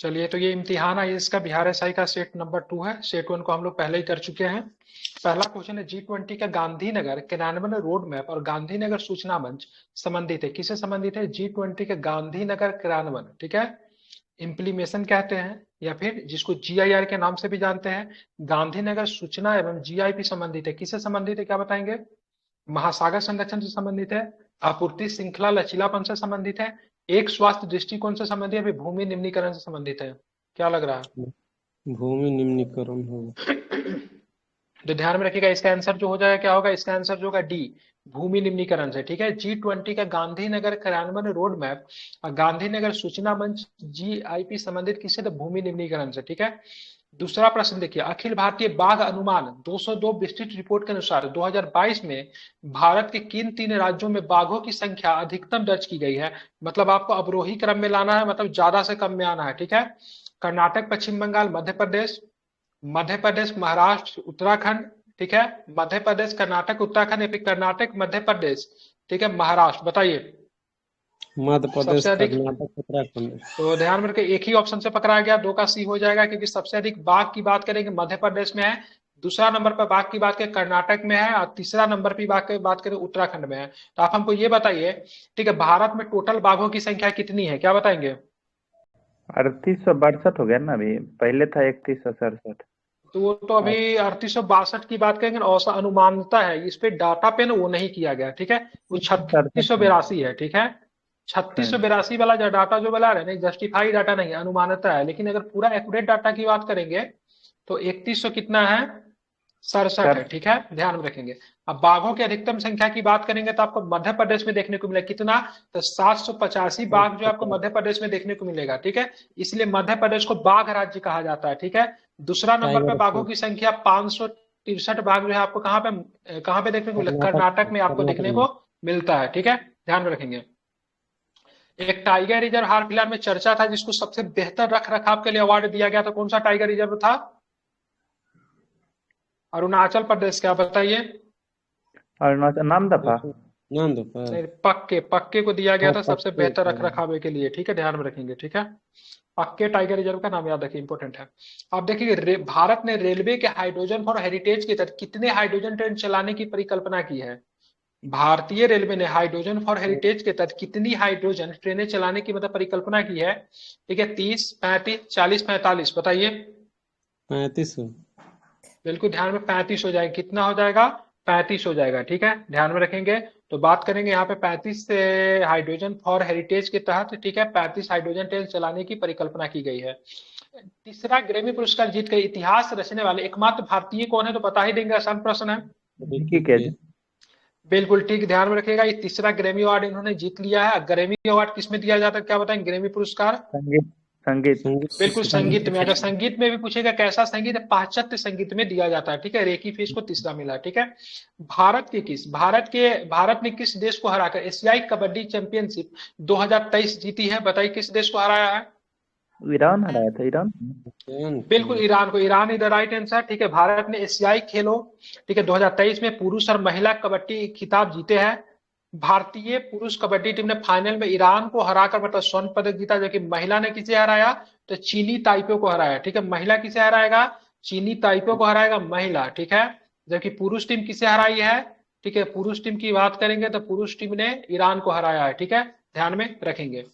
चलिए, तो ये इम्तिहान है इसका बिहार एसआई का सेट नंबर 2 है। सेट 1 को हम लोग पहले ही कर चुके हैं। पहला क्वेश्चन है, G20 का गांधीनगर क्रियान्वयन रोड मैप और गांधीनगर सूचना मंच संबंधित है। किससे संबंधित है? G20 के गांधीनगर क्रियान्वयन, ठीक है, इम्प्लीमेशन कहते हैं, या फिर जिसको जीआईआर के नाम से भी जानते हैं, गांधीनगर सूचना एवं जीआईपी संबंधित है। किससे संबंधित है, क्या बताएंगे? महासागर संरक्षण से संबंधित है, आपूर्ति श्रृंखला लचीलापन से संबंधित है, एक स्वास्थ्य दृष्टिकोण से संबंधित है, फिर भूमि निम्नीकरण से संबंधित है। क्या लग रहा भूमि निम्नीकरण होगा। है? तो ध्यान में रखिएगा, इसका आंसर जो हो जाएगा क्या होगा? इसका आंसर जो होगा डी, भूमि निम्नीकरण से। ठीक है, G20 का गांधीनगर कार्यान्वयन रोड मैप और गांधीनगर सूचना मंच जीआईपी संबंधित किससे? तो भूमि निम्नीकरण से। ठीक है, दूसरा प्रश्न देखिए, अखिल भारतीय बाघ अनुमान 202 विस्तृत रिपोर्ट के अनुसार 2022 में भारत के किन 3 राज्यों में बाघों की संख्या अधिकतम दर्ज की गई है? मतलब आपको अवरोही क्रम में लाना है, मतलब ज्यादा से कम में आना है। ठीक है, कर्नाटक, पश्चिम बंगाल, मध्य प्रदेश, महाराष्ट्र, उत्तराखंड। ठीक है, मध्य प्रदेश, कर्नाटक, उत्तराखंड, या फिर कर्नाटक, मध्य प्रदेश, ठीक है, महाराष्ट्र। बताइए मध्य प्रदेश, सबसे अधिक। कर्नाटक, उत्तराखंड। तो ध्यान में रखिए, एक ही ऑप्शन से पकड़ा गया, 2 का सी हो जाएगा, क्योंकि सबसे अधिक बाघ की बात करेंगे मध्य प्रदेश में है, दूसरा नंबर पर बाघ की बात करें कर्नाटक में है, और तीसरा नंबर पर बात करें उत्तराखंड में है। तो आप हमको ये बताइए, ठीक है, भारत में टोटल बाघों की संख्या कितनी है, क्या बताएंगे? 3862 हो गया ना, अभी पहले था 3167। तो वो तो अभी 3862 की बात करेंगे, औसत अनुमानता है, इस पे डाटा पे ना वो नहीं किया गया। ठीक है, वो 3682 है। ठीक है, 3682 वाला जो डाटा जो बता रहे हैं, जस्टिफाई डाटा नहीं है, अनुमानता है। लेकिन अगर पूरा एक्यूरेट डाटा की बात करेंगे तो 3100 कितना है? 67 है। ठीक है, ध्यान में रखेंगे। अब बाघों की अधिकतम संख्या की बात करेंगे तो आपको मध्य प्रदेश में देखने को मिलेगा कितना? तो 785 बाघ जो आपको मध्य प्रदेश में देखने को मिलेगा। ठीक है, इसलिए मध्य प्रदेश को बाघ राज्य कहा जाता है। ठीक है, दूसरा नंबर पर बाघों की संख्या 563 बाघ जो है आपको कहाँ पे देखने को मिलेगा? कर्नाटक में आपको देखने को मिलता है। ठीक है, ध्यान में रखेंगे। एक टाइगर रिजर्व हाल फिलहाल में चर्चा था, जिसको सबसे बेहतर रख रखाव के लिए अवार्ड दिया गया था। कौन सा टाइगर रिजर्व था? अरुणाचल प्रदेश। क्या बताइए? अरुणाचल नाम दफा। नहीं, पक्के को दिया गया था सबसे बेहतर रख रखाव के लिए। ठीक है, ध्यान में रखेंगे। ठीक है, पक्के टाइगर रिजर्व का नाम याद रखिए, इंपॉर्टेंट है। आप देखिए, भारत ने रेलवे के हाइड्रोजन फॉर हेरिटेज के तहत कितने हाइड्रोजन ट्रेन चलाने की परिकल्पना की है? भारतीय रेलवे ने हाइड्रोजन फॉर हेरिटेज के तहत कितनी हाइड्रोजन ट्रेनें चलाने की मतलब परिकल्पना की है? ठीक है, 30, 35, 40, 45, बताइए। 35। बिल्कुल ध्यान में, 35 हो जाएगा। कितना हो जाएगा? 35 हो जाएगा। ठीक है, ध्यान में रखेंगे। तो बात करेंगे यहाँ पे 35 से हाइड्रोजन फॉर हेरिटेज के तहत, ठीक है, 35 हाइड्रोजन ट्रेन चलाने की परिकल्पना की गई है। तीसरा ग्रेमी पुरस्कार जीत कर इतिहास रचने वाले एकमात्र भारतीय कौन है? तो बता ही देंगे, आसान प्रश्न है। ठीक है। बिल्कुल ठीक, ध्यान में रखिएगा, ये तीसरा ग्रेमी अवार्ड इन्होंने जीत लिया है। ग्रेमी अवार्ड किस में दिया जाता है, क्या बताएंगे? ग्रेमी पुरस्कार संगीत। संगीत। बिल्कुल संगीत में। अगर संगीत में भी पूछेगा कैसा संगीत है, पाश्चात्य संगीत में दिया जाता है। ठीक है, रेकी फिश को तीसरा मिला। ठीक है, भारत ने किस देश को हराकर एशियाई कबड्डी चैंपियनशिप 2023 जीती है? बताइए किस देश को हराया है? ईरान हराया था, ईरान। बिल्कुल ईरान को। Iran is the right answer. ठीक है, भारत ने एशियाई खेलों, ठीक है, 2023 में पुरुष और महिला कबड्डी खिताब जीते हैं। भारतीय पुरुष कबड्डी टीम ने फाइनल में ईरान को हराकर मतलब स्वर्ण पदक जीता, जबकि महिला ने किसे हराया? तो चीनी ताइपे को हराया। ठीक है, महिला किसे हराएगा? चीनी ताइपे को हराएगा महिला। ठीक है, जबकि पुरुष टीम किसे हराई है? ठीक है, पुरुष टीम की बात करेंगे तो पुरुष टीम ने ईरान को हराया है। ठीक है, ध्यान में रखेंगे।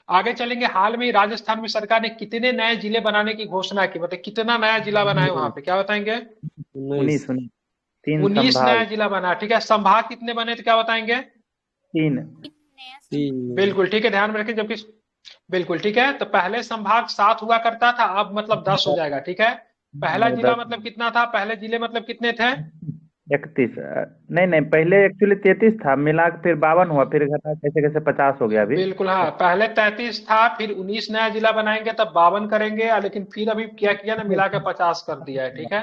आगे चलेंगे। हाल में राजस्थान में सरकार ने कितने नए जिले बनाने की घोषणा की? मतलब कितना नया जिला बना है वहां पे, क्या बताएंगे? 19। 3 19 नया संभाग। जिला बना। ठीक है, संभाग कितने बने तो क्या बताएंगे? 3। बिल्कुल ठीक है, ध्यान में रखें। जबकि बिल्कुल ठीक है, तो पहले संभाग 7 हुआ करता था, अब मतलब 10 हो जाएगा। ठीक है, पहला जिला मतलब कितना था? पहले जिले मतलब कितने थे? 31। नहीं नहीं, पहले एक्चुअली 33 था, मिला के फिर 52 हुआ, फिर घटा कैसे कैसे 50 हो गया अभी। बिल्कुल हाँ, पहले 33 था, फिर 19 नया जिला बनाएंगे, तब 52 करेंगे, लेकिन फिर अभी क्या किया ना, मिला के 50 कर दिया है। ठीक है,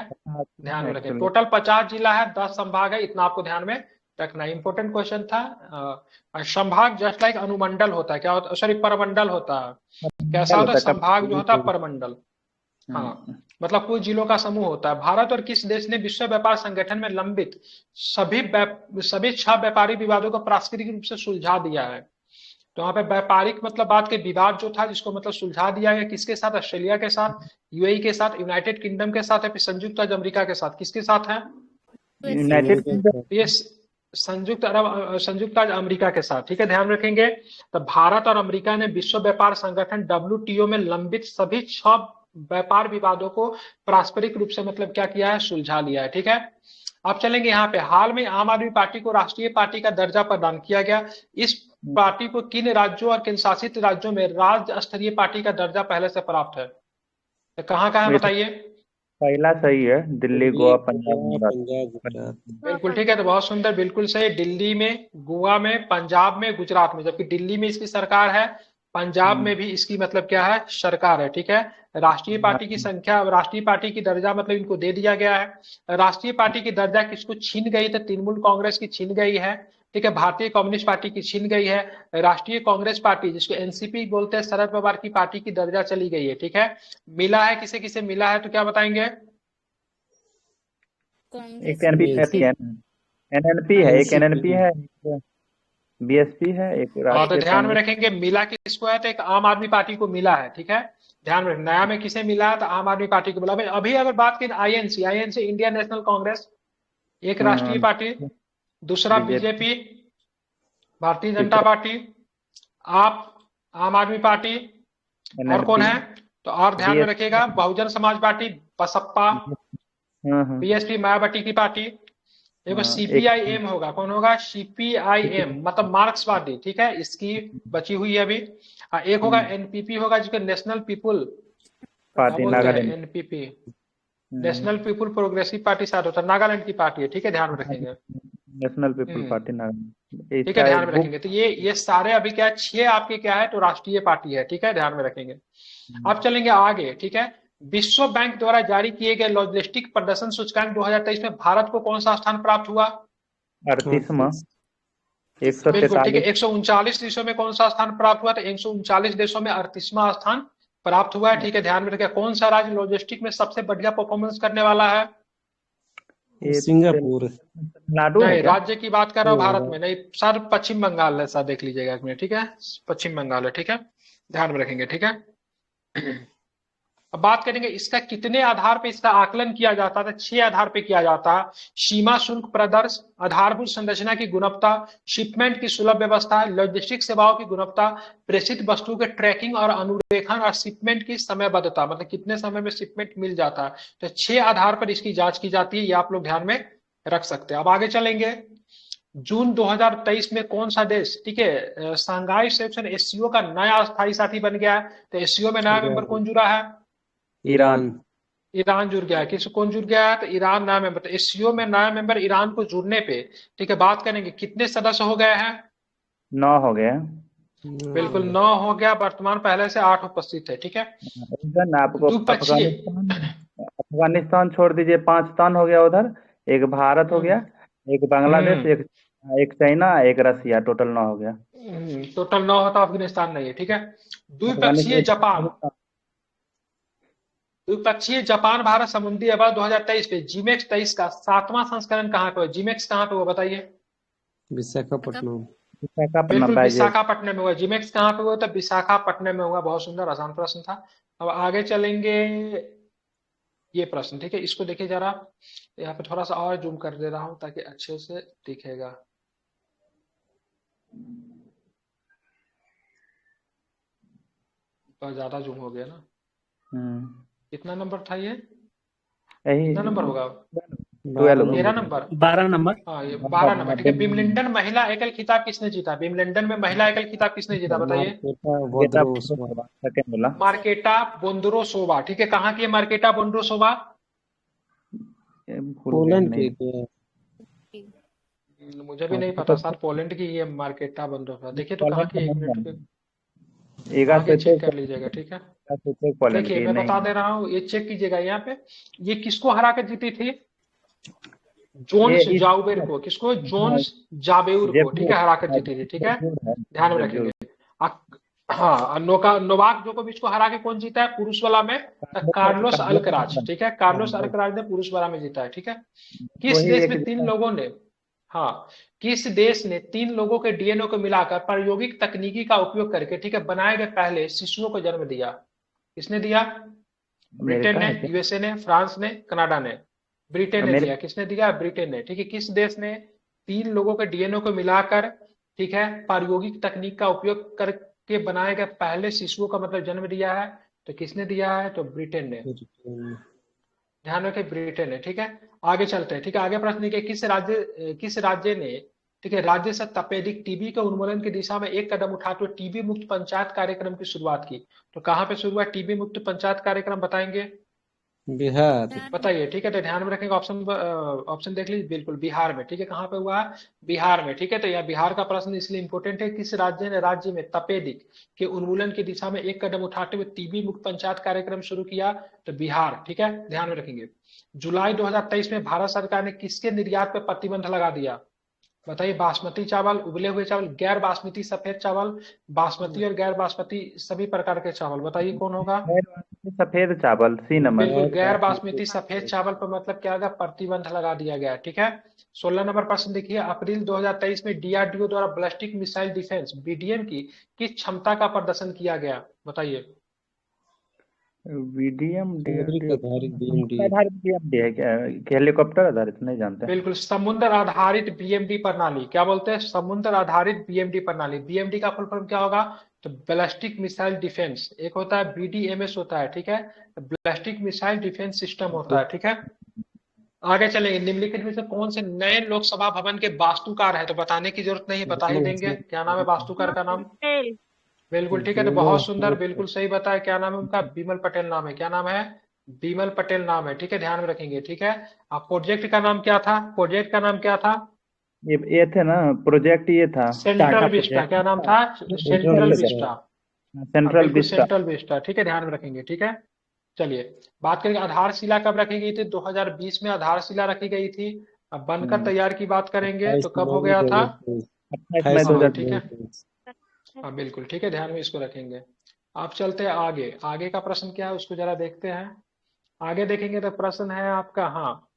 ध्यान में रखें, एक्चुअली टोटल 50 जिला है, 10 संभाग है, इतना आपको ध्यान में रखना। इंपॉर्टेंट क्वेश्चन था। संभाग जस्ट लाइक अनुमंडल होता है, क्या होता है? सॉरी, परमंडल होता है। कैसा होता है? संभाग जो होता है परमंडल। हाँ, मतलब कुछ जिलों का समूह होता है। भारत और किस देश ने विश्व व्यापार संगठन में लंबित सभी 6 व्यापारी विवादों को प्राकृतिक रूप से सुलझा दिया है? तो वहां पे व्यापारिक मतलब बात के विवाद जो था जिसको मतलब सुलझा दिया गया, किसके साथ? ऑस्ट्रेलिया के साथ, यूएई के साथ, यूनाइटेड किंगडम के साथ, या फिर संयुक्त राज्य अमेरिका के साथ? किसके साथ है? United America kingdom. का। तो ये संयुक्त राज्य अमेरिका के साथ, ठीक है, ध्यान रखेंगे। तो भारत और अमेरिका ने विश्व व्यापार संगठन डब्ल्यूटीओ में लंबित सभी 6 व्यापार विवादों को पारस्परिक रूप से मतलब क्या किया है? सुलझा लिया है, ठीक है। अब चलेंगे यहाँ पे, हाल में आम आदमी पार्टी को राष्ट्रीय पार्टी का दर्जा प्रदान किया गया। इस पार्टी को किन राज्यों और केंद्र शासित राज्यों में राज्य स्तरीय पार्टी का दर्जा पहले से प्राप्त है? तो कहाँ कहाँ है ये तो बताइए? पहला सही है, दिल्ली, दिल्ली, गोवा, पंजाब, गोवा, पंजाब, महाराष्ट्र। गुजरात। बिल्कुल ठीक है, तो बहुत सुंदर, बिल्कुल सही। दिल्ली में, गोवा में, पंजाब में, गुजरात में, जबकि दिल्ली में इसकी सरकार है, पंजाब में भी इसकी मतलब क्या है? सरकार है, ठीक है। राष्ट्रीय पार्टी की संख्या, राष्ट्रीय पार्टी की दर्जा मतलब इनको दे दिया गया है। राष्ट्रीय पार्टी की दर्जा किसको छीन गई? तो तृणमूल कांग्रेस की छीन गई है, ठीक है। भारतीय कम्युनिस्ट पार्टी की छीन गई है। राष्ट्रीय कांग्रेस पार्टी जिसको एनसीपी बोलते हैं, शरद पवार की पार्टी की दर्जा चली गई है, ठीक है। मिला है किसे किसे मिला है, तो क्या बताएंगे? एक एनपी है ना, एनएनपी है, एक एनएनपी है, एक बीएसपी है, एक हाँ, तो राष्ट्रीय ध्यान में कांग्रेस। रखेंगे, मिला किसको है? तो एक आम आदमी पार्टी को मिला है, ठीक है। ध्यान में रखें, नया में किसे मिला है? तो आम आदमी पार्टी को मिला। भाई अभी अगर बात करें INC, INC Indian national Congress, एक राष्ट्रीय पार्टी, दूसरा बीजेपी, बीजेपी, भारतीय जनता तीसरा पार्टी, आप, आम आदमी पार्टी, और कौन एनएनपी, है? तो और ध्यान में बीएसपी। रखिएगा, बहुजन समाज पार्टी, बसपा, हाँ। बीएसपी मायावती की पार्टी। देखो हाँ, एक सीपीआईएम होगा, कौन होगा? सीपीआईएम मतलब मार्क्सवादी, ठीक है, इसकी बची हुई है अभी। एक होगा एनपीपी होगा, जिसको नेशनल पीपुल क्या पार्टी बोलते हैं? Nagaland. NPP, national people progressive party शायद होता है, नागालैंड की पार्टी है, ठीक है, ध्यान में रखेंगे। नेशनल पीपल हम्म, पार्टी नागालैंड, ठीक है, इसका ध्यान एक में बुक। रखेंगे। तो ये सारे अभी क्या है, 6 आपके क्या है? तो राष्ट्रीय पार्टी है, ठीक है, ध्यान में रखेंगे। अब चलेंगे आगे, ठीक है। विश्व बैंक द्वारा जारी किए गए लॉजिस्टिक प्रदर्शन सूचकांक 2023 में भारत को कौन सा स्थान प्राप्त हुआ? 38वां, बिल्कुल ठीक है, 143। 139 देशों में कौन सा स्थान प्राप्त हुआ? तो 139 देशों में 38वां स्थान प्राप्त हुआ है, ठीक है, ध्यान में रखिए। कौन सा राज्य लॉजिस्टिक में सबसे बढ़िया परफॉर्मेंस करने वाला है? ये सिंगापुर। तमिलनाडु है नहीं, क्या? राज्य की बात कर रहा हूँ, भारत में नहीं सर, पश्चिम बंगाल है सर, देख लीजिएगा एक मिनट, ठीक है, पश्चिम बंगाल है, ठीक है, ध्यान में रखेंगे, ठीक है। अब बात करेंगे इसका कितने आधार पे इसका आकलन किया जाता है? 6 आधार पे किया जाता है। सीमा शुल्क प्रदर्श, आधारभूत संरचना की गुणवत्ता, शिपमेंट की सुलभ व्यवस्था, लॉजिस्टिक सेवाओं की गुणवत्ता, प्रेषित वस्तु के ट्रैकिंग और अनुरेखण, और शिपमेंट की समयबद्धता, मतलब कितने समय में शिपमेंट मिल जाता है। तो 6 आधार पर इसकी जांच की जाती है, ये आप लोग ध्यान में रख सकते हैं। अब आगे चलेंगे, जून 2023 में कौन सा देश, ठीक है, शंघाई सेक्शन एससीओ का नया अस्थायी साथी बन गया है? तो एससीओ में नया मेंबर कौन जुड़ा है? ईरान। ईरान जुड़ गया है। किस कौन जुड़ गया है? तो ईरान नया मेंबर। तो एससीओ में नया मेंबर ईरान को जुड़ने पे, ठीक है, बात करेंगे कितने सदस्य हो गए हैं? 9 हो गया। बिल्कुल 9 हो गया, वर्तमान पहले से 8 उपस्थित है, ठीक है। इधर आपको द्विपक्षीय, अफगानिस्तान, अफगानिस्तान छोड़ दीजिए, 5 स्थान हो गया उधर। एक भारत हो गया, एक बांग्लादेश, एक एक चाइना, एक रसिया, टोटल 9 हो गया। टोटल 9 होता, अफगानिस्तान नहीं है, ठीक है। द्विपक्षीय जापान, अफगानिस्तान। द्विपक्षीय जापान भारत समुद्री आवाज 2023 पे जीमेक्स 23 का 7वां संस्करण कहाँ पे हुआ? जीमेक्स कहाँ पे हुआ बताइए? विशाखापट्टनम। विशाखापट्टनम बिल्कुल राज्य। विशाखापट्टनम में हुआ। जीमेक्स कहाँ पे हुआ? तो विशाखापट्टनम में हुआ। बहुत सुंदर, आसान प्रश्न था। अब आगे चलेंगे, ये प्रश्न, ठीक है, इसको देखिए जरा, यहाँ पे थोड़ा सा और जूम कर दे रहा हूँ ताकि अच्छे से दिखेगा। बहुत ज्यादा जूम हो गया ना। कितना नंबर था ये? यही कितना नंबर होगा? 12 13 नंबर, 12 नंबर। हाँ ये 12 नंबर, ठीक है। विम्बलडन महिला एकल खिताब किसने जीता? विम्बलडन में महिला एकल खिताब किसने जीता बताइए? मार्केटा वोद्रोसोवा। सेकंड बोला। मार्केटा बोंद्रोसोवा, ठीक है। कहाँ की है मार्केटा बोंद्रोसोवा? पोलैंड की क्या? मुझे भी नहीं पता सर, पोलैंड की ये मार्केटा बोंद्रोसोवा। देखिए तो कहाँ की है, एक मिनट आगे चेक कर लीजिएगा, ठीक है। पोलैंड देखिए की मैं नहीं। बता दे रहा हूँ, ये चेक कीजिएगा यहाँ पे। ये किसको हरा कर जीती थी? जोन्स जावेर को। किसको? जोन्स जावेर को, ठीक है, हरा कर जीती थी, ठीक है, ध्यान में रखेंगे। हाँ, नोवाक जोकोविच को हरा के कौन जीता है पुरुष वाला में? कार्लोस अल्कराज, ठीक है, कार्लोस अल्कराज ने पुरुष वाला में जीता है, ठीक है। किस देश में 3 लोगों ने हाँ, किस देश ने 3 लोगों के डीएनए को मिलाकर प्रायोगिक तकनीकी का उपयोग करके, ठीक है, बनाए गए पहले शिशुओं को जन्म दिया? किसने दिया? ब्रिटेन अमेरिका ने, है क्या? यूएसए ने, फ्रांस ने, कनाडा ने? ब्रिटेन ने दिया। अमेरिका। किसने दिया? ब्रिटेन ने। ठीक है, किस देश ने 3 लोगों के डीएनए को मिलाकर, ठीक है, प्रायोगिक तकनीक का उपयोग करके बनाए गए पहले शिशुओं का मतलब जन्म दिया है? तो किसने दिया है? तो ब्रिटेन ने। ध्यान रखें, ब्रिटेन है। ठीक है, आगे चलते हैं। ठीक है, आगे प्रश्न देखिए, किस राज्य ने, ठीक है, राज्य से तपेदिक टीबी के उन्मूलन की दिशा में एक कदम उठाते हुए टीबी मुक्त पंचायत कार्यक्रम की शुरुआत की? तो कहाँ पे शुरू हुआ टीबी मुक्त पंचायत कार्यक्रम, बताएंगे? बिहार। बताइए। ठीक है, तो ध्यान में रखेंगे, ऑप्शन ऑप्शन देख लीजिए। बिल्कुल बिहार में। ठीक है, कहाँ पे हुआ? बिहार में। ठीक है, तो यह बिहार का प्रश्न इसलिए इंपोर्टेंट है, किस राज्य में तपेदिक के उन्मूलन की दिशा में एक कदम उठाते हुए टीबी मुक्त पंचायत कार्यक्रम शुरू किया? तो बिहार। ठीक है, ध्यान में रखेंगे। जुलाई 2023 में भारत सरकार ने किसके निर्यात पर प्रतिबंध लगा दिया? बताइए। बासमती चावल, उबले हुए चावल, गैर बासमती सफेद चावल, बासमती और गैर बासमती सभी प्रकार के चावल, बताइए कौन होगा? सफेद चावल, सी नंबर। बिल्कुल, गैर बासमती सफेद चावल पर मतलब क्या होगा? प्रतिबंध लगा दिया गया। ठीक है, 16 नंबर प्रश्न देखिए, अप्रैल 2023 में डीआरडीओ द्वारा बैलिस्टिक मिसाइल डिफेंस बीडीएम की किस क्षमता का प्रदर्शन किया गया? बताइए। वीडीएम नागरिक आधारित बीएमडी। आधारित बीएमडी है क्या? कि हेलीकॉप्टर आधारित, नहीं जानते। बिल्कुल, समुद्र आधारित बीएमडी प्रणाली। क्या बोलते हैं? समुद्र आधारित बीएमडी प्रणाली। बीएमडी का फुल फॉर्म क्या होगा? तो बैलिस्टिक मिसाइल डिफेंस। एक होता है बीडीएमएस होता है, ठीक है, बैलिस्टिक मिसाइल डिफेंस सिस्टम होता है। ठीक है, आगे चलेंगे। निम्नलिखित में से कौन से नए लोकसभा भवन के वास्तुकार है? तो बताने की जरूरत नहीं, बता ही देंगे। क्या नाम है वास्तुकार का नाम? बिल्कुल ठीक है, तो बहुत सुंदर, बिल्कुल सही बताया। क्या नाम है उनका? बिमल पटेल नाम है। क्या नाम है? बिमल पटेल नाम है। ठीक है, ध्यान में रखेंगे। ठीक है, अब प्रोजेक्ट का नाम क्या था? प्रोजेक्ट का नाम क्या था? ये थे ना प्रोजेक्ट, ये था सेंट्रल टाटा विस्टा। क्या प्रोजेक्ट। नाम था? Central Vista. हाँ सेंट्रल बिल्कुल, विस्टा। Central Vista. ठीक है, ध्यान में रखेंगे। ठीक है, चलिए बात करेंगे आधारशिला कब रखी गई थी? 2020 में आधारशिला रखी गई थी। अब बनकर तैयार की बात करेंगे तो कब हो गया था? 28 मई हाँ हाँ, 2023। ठीक है। हाँ बिल्कुल ठीक है, ध्यान में इसको रखेंगे। आप चलते हैं आगे। आगे का प्रश्न क्या है उसको जरा देखते हैं। आगे देखेंगे तो प्रश्न है आपका, हाँ,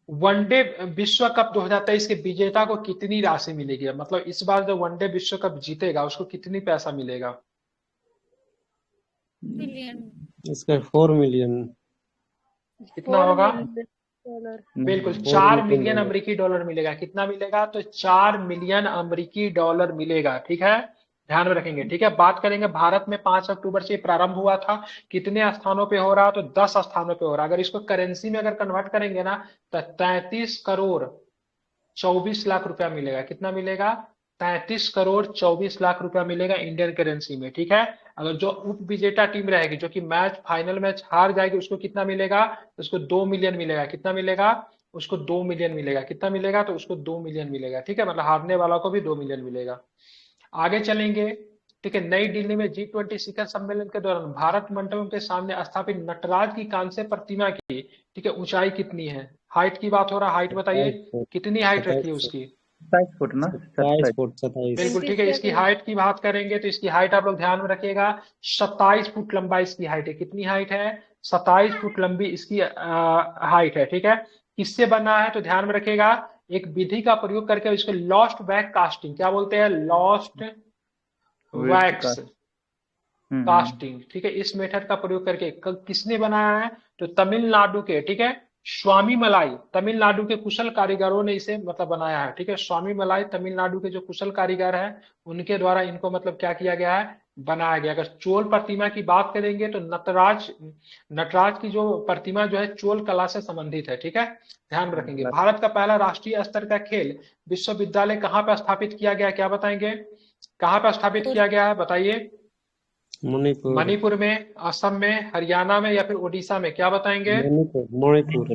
वनडे विश्व कप 2023 के विजेता को कितनी राशि मिलेगी? मतलब इस बार जो वनडे विश्व कप जीतेगा उसको कितनी पैसा मिलेगा? इसका 4 मिलियन। कितना होगा? बिल्कुल 4 4 मिलियन मिलियन डॉलर। अमेरिकी डॉलर मिलेगा। कितना मिलेगा? तो 4 मिलियन अमेरिकी डॉलर मिलेगा। ठीक है, ध्यान में रखेंगे। ठीक है, बात करेंगे भारत में 5 अक्टूबर से प्रारंभ हुआ था, कितने स्थानों पे हो रहा? तो 10 स्थानों पे हो रहा। अगर इसको करेंसी में अगर कन्वर्ट करेंगे ना तो 33 करोड़ 24 लाख रुपया मिलेगा। कितना मिलेगा? 33 करोड़ 24 लाख रुपया मिलेगा इंडियन करेंसी में। ठीक है, अगर जो उप विजेता टीम रहेगी, जो कि मैच फाइनल मैच हार जाएगी, उसको कितना मिलेगा? उसको 2 मिलियन मिलेगा। कितना मिलेगा? उसको 2 मिलियन मिलेगा। कितना मिलेगा? तो उसको 2 मिलियन मिलेगा। ठीक है, मतलब हारने वाला को भी 2 मिलियन मिलेगा। आगे चलेंगे। ठीक है, नई दिल्ली में G20 शिखर सम्मेलन के दौरान भारत मंडपम के सामने स्थापित नटराज की कांस्य प्रतिमा की, ठीक है, ऊंचाई कितनी है? हाइट की बात हो रहा है, हाइट बताइए 27 फुट। कितनी हाइट रखी है 27 उसकी? 27 फुट ना? 27 फुट 27। बिल्कुल ठीक है, इसकी हाइट की बात करेंगे तो इसकी हाइट आप लोग ध्यान में रखिएगा, 27 फुट लंबा इसकी हाइट है। कितनी हाइट है? 27 फुट लंबी इसकी हाइट है। ठीक है, किससे बना है? तो ध्यान में रखिएगा, एक विधि का प्रयोग करके इसको लॉस्ट वैक कास्टिंग, क्या बोलते हैं? लॉस्ट वेस्ट का। Wax casting. ठीक है, इस मेथड का प्रयोग करके किसने बनाया है? तो तमिलनाडु के, ठीक है, स्वामी मलाई, तमिलनाडु के कुशल कारीगरों ने इसे मतलब बनाया है। ठीक है, स्वामी मलाई तमिलनाडु के जो कुशल कारीगर हैं उनके द्वारा इनको मतलब क्या किया गया है? बनाया गया। अगर चोल प्रतिमा की बात करेंगे तो नटराज, नटराज की जो प्रतिमा जो है चोल कला से संबंधित है। ठीक है, ध्यान में रखेंगे। भारत का पहला राष्ट्रीय स्तर का खेल विश्वविद्यालय कहाँ पर स्थापित किया गया? क्या बताएंगे? कहाँ पर स्थापित किया गया है? बताइए। मणिपुर। मणिपुर में, असम में, हरियाणा में या फिर उड़ीसा में? क्या बताएंगे? मणिपुर।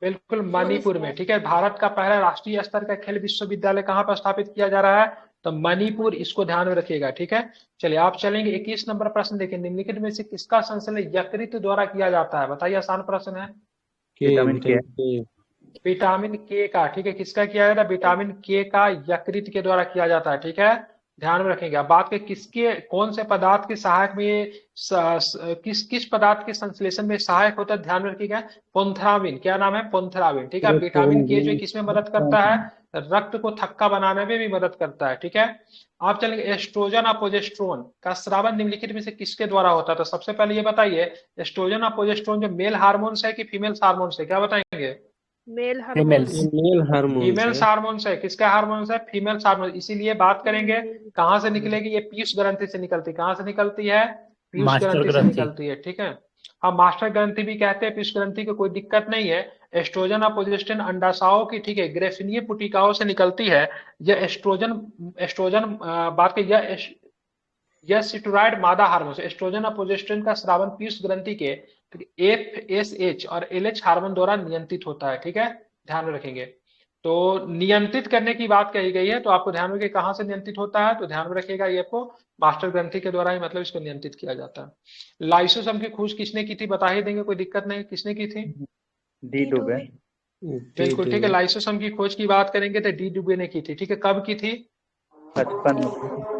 बिल्कुल मणिपुर में। ठीक है, भारत का पहला राष्ट्रीय स्तर का खेल विश्वविद्यालय कहाँ पर स्थापित किया जा रहा है? तो मणिपुर, इसको ध्यान में रखिएगा। ठीक है, चलिए आप चलेंगे 21 नंबर प्रश्न देखिए, निम्नलिखित में से किसका संश्लेषण यकृत द्वारा किया जाता है? बताइए, आसान प्रश्न है। विटामिन के। विटामिन के का। ठीक है, किसका किया जाता है? विटामिन के का यकृत के द्वारा किया जाता है। ठीक है, ध्यान में रखेंगे। अब बात करें किसके, कौन से पदार्थ के सहायक में ये किस किस पदार्थ के संश्लेषण में सहायक होता है? ध्यान में रखिएगा, पोन्थ्राविन। क्या नाम है? पोन्थ्राविन। ठीक है, विटामिन के जो किसमें मदद करता है? रक्त को थक्का बनाने में भी मदद करता है, ठीक है। आप चलेंगे एस्ट्रोजन और प्रोजेस्टेरोन का स्रावन निम्नलिखित में से किसके द्वारा होता है? तो सबसे पहले ये बताइए, एस्ट्रोजन और प्रोजेस्टेरोन जो मेल हार्मोन्स है कि फीमेल हार्मोन्स है, क्या बताएंगे? Mail females. ये मेल हार्मोन्स फीमेल्स है। हार्मोन्स है। किसका हार्मोन्स है? Females hormone. इसीलिए बात करेंगे कहाँ से निकलेगी, ये पीयूष ग्रंथि से निकलती है। कहाँ से निकलती है? पीयूष मास्टर ग्रंथि से ग्रंथि। निकलती है, ठीक है। हम मास्टर ग्रंथि भी कहते हैं पीयूष ग्रंथि की, कोई दिक्कत नहीं है। एस्ट्रोजन और प्रोजेस्टेरोन अंडाशयों की, ठीक है, ग्रेफिनीय पुटिकाओं से निकलती है। यह एस्ट्रोजन एस्ट्रोजन बात की यह स्टेरॉइड मादा हार्मोन है। एस्ट्रोजन और प्रोजेस्टेरोन का स्रावन पीयूष ग्रंथि के एफएसएच और एलएच हार्मोन द्वारा नियंत्रित होता है, ठीक है, ध्यान में रखेंगे। तो नियंत्रित करने की बात कही गई है, तो आपको ध्यान में रखिए कहाँ से नियंत्रित होता है, तो ध्यान में रखिएगा ये आपको मास्टर ग्रंथि के द्वारा ही, मतलब इसको नियंत्रित किया जाता है। लाइसोसोम की खोज किसने की थी? बता ही देंगे, कोई दिक्कत नहीं, किसने की थी? डी डुबे। बिल्कुल ठीक है। लाइसोसोम की खोज की बात करेंगे तो डी डुबे ने की थी, ठीक है। कब की थी? 55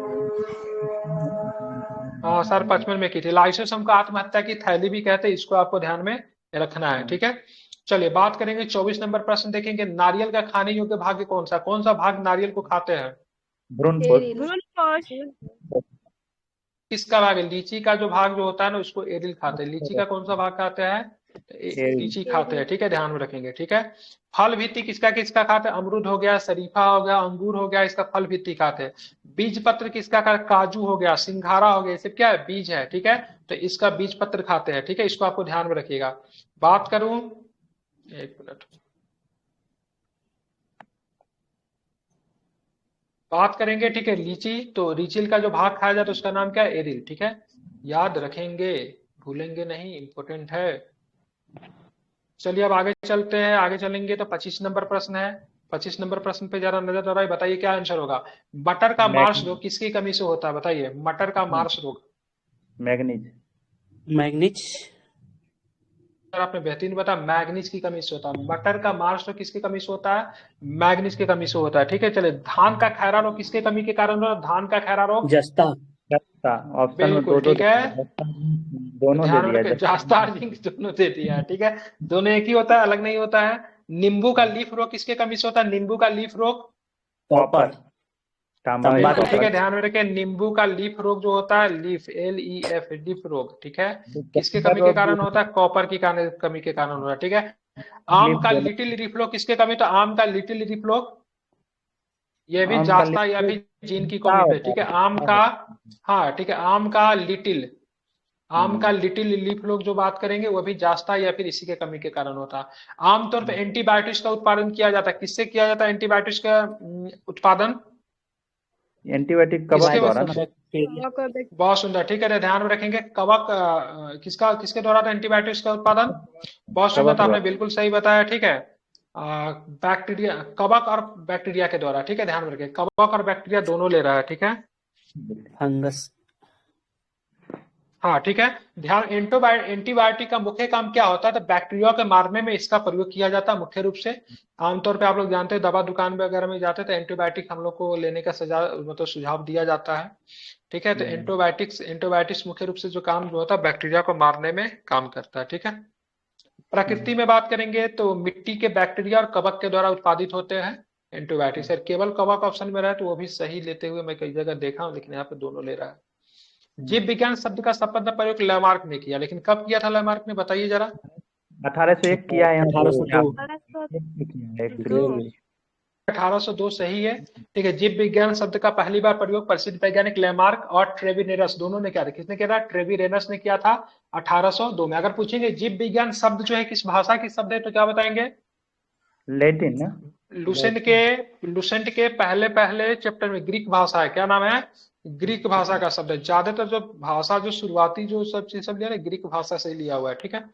हाँ सर, 55 में की थी। लाइसोसोम का आत्महत्या की थैली भी कहते हैं, इसको आपको ध्यान में रखना है, ठीक है। चलिए बात करेंगे 24 नंबर प्रश्न देखेंगे, नारियल का खाने योग्य भाग कौन सा भाग नारियल को खाते हैं? भ्रूण किसका भाग है? लीची का जो भाग जो होता है ना, उसको एरिल खाते हैं। लीची का कौन सा भाग खाते हैं? लीची खाते हैं, ठीक है, ध्यान में रखेंगे, ठीक है। फल भित्ति किसका किसका खाते हैं? अमरूद हो गया, शरीफा हो गया, अंगूर हो गया, इसका फल भित्ति खाते हैं। बीज पत्र किसका खाते? काजू हो गया, सिंघाड़ा हो गया, ये सब क्या है? बीज है, ठीक है। तो इसका बीज पत्र खाते हैं, ठीक है, इसको आपको ध्यान में रखिएगा। बात करूं, एक मिनट, बात करेंगे, ठीक है, लीची। तो लीची का जो भाग खाया जाता है उसका नाम क्या है? एरिल, ठीक है, याद रखेंगे, भूलेंगे नहीं, इंपॉर्टेंट है। चलिए अब आगे चलते हैं, आगे चलेंगे तो 25 नंबर प्रश्न है। 25 नंबर प्रश्न पे जरा नजर दौड़ाइए, बताइए क्या आंसर होगा। मटर का मार्स रोग किसकी कमी से होता है? बताइए, मटर का मार्स रोग। मैग्नीज। मैग्नीज। सर आपने बेहतरीन बताया, मैग्नीज की कमी से होता है। मटर का मार्स रोग किसकी कमी से होता है? मैग्नीज की कमी से होता है, ठीक है। चलिए, धान का खैरा रोग किसके कमी के कारण होता है? धान का खैरा रोग। जस्ता। ऑप्शन में बिल्कुल दो ठीक है, दोनों दे ध्यान में दिया रखें, जास्तार जिंक दोनों दे दिया है, ठीक है। दोनों एक ही होता है, अलग नहीं होता है। नींबू का लीफ रोग किसके कमी से होता है? नींबू का लीफ रोग। कॉपर। तांबा बिल्कुल ठीक है, कॉपर। ध्यान में रखें, नींबू का लीफ रोग जो होता है, लीफ LEF लीफ रोग, ठीक है, किसके कमी के कारण होता है? कॉपर की कमी के कारण होता है, ठीक है। आम का लिटिल लीफ रोग किसके कमी? तो आम का लिटिल लीफ रोग, ये भी जास्ता या फिर जीन की कमी पे, ठीक है। आम का, हाँ ठीक है, आम का लिटिल लीफ लोग जो बात करेंगे वो भी जास्ता या फिर इसी के कमी के कारण होता है। आमतौर पर एंटीबायोटिक्स का उत्पादन किया जाता है, किससे किया जाता है एंटीबायोटिक्स का उत्पादन? एंटीबायोटिक कवक द्वारा ना। बहुत सुंदर, ठीक है, ध्यान में रखेंगे। कवक किसके द्वारा था एंटीबायोटिक्स का उत्पादन? बहुत सुंदर, तो आपने बिल्कुल सही बताया, ठीक है। बैक्टीरिया, कवक और बैक्टीरिया के द्वारा, ठीक है, ध्यान में रखें, कवक और बैक्टीरिया दोनों ले रहा है, ठीक है। फंगस। हाँ ठीक है, ध्यान। एंटीबायोटिक का मुख्य काम क्या होता है? तो बैक्टीरिया के मारने में इसका प्रयोग किया जाता है मुख्य रूप से। आमतौर पे आप लोग जानते हैं, दवा दुकान में वगैरह में जाते हैं तो एंटीबायोटिक हम लोग को लेने का मतलब सुझाव दिया जाता है, ठीक है। तो एंटीबायोटिक्स मुख्य रूप से जो काम जो होता है बैक्टीरिया को मारने में काम करता है, ठीक है। प्रकृति में बात करेंगे तो मिट्टी के बैक्टीरिया और कवक के द्वारा उत्पादित होते हैं एंटीबायोटिक्स। केवल कवक ऑप्शन में रहे तो वो भी सही लेते हुए मैं कई जगह देखा हूँ, लेकिन यहाँ पे दोनों ले रहा है। जीव विज्ञान शब्द का शब्द प्रयोग लैमार्क ने किया, लेकिन कब किया था लैमार्क ने, बताइए जरा। 1801 किया है। 1802। 1802 सही है, ठीक है। जीव विज्ञान शब्द का पहली बार प्रयोग प्रसिद्ध वैज्ञानिक लैमार्क और ट्रेविनेरस दोनों ने किया था। किसने किया था? ट्रेविनेरस ने किया था 1802 में। अगर पूछेंगे जीव विज्ञान शब्द जो है किस भाषा की शब्द है तो क्या बताएंगे? लैटिन ना। लुसेंट के पहले चैप्टर में ग्रीक भाषा है, क्या नाम है? ग्रीक भाषा का शब्द है। ज्यादातर जो भाषा जो शुरुआती जो सब चीज सब लिया है ग्रीक भाषा से लिया हुआ है, ठीक है।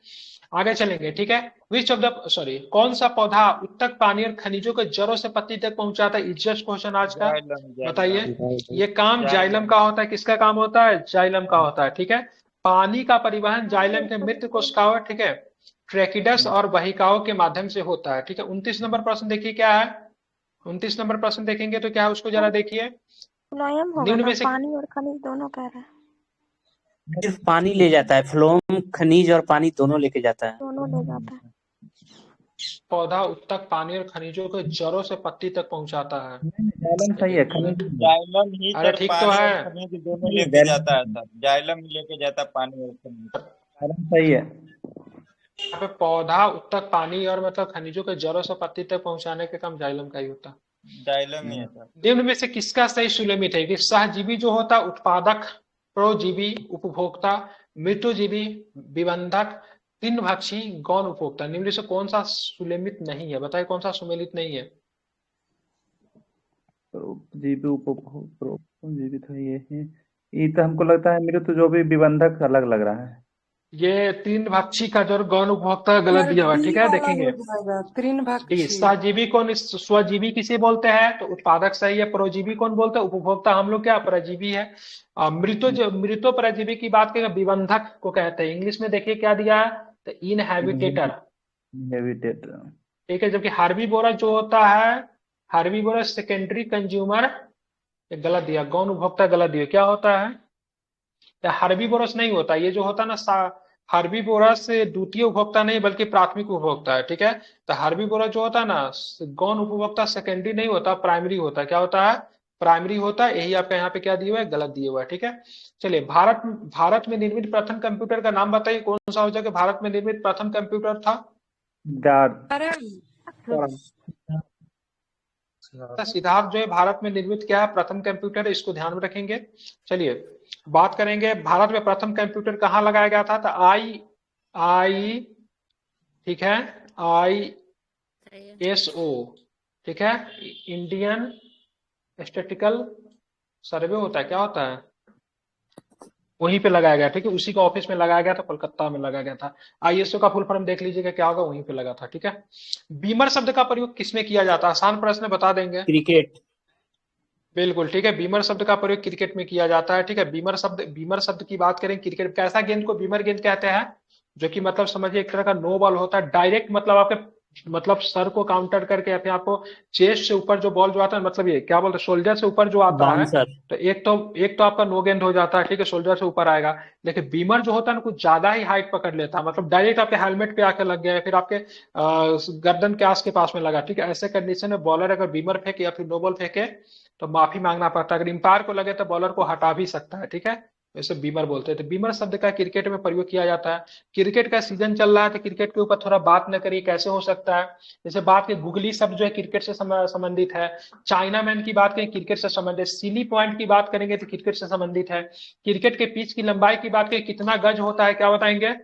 आगे चलेंगे, ठीक है। विच ऑफ द सॉरी, कौन सा पौधा उत्तक पानी और खनिजों के जड़ों से पत्ती तक पहुंचाता है? इजिएस्ट क्वेश्चन आज का, बताइए। ये काम जाइलम का होता है, किसका काम होता है? जाइलम का होता है, ठीक है। पानी का परिवहन जाइलम के मित्र कोशिकाओं, ठीक है, ट्रेकिडस और वहिकाओं के माध्यम से होता है, ठीक है। 29 नंबर प्रश्न देखिए क्या है। 29 नंबर प्रश्न देखेंगे तो क्या है उसको जरा देखिए। निम्न में से पानी और खनिज दोनों कह रहे हैं। सिर्फ पानी ले जाता है, फ्लोम खनिज और पानी दोनों लेके जाता है। दोनों ले जाता है। पौधा उत्तक पानी और खनिजों को जड़ों से पत्ती तक पहुंचाता है। जाइलम सही है, खनिज नहीं है। जाइलम ही अरे सर ठीक तो पानी और है। खनिज दोनों नहीं, लेके जाता है सर, जाइलम ही लेके जाता है पानी और खनिज। जाइलम सही है। यहाँ पे पौधा उत्तक पानी और मतलब खनिजों के जड़ों से पत्ती तक पहुंचाने का काम जाइलम का ही होता है। जाइलम ही है सर। निम्न में से किसका सही सुलेमित है कि सहजीवी जो होता है उत्पादक, परोजीवी उपभोक्ता, मृत्युजीवी विबंधक, तृणभक्षी गौण उपभोक्ता। निम्न में से कौन सा सुलेमित नहीं है? बताइए कौन सा सुमेलित नहीं है? जीवी उपभोग जीवित है ये तो हमको लगता है मृत्यु जो भी विबंधक अलग लग रहा है। ये तृणभक्षी का जो गौण उपभोक्ता गलत दिया हुआ है, ठीक है, देखेंगे। डी तृणभक्षी। सहजीवी कौन, स्वजीवी किसे बोलते हैं? तो उत्पादक सही है। परोजीवी कौन बोलते हैं? उपभोक्ता। हम लोग क्या परजीवी है। मृतो परजीवी की बात करें विबंधक को कहते हैं। इंग्लिश में देखिए क्या दिया है, तो इनहैबिटेटर, हेबिटेट। ठीक है। जबकि हार्बीवोरस जो होता है, हार्बीवोरस सेकेंडरी कंज्यूमर, ये गलत दिया। गौण उपभोक्ता गलत दिया। क्या होता है? या हार्बीवोरस नहीं होता। ये जो होता है ना हार्बीवोरस द्वितीय उपभोक्ता नहीं बल्कि प्राथमिक उपभोक्ता है, ठीक है। तो हार्बीवोरस जो होता है ना गौण उपभोक्ता सेकेंडरी नहीं होता, प्राइमरी होता है। क्या होता है? प्राइमरी होता है। यही आपका यहाँ पे क्या दिया हुआ है, गलत दिया हुआ है, ठीक है। चलिए, भारत में निर्मित प्रथम कंप्यूटर का नाम बताइए। कौन सा हो जाएगा भारत में निर्मित प्रथम कंप्यूटर था? अरे सिद्धार्थ जो है भारत में निर्मित क्या है, प्रथम कंप्यूटर, इसको ध्यान में रखेंगे। चलिए बात करेंगे भारत में प्रथम कंप्यूटर कहाँ लगाया गया था। तो आई, ठीक है, ISO, ठीक है, इंडियन स्टैटिस्टिकल सर्वे होता है, क्या होता है, वहीं पे लगाया गया, ठीक है। उसी का ऑफिस में लगाया गया था, कोलकाता में लगाया गया था। ISO का फुल फॉर्म देख लीजिएगा क्या होगा, वहीं पे लगा था, ठीक है। बीमर शब्द का प्रयोग किसमें किया जाता है? आसान प्रश्न बता देंगे। क्रिकेट। बिल्कुल ठीक है, बीमर शब्द का प्रयोग क्रिकेट में किया जाता है, ठीक है। बीमर शब्द की बात करें, क्रिकेट कैसा गेंद को बीमर गेंद कहते हैं? जो कि मतलब समझिए एक तरह का नो बॉल होता है, डायरेक्ट मतलब आपके मतलब सर को काउंटर करके या फिर आपको चेस्ट से ऊपर जो बॉल जो आता है, मतलब ये क्या बोलते हैं, शोल्डर से ऊपर जो आता है, बाउंसर। तो एक तो आपका नो गेंद हो जाता है, ठीक है, शोल्डर से ऊपर आएगा। लेकिन बीमर जो होता है ना कुछ ज्यादा ही हाइट पकड़ लेता है, मतलब डायरेक्ट आपके हेलमेट पे आके लग गया या फिर आपके गर्दन के आस के पास में लगा, ठीक है। ऐसे कंडीशन में बॉलर अगर बीमर फेंके या फिर नो बॉल फेंके तो माफी मांगना पड़ता है। अगर इंपायर को लगे तो बॉलर को हटा भी सकता है, ठीक है। इसे बीमर बोलते हैं। तो बीमर शब्द का क्रिकेट में प्रयोग किया जाता है। क्रिकेट का सीजन चल रहा है तो क्रिकेट के ऊपर थोड़ा बात न करिए, कैसे हो सकता है। जैसे बात की गुगली शब्द जो है क्रिकेट से संबंधित है। चाइना मैन की बात करें क्रिकेट से संबंधित। सिली पॉइंट की बात करेंगे तो क्रिकेट से संबंधित है। क्रिकेट के पिच की लंबाई की बात करें कितना गज होता है, क्या बताएंगे?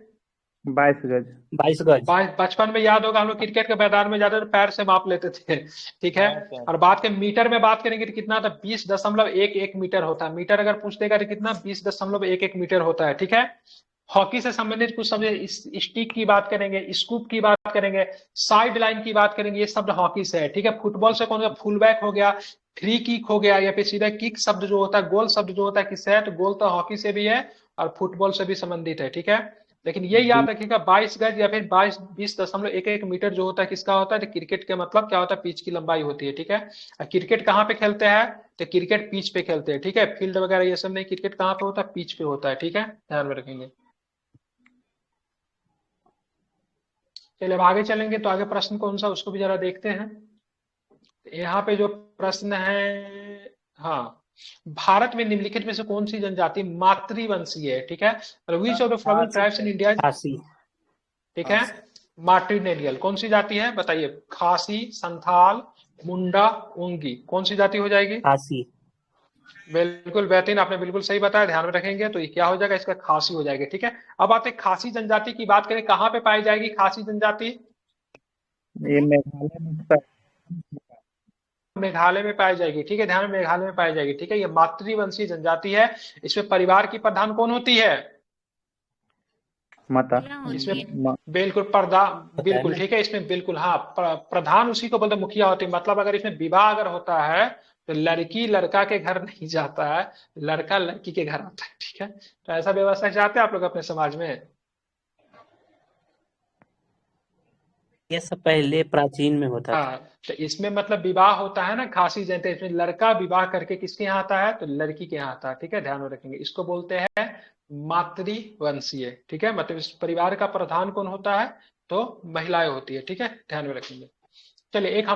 22 गज। 22 गज। बचपन में याद होगा हम लोग क्रिकेट के मैदान में जाते थे, पैर से माप लेते थे, ठीक है। और बात के मीटर में बात करेंगे तो कितना था, 20.11 मीटर होता है। मीटर अगर पूछ देगा तो कितना, 20.11 मीटर होता है, ठीक है। हॉकी से संबंधित कुछ शब्द, स्टिक की बात करेंगे, स्कूप की बात करेंगे, साइड लाइन की बात करेंगे, ये शब्द हॉकी से है, ठीक है। फुटबॉल से कौन सा, फुल बैक हो गया, फ्री किक हो गया, या फिर सीधा किक शब्द जो होता है, गोल शब्द जो होता है किससे है, तो गोल तो हॉकी से भी है और फुटबॉल से भी संबंधित है, ठीक है। लेकिन ये याद रखिएगा 22 गज या फिर 20.11 मीटर जो होता है किसका होता है, तो क्रिकेट के मतलब क्या होता है, पिच की लंबाई होती है, ठीक है। और क्रिकेट कहाँ पे खेलते हैं, तो क्रिकेट पिच पे खेलते हैं, ठीक है। फील्ड वगैरह ये सब नहीं, क्रिकेट कहाँ पे होता है, पिच पे होता है, ठीक है, ध्यान में रखेंगे। चलिए अब आगे चलेंगे तो आगे प्रश्न कौन सा उसको भी जरा देखते हैं। यहाँ पे जो प्रश्न है, हाँ, भारत में निम्नलिखित में से कौन सी जनजाति मातृवंशीय है, ठीक है। Which of the following tribes in India, खासी। ठीक है, मार्टिनेलियल, कौन सी जाति है बताइए? खासी, संथाल, मुंडा, ओंगी, कौन सी जाति हो जाएगी? खासी। बिल्कुल बेहतरीन, आपने बिल्कुल सही बताया, ध्यान में रखेंगे तो ये क्या हो जाएगा, इसका खासी हो जाएगी, ठीक है। अब आते हैं खासी जनजाति की बात करें, कहाँ पे पाई जाएगी खासी जनजाति? ये मेघालय में मेघालय में पाई जाएगी, ठीक है, ध्यान में, मेघालय में पाई जाएगी, ठीक है। ये मातृवंशीय जनजाति है। इसमें परिवार की प्रधान कौन होती है? माता। इसमें बिल्कुल बिल्कुल ठीक है, इसमें बिल्कुल हाँ, प्रधान उसी को बोलते मुखिया होती है। मतलब अगर इसमें विवाह अगर होता है तो लड़की लड़का के घर नहीं जाता है, लड़का लड़की के घर आता है, ठीक है। तो ऐसा व्यवस्था चाहते हैं आप लोग अपने समाज में? ये सब पहले प्राचीन में होता था। हाँ, तो इसमें मतलब विवाह होता है ना खासी जयंती, इसमें लड़का विवाह करके किसके यहाँ आता है, तो लड़की के यहाँ आता है, ठीक है, ध्यान में रखेंगे। इसको बोलते हैं मातृवंशीय, ठीक है। मतलब इस परिवार का प्रधान कौन होता है, तो महिलाएं होती है, ठीक है, ध्यान में रखेंगे। चलिए, एक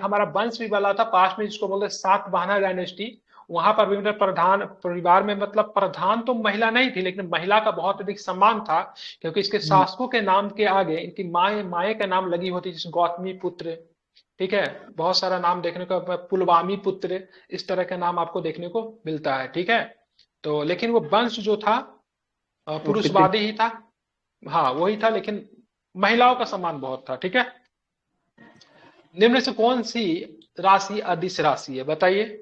हमारा वंश भी बना था पास में, जिसको बोलते हैं सातवाहन डायनेस्टी। वहां पर भी मतलब प्रधान परिवार में, मतलब प्रधान तो महिला नहीं थी, लेकिन महिला का बहुत अधिक सम्मान था, क्योंकि इसके शासकों के नाम के आगे इनकी माए का नाम लगी होती, जैसे गौतमी पुत्र, ठीक है, बहुत सारा नाम देखने को, पुलवामी पुत्र, इस तरह का नाम आपको देखने को मिलता है, ठीक है। तो लेकिन वो वंश जो था पुरुषवादी ही था, हाँ वही था, लेकिन महिलाओं का सम्मान बहुत था, ठीक है। निम्न से कौन सी राशि अदिश राशि है, बताइए।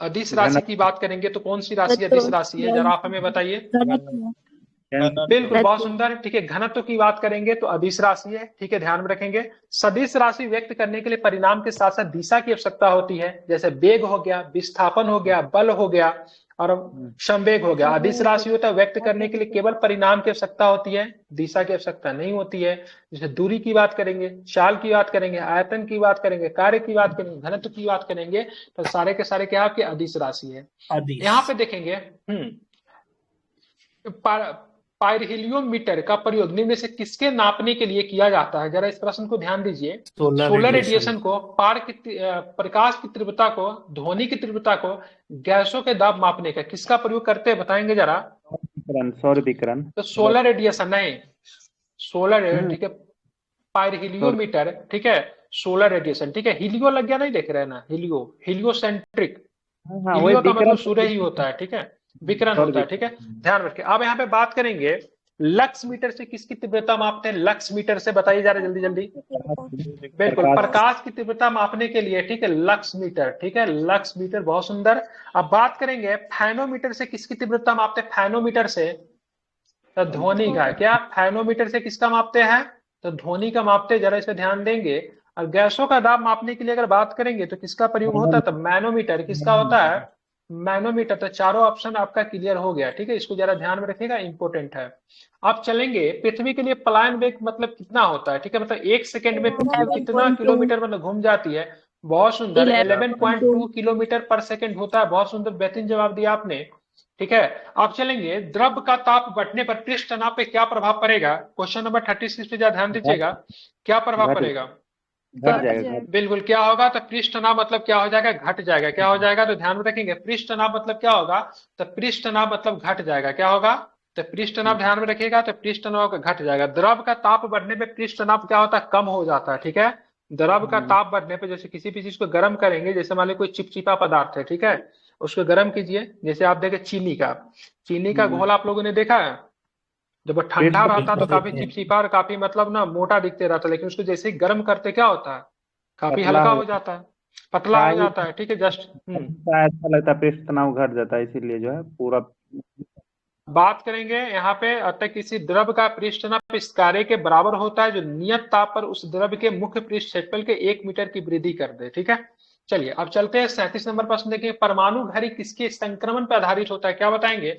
अदिश राशि की बात करेंगे तो कौन सी राशि अदिश राशि है, जरा आप हमें बताइए। बिल्कुल, बहुत सुंदर, ठीक है। घनत्व की बात करेंगे तो अदिश राशि है, ठीक है, ध्यान में रखेंगे। सदिश राशि व्यक्त करने के लिए परिणाम के साथ साथ दिशा की आवश्यकता होती है, जैसे वेग हो गया, विस्थापन हो गया, बल हो गया और संवेग हो गया। अदिश राशि होता है व्यक्त करने के लिए केवल परिणाम की आवश्यकता होती है, दिशा की आवश्यकता नहीं होती है। जैसे दूरी की बात करेंगे, चाल की बात करेंगे, आयतन की बात करेंगे, कार्य की बात करेंगे, घनत्व की बात करेंगे, तो सारे के सारे क्या आपके अदिश राशि है। यहाँ पे देखेंगे पायरहिलियोमीटर का प्रयोग निम्न से किसके नापने के लिए किया जाता है, जरा इस प्रश्न को ध्यान दीजिए। सोलर रेडिएशन को, प्रकाश की तीव्रता को, ध्वनि की तीव्रता को, गैसों के दाब मापने का किसका प्रयोग करते हैं, बताएंगे जरा। सौर विकिरण। तो सोलर रेडिएशन नहीं, सोलर, ठीक है, पायरहिलियोमीटर, ठीक है, सोलर रेडिएशन, ठीक है। हिलियो लग गया, नहीं देख रहे ना, हिलियोसेंट्रिक, हिलियो का मतलब सूर्य ही होता है, ठीक है, विकिरण होता है, ठीक है, ध्यान रखिए। अब यहाँ पे बात करेंगे लक्स मीटर से किसकी तीव्रता मापते हैं, लक्स मीटर से, बताइए जरा जल्दी जल्दी। बिल्कुल, प्रकाश की तीव्रता मापने के लिए, ठीक है, लक्स मीटर, ठीक है, लक्स मीटर, बहुत सुंदर। अब बात करेंगे फैनोमीटर से किसकी तीव्रता मापते हैं, फैनोमीटर से तो ध्वनि का, क्या फैनोमीटर से किसका मापते हैं, तो ध्वनि का मापते, जरा इस पे ध्यान देंगे। और गैसों का दाब मापने के लिए अगर बात करेंगे तो किसका प्रयोग होता है, तो मैनोमीटर, किसका होता है, मैनोमीटर। तो चारों ऑप्शन आपका क्लियर हो गया, ठीक है, इसको जरा ध्यान में रखिएगा, इंपॉर्टेंट है। आप चलेंगे, पृथ्वी के लिए पलायन वेग मतलब कितना होता है, ठीक है, मतलब 1 सेकंड में पृथ्वी कितना किलोमीटर मतलब घूम जाती है, बहुत सुंदर, 11.2 किलोमीटर पर सेकंड होता है, बहुत सुंदर, बेहतरीन जवाब दिया आपने, ठीक है। आप चलेंगे, द्रव का ताप बढ़ने पर पृष्ठ तनाव पे क्या प्रभाव पड़ेगा, क्वेश्चन नंबर 36 पे ध्यान दीजिएगा, क्या प्रभाव पड़ेगा, घट जाएगा। बिल्कुल, क्या होगा, तो पृष्ठ तनाव मतलब क्या हो जाएगा, घट जाएगा, क्या हो जाएगा, तो ध्यान में रखेंगे, पृष्ठ तनाव मतलब क्या होगा, तो पृष्ठ तनाव मतलब घट जाएगा, क्या होगा, तो पृष्ठ तनाव, ध्यान में रखिएगा, तो पृष्ठ तनाव का घट जाएगा। द्रव का ताप बढ़ने पे पृष्ठ तनाव क्या होता है, कम हो जाता है, ठीक है। द्रव का ताप बढ़ने पे, जैसे किसी भी चीज को गर्म करेंगे, जैसे मान लीजिए कोई चिपचिपा पदार्थ है, ठीक है, उसको गर्म कीजिए, जैसे आप देखें चीनी का घोल आप लोगों ने देखा है, जब वो ठंडा रहता तो काफी चिपचिपा और काफी मतलब ना मोटा दिखते रहता, लेकिन उसको जैसे ही गर्म करते क्या होता है, काफी हल्का हो जाता है, पतला हो जाता है, ठीक है, जस्ट ऐसा लगता है पृष्ठ तनाव घट जाता है, इसीलिए जो है पूरा। बात करेंगे यहाँ पे, अतः किसी द्रव का पृष्ठ तनाव इस कार्य के बराबर होता है जो नियत ताप पर उस द्रव के मुख्य पृष्ठ क्षेत्रफल के 1 मीटर की वृद्धि कर दे, ठीक है। चलिए अब चलते हैं 37 नंबर प्रश्न देखिए, परमाणु घड़ी किसके संक्रमण पर आधारित होता है, क्या बताएंगे,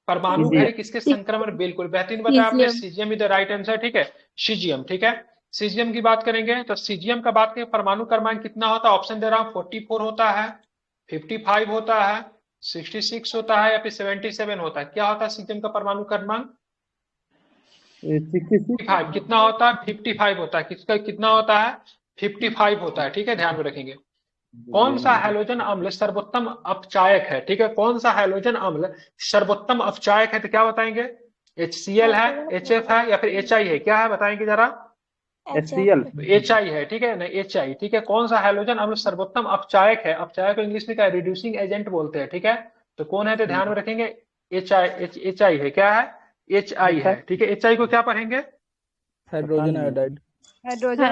परमाणु घड़ी किसके संक्रमण, बिल्कुल बेहतरीन बताया आपने, caesium is the right answer, ठीक है, सीजियम, ठीक है। सीजियम की बात करेंगे तो सीजियम का बात करें, परमाणु क्रमांक कितना होता है, ऑप्शन दे रहा हूं, 44 होता है, 55 होता है, 66 होता है, या फिर 77 होता है, क्या होता है सीजियम का परमाणु क्रमांक, 55 कितना होता है, 55 होता है, किसका कितना होता है, 55 होता है, ठीक है, ध्यान में रखेंगे। कौन सा हैलोजन अम्ल सर्वोत्तम अपचायक है, ठीक है, कौन सा हैलोजन अम्ल सर्वोत्तम अपचायक है, तो क्या बताएंगे, HCl है, HF है, या फिर HI है, क्या है बताएंगे जरा, HCl, HI है, ठीक है ना, HI, ठीक है। कौन सा हैलोजन अम्ल सर्वोत्तम अपचायक है, अपचायक को इंग्लिश में क्या रिड्यूसिंग एजेंट बोलते हैं, ठीक है, तो कौन है, तो ध्यान में रखेंगे, HI है, क्या है, HI है, ठीक है। HI को क्या पढ़ेंगे, हाइड्रोजन आयोडाइड, हाइड्रोजन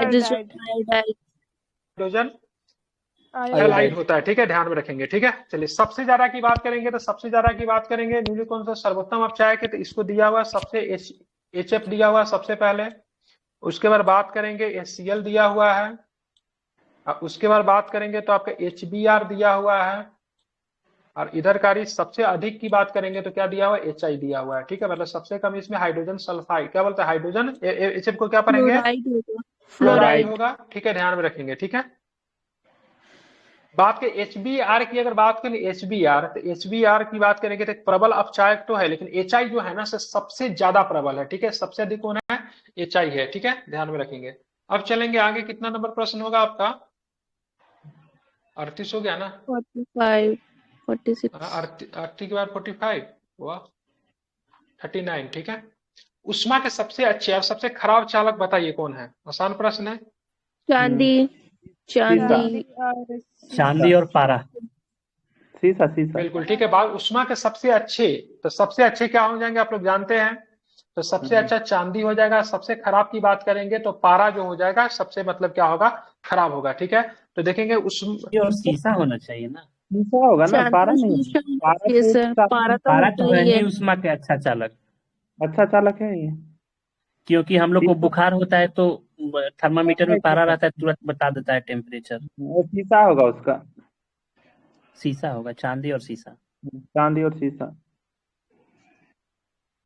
हाइलाइट होता है, ठीक है, ध्यान में रखेंगे, ठीक है। चलिए सबसे ज्यादा की बात करेंगे, तो सबसे ज्यादा की बात करेंगे, नीचे कौन सा सर्वोत्तम अपचायक है, तो इसको दिया हुआ सबसे HF दिया हुआ सबसे पहले, उसके बाद बात करेंगे HCl दिया हुआ है, उसके बाद बात करेंगे तो आपका HBr दिया हुआ है, और इधर कारी सबसे अधिक की बात करेंगे तो क्या दिया हुआ है, HI दिया हुआ है, ठीक है, मतलब सबसे कम इसमें हाइड्रोजन सल्फाइड, क्या बोलते हैं, हाइड्रोजन HF को क्या पढ़ेंगे, फ्लोराइड होगा, ठीक है, ध्यान में रखेंगे, ठीक है। बात के HBr की अगर बात करें HBr, तो HBr की बात करेंगे तो एक प्रबल अपचायक तो है, लेकिन HI जो है ना से सबसे ज्यादा प्रबल है, ठीक है। सबसे अधिक कौन है? HI है, ठीक है, ध्यान में रखेंगे। अब चलेंगे आगे, कितना नंबर प्रश्न होगा आपका? 38 हो गया ना? 45, 46। 38 के बाद 45, वाह, 39, ठीक है। उष्मा के सबसे अच्छे और सबसे खराब चालक बताइए कौन है? आसान प्रश्न है। चांदी, चांदी, चांदी और पारा। शीशा शीशा। बिल्कुल ठीक है। बात उष्मा के सबसे अच्छे, तो सबसे अच्छे क्या हो जाएंगे आप लोग जानते हैं? तो सबसे अच्छा चांदी हो जाएगा। सबसे खराब की बात करेंगे तो पारा जो हो जाएगा सबसे मतलब क्या होगा? खराब होगा, ठीक है। तो देखेंगे ये और शीशा होना चाहिए ना। शीशा होगा ना, पारा चांदी नहीं। शीशा पारा होना चाहिए तो सर, पारा तो पारा होता तो है ही है। ही उष्मा के अच्छा चालक, अच्छा चालक है ये। क्योंकि हम लोग को शीशा बुखार होता है तो थर्मामीटर में पारा रहता है, तुरंत बता देता है टेम्परेचर। और शीशा होगा उसका। शीशा होगा, चांदी और शीशा। चांदी और शीशा।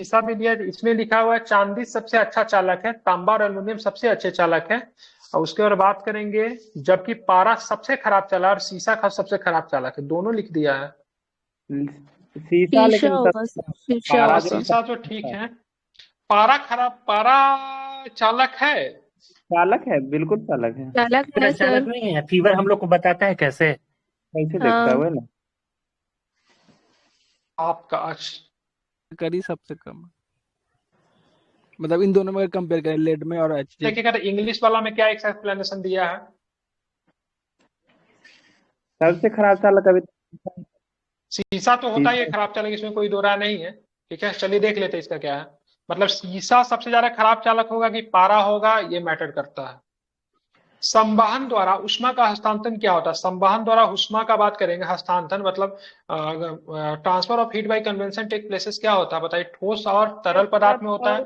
शीशा भी दिया, इसमें लिखा हुआ है चांदी सबसे अच्छा चालक है, तांबा और एल्युमिनियम सबसे अच्छे चालक है। और उसके बाद बात करेंगे, जबकि पारा सबसे खराब चालक और शीशा का सबसे खराब चालक है, दोनों लिख दिया है। शीशा शीशा लेकिन होगा सर, शीशा पारा हाँ जो होगा। शीशा तो ठीक है। पारा खराब, पारा चालक है। चालक है, बिल्कुल चालक है। चालक फीवर है चालक सर। नहीं है, फीवर हम लोग को बताता है कैसे? कैसे देखता है हाँ, वो ना। आपका करी सबसे कम, मतलब इन दोनों में कंपेयर करें, लेड में और एच डी। देखिएगा तो इंग्लिश वाला में क्या एक्सप्लेनेशन दिया है? सबसे खराब चालक अभी शीशा तो होता ही है शीशा। खराब चालक, इसमें कोई दो राय नहीं है, ठीक है। चलिए देख लेते हैं इसका क्या है। मतलब शीशा सबसे ज्यादा खराब चालक होगा कि पारा होगा, ये मैटर करता है। संवहन द्वारा उष्मा का हस्तांतरण क्या होता है? संवहन द्वारा उष्मा का बात करेंगे, हस्तांतरण मतलब transfer of heat by convention take places क्या होता है बताइए? ठोस और तरल पदार्थ में होता है।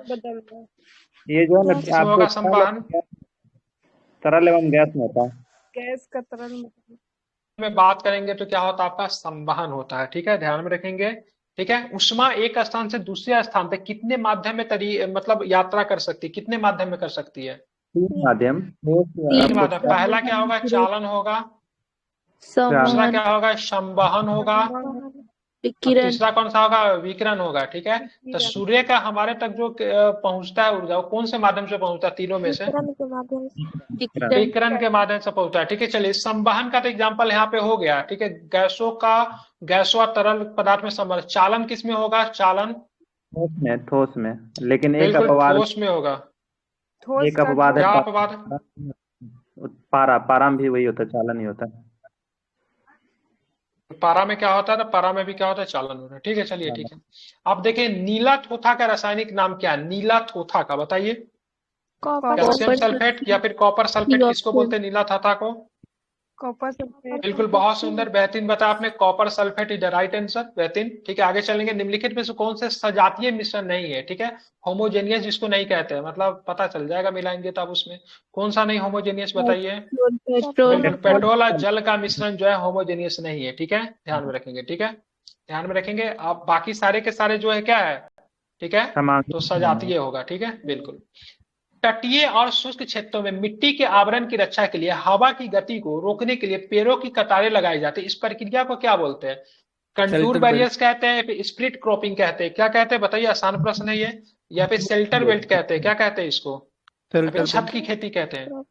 ये जो है ना किसमें आपको होगा संवहन? तरल एवं गैस में होता है। गैस का तरल में। में बात करेंगे तो क्या होता है? आपका संवहन होता है, ठीक है, ध्यान में रखेंगे। ठीक है, उष्मा एक स्थान से दूसरे स्थान तक कितने माध्यम में मतलब यात्रा कर सकती है? कितने माध्यम में कर सकती है? तीन माध्यम। तीन तीन माध्यम। पहला क्या होगा? चालन होगा। दूसरा संवहन, क्या होगा? संवहन होगा। और विकिरण। तीसरा कौन सा होगा? विकिरण होगा, ठीक है। तो सूर्य का हमारे तक जो पहुंचता है ऊर्जा, वो कौन से माध्यम से पहुंचता है तीनों में से? विकिरण के माध्यम से। विकिरण। विकिरण के माध्यम से पहुंचता है, ठीक है। चलिए संवहन का तो एग्जाम्पल यहाँ पे हो गया, ठीक है। गैसों और तरल पदार्थ में संबंध। चालन किस में होगा? चालन ठोस में, लेकिन एक बिल्कुल अपवाद। ठोस में होगा। एक अपवाद है क्या अपवाद? पारा। पारा में भी वही होता है, चालन ही होता है। पारा में क्या होता है? तो पारा में भी क्या होता है? चालन होता है, ठीक है। चलिए ठीक है। आप देखिए नीला थोथा का रासायनिक नाम क्या है? नीला थोथा का बताइए। कॉपर कैल्शियम सल्फेट या फिर कॉपर सल्फेट, किसको ऑक्साइड। बोलते हैं नीला थोथा को? Copper sulphate. बिल्कुल, बहुत सुंदर, बेहतरीन बताया आपने। Copper sulphate is the right answer, बेहतरीन, ठीक है। आगे चलेंगे। निम्नलिखित में से कौन से सजातीय मिश्रण नहीं है? ठीक है, होमोजेनियस जिसको नहीं कहते हैं, मतलब पता चल जाएगा मिलाएंगे तो आप उसमें। कौन सा नहीं होमोजेनियस बताइए? पेट्रोल। बिल्कुल, पेट्रोल और जल का मिश्रण जो है होमोजेनियस नहीं है, ठीक है, ध्यान में रखेंगे, ठीक है, ध्यान में रखेंगे आप। बाकी सारे के सारे जो है क्या है? ठीक है, तो सजातीय होगा, ठीक है, बिल्कुल। तटीय और शुष्क क्षेत्रों में मिट्टी के आवरण की रक्षा के लिए हवा की गति को रोकने के लिए पेड़ों की कतारें लगाई जाती है। इस प्रक्रिया को क्या बोलते हैं? कंटूर शेल्टर बैरियर्स कहते हैं, फिर स्प्लिट क्रॉपिंग कहते हैं, क्या कहते हैं बताइए? आसान प्रश्न है ये। या फिर शेल्टर बेल्ट कहते हैं, क्या कहते हैं इसको? या फिर छत की खेती कहते हैं?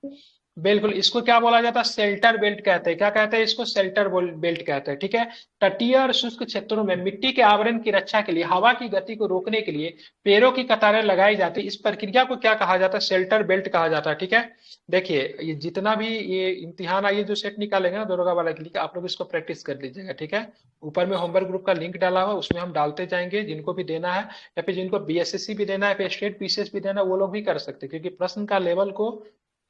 बिल्कुल, इसको क्या बोला जाता है? शेल्टर बेल्ट कहते हैं। क्या कहते हैं इसको? शेल्टर बेल्ट कहते हैं, ठीक है। तटीय और शुष्क क्षेत्रों में मिट्टी के आवरण की रक्षा के लिए हवा की गति को रोकने के लिए पेड़ों की कतारें लगाई जाती है। इस प्रक्रिया को क्या कहा जाता है? शेल्टर बेल्ट कहा जाता है, ठीक है। देखिए, ये जितना भी ये इम्तिहान आइए जो सेट निकालेंगे ना दरोगा वाला के लिए, आप लोग इसको प्रैक्टिस कर लीजिएगा, ठीक है। ऊपर में होमवर्क ग्रुप का लिंक डाला हुआ, उसमें हम डालते जाएंगे। जिनको भी देना है या फिर जिनको बीएसएससी भी देना है, फिर स्टेट पीसीएस भी देना है, वो लोग भी कर सकते हैं, क्योंकि प्रश्न का लेवल को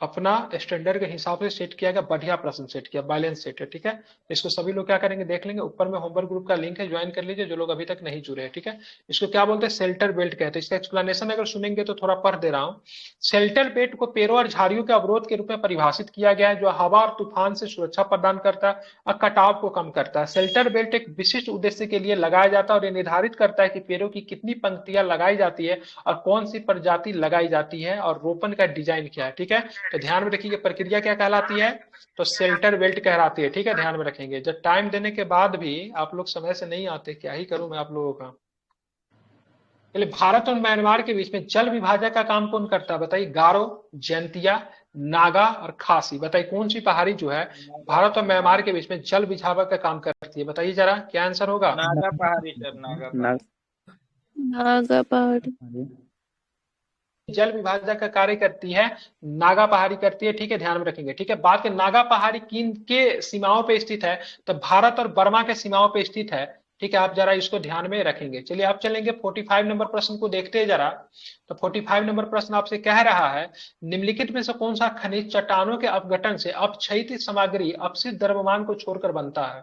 अपना स्टैंडर्ड के हिसाब से सेट किया गया, बढ़िया प्रश्न सेट किया, बैलेंस सेट है, ठीक है। इसको सभी लोग क्या करेंगे देख लेंगे। ऊपर में होमवर्क ग्रुप का लिंक है, ज्वाइन कर लीजिए जो लोग अभी तक नहीं जुड़े हैं, ठीक है। इसको क्या बोलते हैं? शेल्टर बेल्ट कहते हैं। इसका एक्सप्लेनेशन अगर सुनेंगे तो थोड़ा पढ़ दे रहा हूँ। शेल्टर बेल्ट को पेड़ों और झाड़ियों के अवरोध के रूप में परिभाषित किया गया है, जो हवा और तूफान से सुरक्षा प्रदान करता है और कटाव को कम करता है। शेल्टर बेल्ट एक विशिष्ट उद्देश्य के लिए लगाया जाता है और ये निर्धारित करता है कि पेड़ों की कितनी पंक्तियां लगाई जाती है और कौन सी प्रजाति लगाई जाती है और रोपण का डिजाइन क्या है, ठीक है। तो ध्यान में रखिए प्रक्रिया क्या कहलाती है, तो शेल्टर बेल्ट कहलाती है, ठीक है, ध्यान में रखेंगे। जब टाइम देने के बाद भी आप लोग समय से नहीं आते, क्या ही करूं मैं आप लोगों का। चलिए, भारत और म्यांमार के बीच में जल विभाजक का काम कौन करता है बताइए, गारो, जयंतिया, नागा और खासी, बताइए कौन सी पहाड़ी जो है भारत और म्यांमार के बीच में जल विभाजक का काम करती है, बताइए जरा क्या आंसर होगा। नागा पहाड़ी सर, नागा पहाड़ी। नागा पहाड़ी। जल विभाजक का कार्य करती है नागा पहाड़ी करती है, ठीक है, ध्यान में रखेंगे, ठीक है। बात के नागा पहाड़ी किन के सीमाओं पे स्थित है, तो भारत और बर्मा के सीमाओं पे स्थित है, ठीक है, आप जरा इसको ध्यान में रखेंगे। चलिए आप चलेंगे 45 नंबर प्रश्न को देखते हैं जरा। तो 45 नंबर प्रश्न आपसे कह रहा है, निम्नलिखित में से कौन सा खनिज चट्टानों के अपघटन से अपक्षयित सामग्री अपशिष्ट द्रव्यमान को छोड़कर बनता है,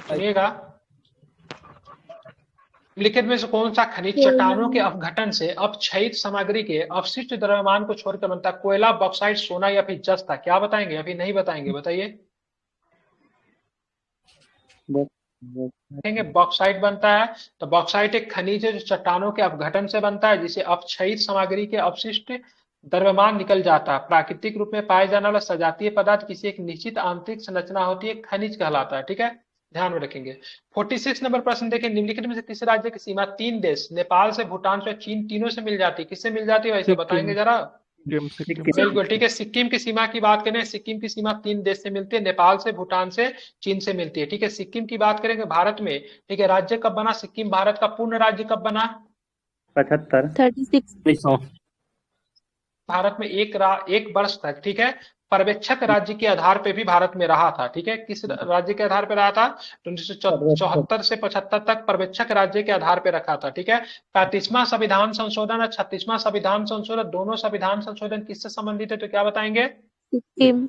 सुनिएगा। निम्नलिखित में से कौन सा खनिज चट्टानों के अपघटन से अपक्षयित सामग्री के अपशिष्ट द्रव्यमान को छोड़कर बनता है, कोयला, बॉक्साइट, सोना या फिर जस्ता, क्या बताएंगे, अभी नहीं बताएंगे, बताइए। देखेंगे बॉक्साइट बनता है, तो बॉक्साइट एक खनिज है जो चट्टानों के अपघटन से बनता है, जिसे अपक्षयित सामग्री के अपशिष्ट द्रव्यमान निकल जाता है। प्राकृतिक रूप में पाए जाने वाला सजातीय पदार्थ किसी एक निश्चित आंतरिक संरचना होती है, खनिज कहलाता है, ठीक है, ध्यान में रखेंगे। 46 नंबर प्रश्न देखें, निम्नलिखित में से किस राज्य की सीमा 3 देश नेपाल से, भूटान से, चीन, तीनों से मिल जाती है, किससे मिल जाती है वैसे बताएंगे जरा। बिल्कुल ठीक है, सिक्किम की सीमा की बात करें, सिक्किम की सीमा 3 देश से मिलती है, नेपाल से, भूटान से, चीन से मिलती है, ठीक है। सिक्किम की बात करेंगे भारत में, ठीक है, राज्य कब बना सिक्किम, भारत का पूर्ण राज्य कब बना, 75। 36। भारत में एक वर्ष तक, ठीक है, पर्यवेक्षक राज्य के आधार पे भी भारत में रहा था, ठीक है, किस राज्य के आधार पे रहा था, तो 1974 से 75 तक पर्यवेक्षक राज्य के आधार पे रखा था, ठीक है। 35वां संविधान संशोधन और 36वां संविधान संशोधन, दोनों संविधान संशोधन किससे संबंधित है, तो क्या बताएंगे, सिक्किम।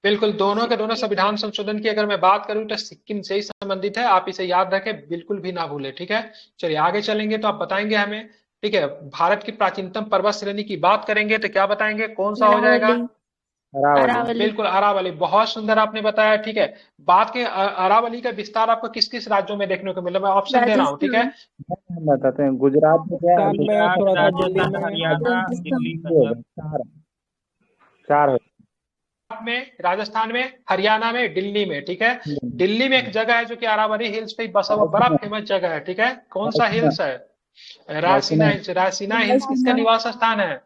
बिल्कुल, दोनों के दोनों संविधान संशोधन की अगर मैं बात करूं तो सिक्किम से ही संबंधित है, आप इसे याद रखें, बिल्कुल भी ना भूले, ठीक है। चलिए आगे चलेंगे तो आप बताएंगे हमें, ठीक है। भारत की प्राचीनतम पर्वत श्रेणी की बात करेंगे तो क्या बताएंगे, कौन सा हो जाएगा, अरावली। बिल्कुल अरावली, बहुत सुंदर आपने बताया, ठीक है। बात के अरावली का विस्तार आपको किस किस राज्यों में देखने को मिला, मैं ऑप्शन दे रहा हूँ, ठीक है। बताते हैं, गुजरात में क्या है? गुजरात, थोड़ा सा दिल्ली राजस्थान, में, हरियाणा, दिल्ली, पंजाब। चार हो। में, राजस्थान में, हरियाणा में, दिल्ली में, ठीक है। दिल्ली में एक जगह है जो कि अरावली हिल्स पे बसा हुआ बड़ा फेमस जगह है, ठीक है, कौन सा हिल्स है, रायसीना हिल्स। रायसीना हिल्स किसका निवास स्थान है,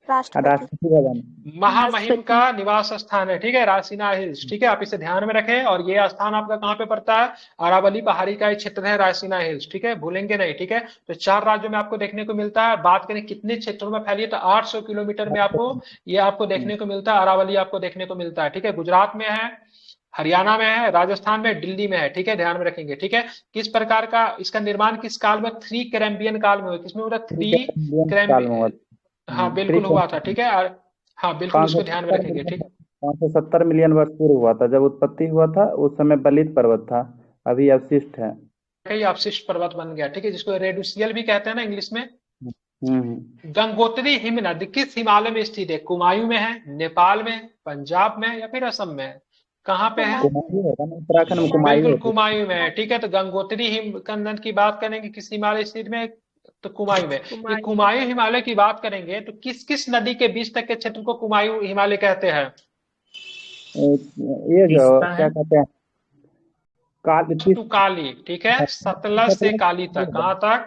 राष्ट्रपति भवन। महामहिम का निवास स्थान है, ठीक है, रायसीना हिल्स, ठीक है, आप इसे ध्यान में रखें। और ये स्थान आपका कहाँ पे पड़ता है, अरावली पहाड़ी का क्षेत्र है रायसीना हिल्स, ठीक है, भूलेंगे नहीं, ठीक है। तो 4 राज्यों में आपको देखने को मिलता है। बात करें कितने क्षेत्रों में फैली है, तो 800 किलोमीटर में आपको ये आपको देखने को मिलता है, अरावली आपको देखने को मिलता है, ठीक है। गुजरात में है, हरियाणा में है, राजस्थान में, दिल्ली में है, ठीक है, ध्यान में रखेंगे, ठीक है। किस प्रकार का इसका निर्माण किस काल में, 3 कैरेबियन काल में हुआ, किसमें हुआ, 3 कैरेबियन, हाँ बिल्कुल हुआ था, ठीक है, और हाँ बिल्कुल इसको ध्यान में रखेंगे, ठीक है। 570 मिलियन वर्ष पूर्व हुआ था, जब उत्पत्ति हुआ था उस समय बलित पर्वत था, अभी अवशिष्ट है। कई अपशिष्ट पर्वत बन गया, ठीक है, जिसको रेडुसियल भी कहते हैं ना इंग्लिश में। गंगोत्री हिमनद किस हिमालय में स्थित है, कुमायूं में है, नेपाल में, पंजाब में या फिर असम में है, कहाँ पे है, उत्तराखंड में बिल्कुल कुमायूं में है, ठीक है। तो गंगोत्री हिमनद की बात करेंगे किस हिमालय स्थित में, तो कुमायूं में। ये कुमायूं हिमालय की बात करेंगे तो किस किस नदी के बीच तक के क्षेत्र को कुमायूं हिमालय कहते हैं, ये जो क्या कहते हैं, काली, ठीक है, सतलज से काली तक, कहाँ तक,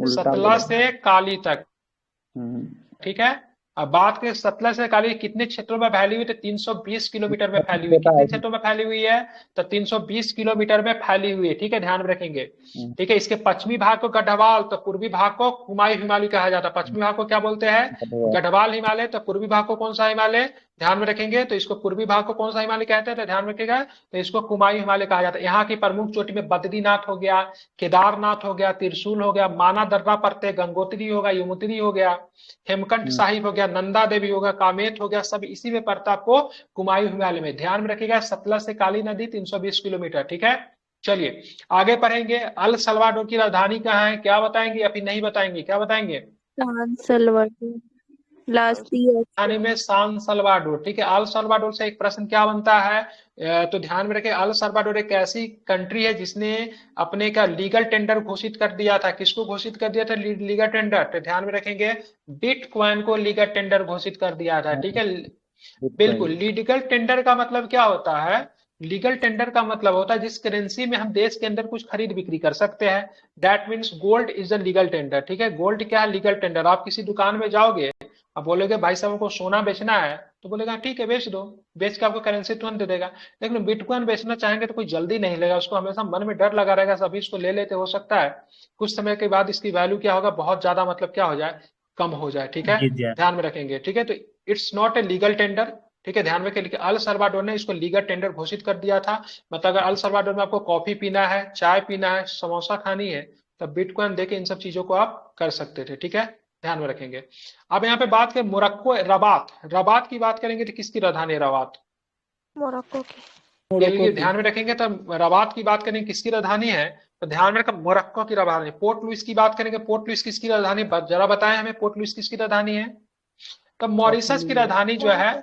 सतलज से काली तक, ठीक है। अब बात करें सतलज से काली कितने क्षेत्रों में फैली हुई, तो 320 किलोमीटर में फैली हुई, कितने क्षेत्रों में फैली हुई है, तो 320 किलोमीटर में फैली हुई है, ठीक है, ध्यान में रखेंगे, ठीक है। इसके पश्चिमी भाग को गढ़वाल, तो पूर्वी भाग को कुमायूं हिमालय कहा जाता है। पश्चिमी भाग को क्या बोलते हैं, गढ़वाल हिमालय, तो पूर्वी भाग को कौन सा हिमालय, ध्यान में रखेंगे, तो इसको पूर्वी भाग को कौन सा हिमालय कहते हैं, तो ध्यान रखिएगा, तो इसको कुमायूं हिमालय कहा जाता है। यहाँ की प्रमुख चोटी में बद्रीनाथ हो गया, केदारनाथ हो गया, त्रिशूल हो गया, माना दर्रा पड़ते, गंगोत्री होगा, यमुनोत्री हो गया, हेमकंठ साहिब हो गया, नंदा देवी होगा, कामेत हो गया, सब इसी में पड़ता आपको कुमायूं हिमालय में। ध्यान में रखिएगा, सतलज से काली नदी 320 किलोमीटर, ठीक है। चलिए आगे पढ़ेंगे, अल सल्वाडोर की राजधानी कहाँ है, क्या बताएंगे या फिर नहीं बताएंगे, क्या बताएंगे, लास्ट ईयर राजधानी में सान सल्वाडोर, ठीक है। अल सल्वाडोर से एक प्रश्न क्या बनता है, तो ध्यान में रखें, अल सल्वाडोर एक ऐसी कंट्री है जिसने अपने का लीगल टेंडर घोषित कर दिया था। किसको घोषित कर दिया था लीगल टेंडर? तो ध्यान में रखेंगे, बिटकॉइन को लीगल टेंडर घोषित कर दिया था, ठीक है। बिल्कुल, लीगल टेंडर का मतलब क्या होता है? लीगल टेंडर का मतलब होता है जिस करेंसी में हम देश के अंदर कुछ खरीद बिक्री कर सकते हैं। That means gold is a legal tender, ठीक है। गोल्ड क्या है? Legal tender. आप किसी दुकान में जाओगे, अब बोलोगे भाई साहब को सोना बेचना है, तो बोलेगा ठीक है बेच दो, बेच के आपको करेंसी तुरंत दे देगा। लेकिन बिटकॉइन बेचना चाहेंगे तो कोई जल्दी नहीं लेगा, उसको हमेशा मन में डर लगा रहेगा, सभी इसको ले लेते, हो सकता है कुछ समय के बाद इसकी वैल्यू क्या होगा, बहुत ज्यादा मतलब क्या हो जाए, कम हो जाए, ठीक है। गिर जाए। ध्यान में रखेंगे, ठीक है। तो it's not a legal tender, ठीक है। ध्यान में रखें, अल सल्वाडोर ने इसको लीगल टेंडर घोषित कर दिया था। मतलब अगर अल सल्वाडोर में आपको कॉफी पीना है, चाय पीना है, समोसा खानी है, तब बिटकॉइन देके इन सब चीजों को आप कर सकते थे, ठीक है। ध्यान में रखेंगे। अब यहाँ पे बात करें मोरक्को, रबात, रबात की बात करेंगे तो किसकी राजधानी है रबात? मोरक्को की। ये ध्यान में रखेंगे। तो रबात की बात करेंगे किसकी राजधानी है, तो ध्यान में रखें मोरक्को की राजधानी। पोर्ट लुइस की बात करेंगे, पोर्ट लुइस किसकी राजधानी, जरा बताएं हमें, पोर्ट लुइस किसकी राजधानी है? तो मॉरिशस की राजधानी जो है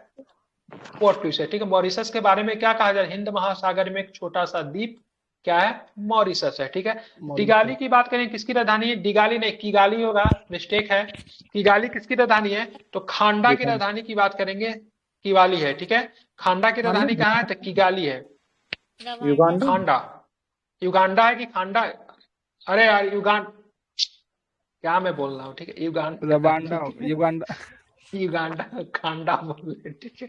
पोर्ट लुइस है, ठीक है। मॉरिशस के बारे में क्या कहा जाए, हिंद महासागर में एक छोटा सा द्वीप क्या है, मॉरिशस है, ठीक है। डिगाली की बात करें किसकी राजधानी है? डिगाली नहीं, किगाली होगा, मिस्टेक है। किगाली किसकी राजधानी है? तो खांडा की राजधानी की बात करेंगे, किवाली है, ठीक है। खांडा की राजधानी कहाँ है? तो किगाली है। युगांडा। खांडा, युगांडा है कि खांडा? अरे यार क्या मैं बोल रहा हूँ, ठीक है। रवांडा युगांडा युगांडा, खांडा बोल रहे, ठीक है।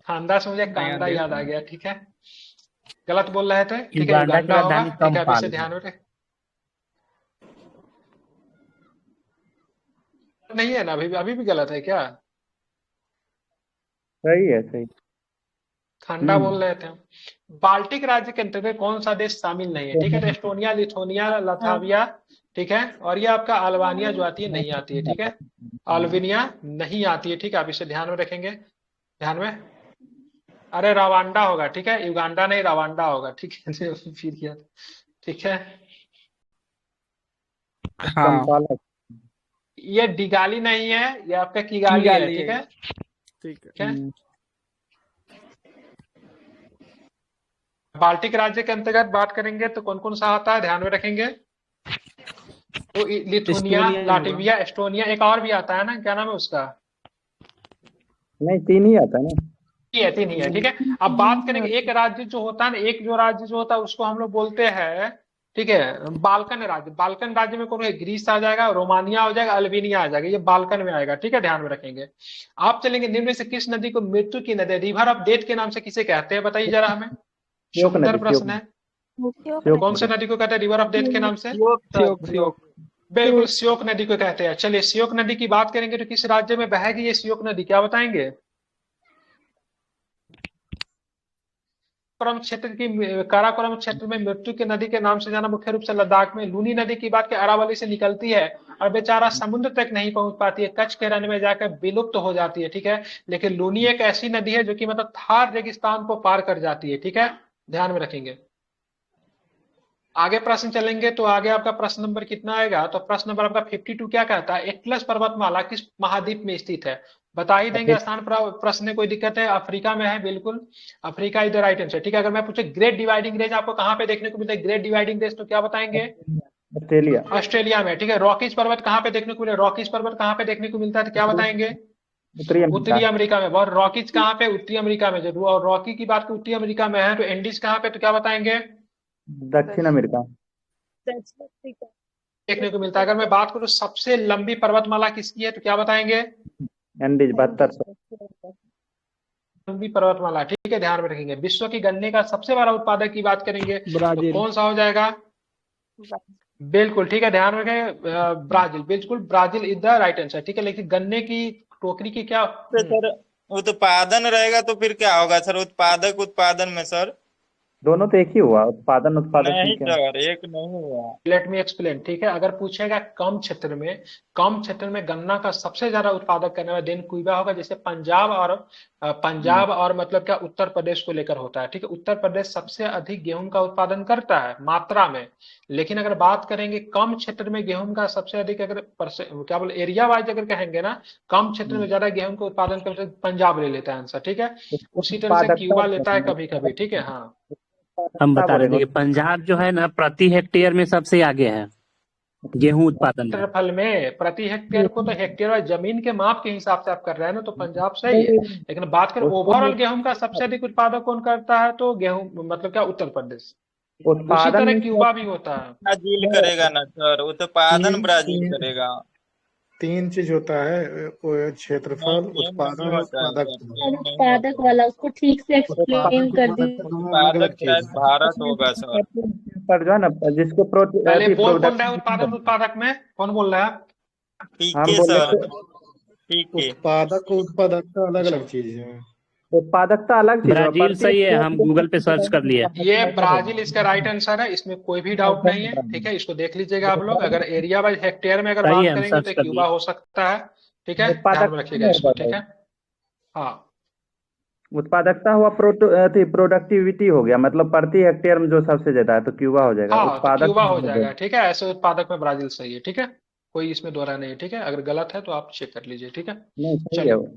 खांडा से मुझे कांडा याद आ गया, ठीक है। गलत बोल रहे थे, ठीक है। युगांडा की युगांडा होगा, राजधानी ठीक है। अभी से कंपाला। ध्यान रखें, नहीं है ना, अभी भी गलत है क्या? सही है, सही। खांडा बोल रहे थे हम। बाल्टिक राज्य के अंतर्गत कौन सा देश शामिल नहीं है, ठीक है। तो एस्टोनिया, लिथुआनिया, लथाविया, ठीक है। और ये आपका अल्बानिया जो आती है नहीं आती है, ठीक है। अल्बानिया नहीं आती है, ठीक है। आप इसे ध्यान में रखेंगे, ध्यान में। अरे रवांडा होगा, ठीक है। युगांडा नहीं, रवांडा होगा, ठीक है। फिर क्या, ठीक है। हाँ कंपाला। ये डिगाली नहीं है, ये आपका किगाली है, किगाली ठीक है। है, ठीक है ठीक है। बाल्टिक राज्य के अंतर्गत बात करेंगे तो कौन कौन सा आता है, ध्यान में रखेंगे। तो लिथुनिया, एस्टोनिया लाटविया, एस्टोनिया, एक और भी आता है ना, क्या नाम है उसका? नहीं, 3 ही आता है ना। तीन ही है, ठीक है। अब बात करेंगे एक राज्य जो होता है ना, एक जो राज्य जो होता है उसको हम लोग बोलते हैं, ठीक है, बाल्कन राज्य। बाल्कन राज्य में कौन है? ग्रीस आ जाएगा, रोमानिया हो जाएगा, अल्बेनिया आ जाएगा, ये बाल्कन में आएगा, ठीक है। ध्यान में रखेंगे। आप चलेंगे, निम्न में से किस नदी को मृत्यु की नदी, रिवर ऑफ डेथ के नाम से किसे कहते हैं, बताइए जरा हमें। श्योक सुंदर नदी, प्रश्न है। श्योक कौन से नदी को कहते हैं रिवर ऑफ डेथ के नाम से? श्योक बिल्कुल, श्योक नदी को कहते हैं। चलिए, श्योक नदी की बात करेंगे तो किस राज्य में बहेगी ये श्योक नदी, क्या बताएंगे? काराकोरम क्षेत्र में मृत्यु की नदी के नाम से जाना मुख्य रूप से लद्दाख में। लूनी नदी की बात अरावली से निकलती है और बेचारा समुद्र तक नहीं पहुंच पाती है, कच्छ के रण में जाकर विलुप्त हो जाती है, ठीक है। लेकिन लूनी एक ऐसी नदी है जो कि मतलब थार रेगिस्तान को पार कर जाती है, ठीक है। ध्यान में रखेंगे। आगे प्रश्न चलेंगे तो आगे आपका प्रश्न नंबर कितना आएगा, तो प्रश्न नंबर आपका 52 क्या कहता है, एटलस पर्वतमाला किस महाद्वीप में स्थित है? बता ही देंगे, आसान प्रश्न है, कोई दिक्कत है? अफ्रीका में है, बिल्कुल। Africa is the right answer, ठीक है। अगर मैं पूछे ग्रेट डिवाइडिंग रेंज आपको कहाँ पे देखने को मिलता है, ग्रेट डिवाइडिंग रेंज, तो क्या बताएंगे? ऑस्ट्रेलिया। ऑस्ट्रेलिया में, ठीक है। रॉकीज पर्वत कहाँ पे देखने को मिले, रॉकीज पर्वत कहाँ पे देखने को मिलता है, तो क्या बताएंगे? उत्तरी उत्तरी अमेरिका। अमेरिका में। और रॉकीज कहाँ पे? उत्तरी अमेरिका में। जरूर, और रॉकी की बात उत्तरी अमेरिका में है, तो एंडीज कहाँ पे, तो क्या बताएंगे? दक्षिण अमेरिका। देखने को मिलता है। अगर मैं बात करूं सबसे लंबी पर्वतमाला किसकी है, तो क्या बताएंगे? एंडीज 7200। लंबी पर्वतमाला, ठीक है। ध्यान में रखेंगे। विश्व की गन्ने का सबसे बड़ा उत्पादक की बात करेंगे तो ब्राजील कौन सा हो जाएगा? बिल्कुल, ठीक है। ध्यान रखें, ब्राजील, बिल्कुल Brazil is the right answer, ठीक है। लेकिन गन्ने की टोकरी की क्या सर उत्पादन रहेगा तो फिर क्या होगा सर, उत्पादन में सर? दोनों तो एक ही हुआ, उत्पादन उत्पादक में नहीं क्या? सर, एक नहीं हुआ। लेट मी एक्सप्लेन, ठीक है। अगर पूछेगा कम क्षेत्र में गन्ना का सबसे ज्यादा उत्पादक करने वाला देन क्यूबा होगा, जैसे पंजाब और मतलब क्या उत्तर प्रदेश को लेकर होता है, ठीक है। उत्तर प्रदेश सबसे अधिक गेहूं का उत्पादन करता है मात्रा में, लेकिन अगर बात करेंगे कम क्षेत्र में गेहूं का सबसे अधिक, अगर क्या बोले एरिया वाइज अगर कहेंगे ना, कम क्षेत्र में ज्यादा गेहूं का उत्पादन करते पंजाब ले लेता है आंसर, ठीक है। उसी तरह से उत्पादकता क्यूबा लेता है कभी कभी, ठीक है। हाँ, हम बता रहे थे बोलेंगे कि पंजाब जो है ना प्रति हेक्टेयर में सबसे आगे है गेहूं उत्पादन में। क्षेत्रफल में प्रति हेक्टेयर को तो हेक्टेयर वाइज जमीन के माप के हिसाब से आप कर रहे हैं ना, तो पंजाब सही है। लेकिन बात करें उसको ओवरऑल गेहूं का सबसे अधिक उत्पादक कौन करता है, तो गेहूं मतलब क्या उत्तर प्रदेश। उसी उत्पादन तरह में क्यूबा भी होता है। ब्राजील करेगा ना सर, उत्पादन तीन ब्राजील तीन करेगा। तीन चीज होता है, वो नहीं, क्षेत्रफल, ये नहीं उत्पादन और होता है सर, उत्पादकता। ये नहीं होता उत्पादक है। वाला उसको ठीक से उत्पादन एक्सप्लेन कर उत्पादकता दीजिए। दोनों अलग अलग उत्पादक चीज शायद है। भारत होगा सर। पर जो है ना, जिसको पहले बोल कौन रहा है प्रोडक्ट, उत्पादन उत्पादक में, कौन बोल रहा है? ठीक हम है बोले सर, थे ठीक है। उत्पादक और उत्पादकता अलग अच्छा, अलग चीज है। उत्पादकता अलग चीज है, ब्राजील प्रति सही है, हेक्टेयर हम गूगल पे सर्च कर लिए। ये ब्राजील इसका राइट आंसर है, इसमें कोई भी डाउट नहीं है, ठीक है। इसको देख लीजिएगा आप लोग। अगर एरिया वाइज हेक्टेयर में अगर सही है, बात हम करेंगे सर्च तो कर क्यूबा लिए। हो सकता है, ठीक है। ध्यान में उत्पादकता रखिएगा नहीं इसको, होगा ठीक भाई। है। हाँ, उत्पादकता हुआ प्रोडक्टिविटी हो गया, मतलब प्रति हेक्टेयर में जो सबसे ज्यादा है तो क्यूबा हो जाएगा। हाँ, तो उत्पादक क्यूबा हो जाएगा, ठीक है। ऐसे उत्पादक में ब्राजील सही है, ठीक है। कोई इसमें दोहरा नहीं है, ठीक है। अगर गलत है तो आप चेक कर लीजिए, ठीक है। नहीं सही है चलिए, वो।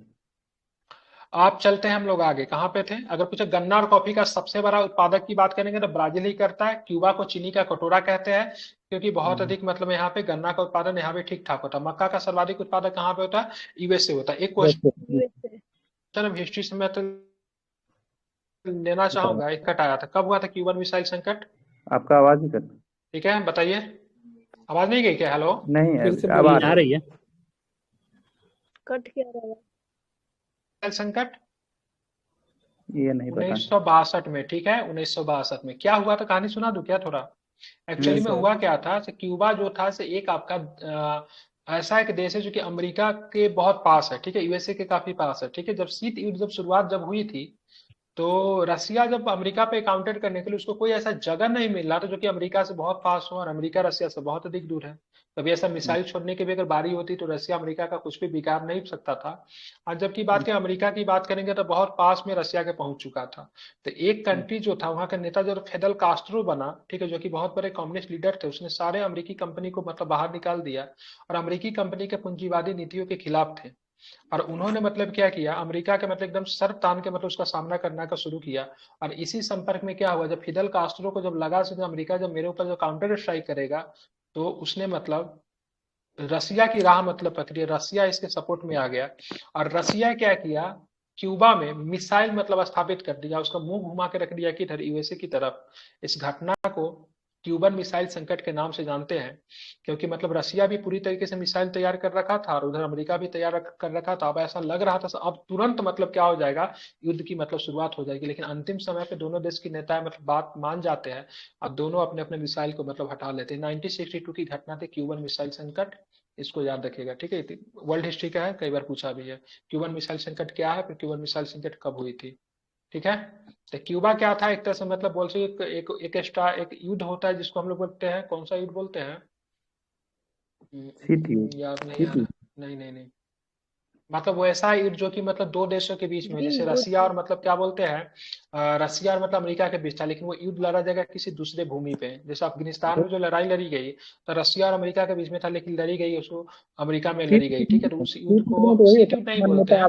आप चलते हैं हम लोग आगे। कहाँ पे थे? अगर पूछे गन्ना और कॉफी का सबसे बड़ा उत्पादक की बात करेंगे तो ब्राजील ही करता है। क्यूबा को चीनी का कटोरा कहते हैं, क्योंकि बहुत अधिक मतलब यहाँ पे गन्ना का उत्पादन यहाँ पे ठीक ठाक होता है। मक्का का सर्वाधिक उत्पादक कहाँ पे होता है? यूएसए होता है। एक क्वेश्चन हिस्ट्री से मैं तो लेना चाहूंगा, एक कट आया था, कब हुआ था क्यूबन मिसाइल संकट? आपका आवाज ही कर, ठीक है, बताइए। आवाज नहीं गई क्या? हेलो, नहीं है फिर से अब आ बोलिए। आ रही है। कट क्या रहा है? मिसाइल संकट ये नहीं पता। 1962 में, ठीक है। 1962 में क्या हुआ था, कहानी सुना दूं क्या थोड़ा? एक्चुअली में सर। हुआ क्या था, कि क्यूबा जो था से एक आपका ऐसा एक देश है जो कि अमेरिका के बहुत पास है, ठीक है। यूएसए के काफी पास है, ठीक है। जब शीत युद्ध जब शुरुआत जब हुई थी, तो रसिया जब अमेरिका पे काउंटर करने के लिए उसको कोई ऐसा जगह नहीं मिल रहा था जो कि अमेरिका से बहुत पास हो, और अमेरिका रसिया से बहुत अधिक दूर है। कभी ऐसा मिसाइल छोड़ने की भी अगर बारी होती तो रसिया अमेरिका का कुछ भी बिगाड़ नहीं सकता था। और जबकि बात करें अमेरिका की बात करेंगे तो बहुत पास में रसिया के पहुंच चुका था। तो एक कंट्री जो था वहां का नेता जो फेडल कास्ट्रो बना, ठीक है, जो कि बहुत बड़े कम्युनिस्ट लीडर थे, उसने सारे अमेरिकी कंपनी को मतलब बाहर निकाल दिया, और अमेरिकी कंपनी के पूंजीवादी नीतियों के खिलाफ थे। और उन्होंने मतलब क्या किया, अमेरिका के मतलब एकदम सर तान के मतलब उसका सामना करना का शुरू किया। और इसी संपर्क में क्या हुआ, जब फिदल कास्ट्रो को जब लगा कि अमेरिका जब मेरे ऊपर जो काउंटर स्ट्राइक करेगा, तो उसने मतलब रसिया की राह मतलब पकड़ी, रसिया इसके सपोर्ट में आ गया। और रसिया क्या किया, क्यूबा में मिसाइल मतलब स्थापित कर दिया, उसका मुंह घुमा के रख दिया कि इधर यूएसए की तरफ। इस घटना को क्यूबन मिसाइल संकट के नाम से जानते हैं, क्योंकि मतलब रसिया भी पूरी तरीके से मिसाइल तैयार कर रखा था और उधर अमेरिका भी तैयार कर रखा था। अब ऐसा लग रहा था अब तुरंत मतलब क्या हो जाएगा, युद्ध की मतलब शुरुआत हो जाएगी। लेकिन अंतिम समय पे दोनों देश की नेता मतलब बात मान जाते हैं और दोनों अपने अपने मिसाइल को मतलब हटा लेते हैं। 1962 की घटना थी क्यूबन मिसाइल संकट, इसको याद रखिएगा, ठीक है। वर्ल्ड हिस्ट्री का है, कई बार पूछा भी है। क्यूबन मिसाइल संकट क्या है, फिर क्यूबन मिसाइल संकट कब हुई थी, ठीक है। तो क्यूबा क्या था, एक तरह से मतलब बोल सकते एक युद्ध होता है जिसको हम लोग बोलते हैं, कौन सा युद्ध बोलते हैं? याद नहीं आ रहा। नहीं नहीं नहीं, मतलब वो ऐसा युद्ध जो कि मतलब दो देशों के बीच में, जैसे रसिया और मतलब क्या बोलते हैं, रसिया और मतलब अमेरिका के बीच था, लेकिन वो युद्ध लड़ा जाएगा किसी दूसरे भूमि पे। जैसे अफगानिस्तान में जो लड़ाई लड़ी गई तो रसिया और अमेरिका के बीच में था, लेकिन लड़ी गई उसको अमेरिका में लड़ी गई, ठीक है। तो उस युद्ध को शीत युद्ध नहीं बोलते हैं,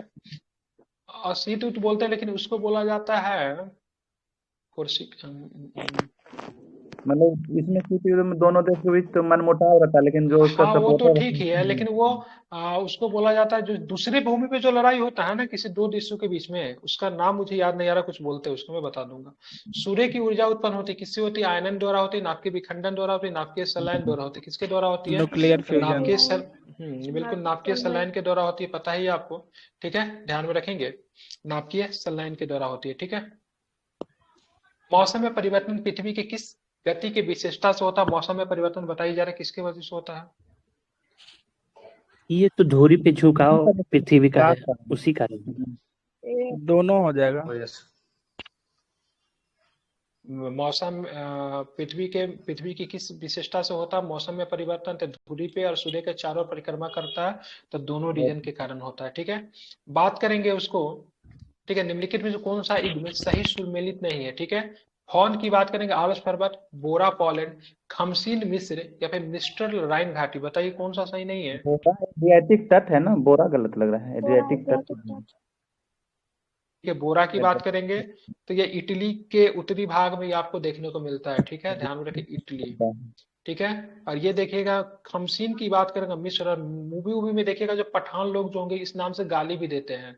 और शीत युद्ध बोलते हैं, लेकिन उसको बोला जाता है मतलब इसमें शीत युद्ध में दोनों देश के बीच तो मनमुटाव रहता है, लेकिन जो उसका हाँ वो तो सपोर्टर ठीक ही है, लेकिन वो उसको बोला जाता है जो दूसरे भूमि पे जो लड़ाई होता है ना किसी दो देशों के बीच में, उसका नाम मुझे याद नहीं आ रहा, कुछ बोलते हैं उसको, मैं बता दूंगा। सूर्य की ऊर्जा उत्पन्न होती है, किससे होती है? आयनन द्वारा होती है, नाभिकीय विखंडन द्वारा होती है, नाभिकीय संलयन द्वारा होती है। किसके द्वारा होती है? Nuclear fusion. बिल्कुल नाभिकीय संलयन के द्वारा होती है, पता ही है आपको, ठीक है, ध्यान में रखेंगे। नाभिकीय संलयन के द्वारा होती है, ठीक है। मौसम में परिवर्तन पृथ्वी के किस गति की विशेषता से होता है? मौसम में परिवर्तन बताई जा रहा है किसके वजह से होता है? ये तो धुरी पे झुकाव पृथ्वी का है, उसी कारण। दोनों हो जाएगा। मौसम पृथ्वी की किस विशेषता से होता है मौसम में परिवर्तन? तो धुरी पे और सूर्य के चारों ओर परिक्रमा करता है, तो दोनों रीजन के कारण होता है। ठीक है, बात करेंगे उसको। ठीक है, निम्नलिखित में से कौन सा युग्म सही सुमेलित नहीं है? ठीक है, फॉन की बात करेंगे, आलस पर्वत, बोरा पोलैंड, खमसीन मिस्र या फिर मिस्टर राइन घाटी। बताइए कौन सा सही नहीं है? बोरा एडियाटिक तट है ना, बोरा गलत लग रहा है, एडियाटिक तट। ठीक है, बोरा की बात करेंगे तो ये इटली के उत्तरी भाग में ये आपको देखने को मिलता है। ठीक है, ध्यान में रखिए इटली। ठीक है, और ये देखिएगा खमसीन की बात करेंगे मिस्र, और मूवी में देखिएगा जो पठान लोग जो होंगे इस नाम से गाली भी देते हैं।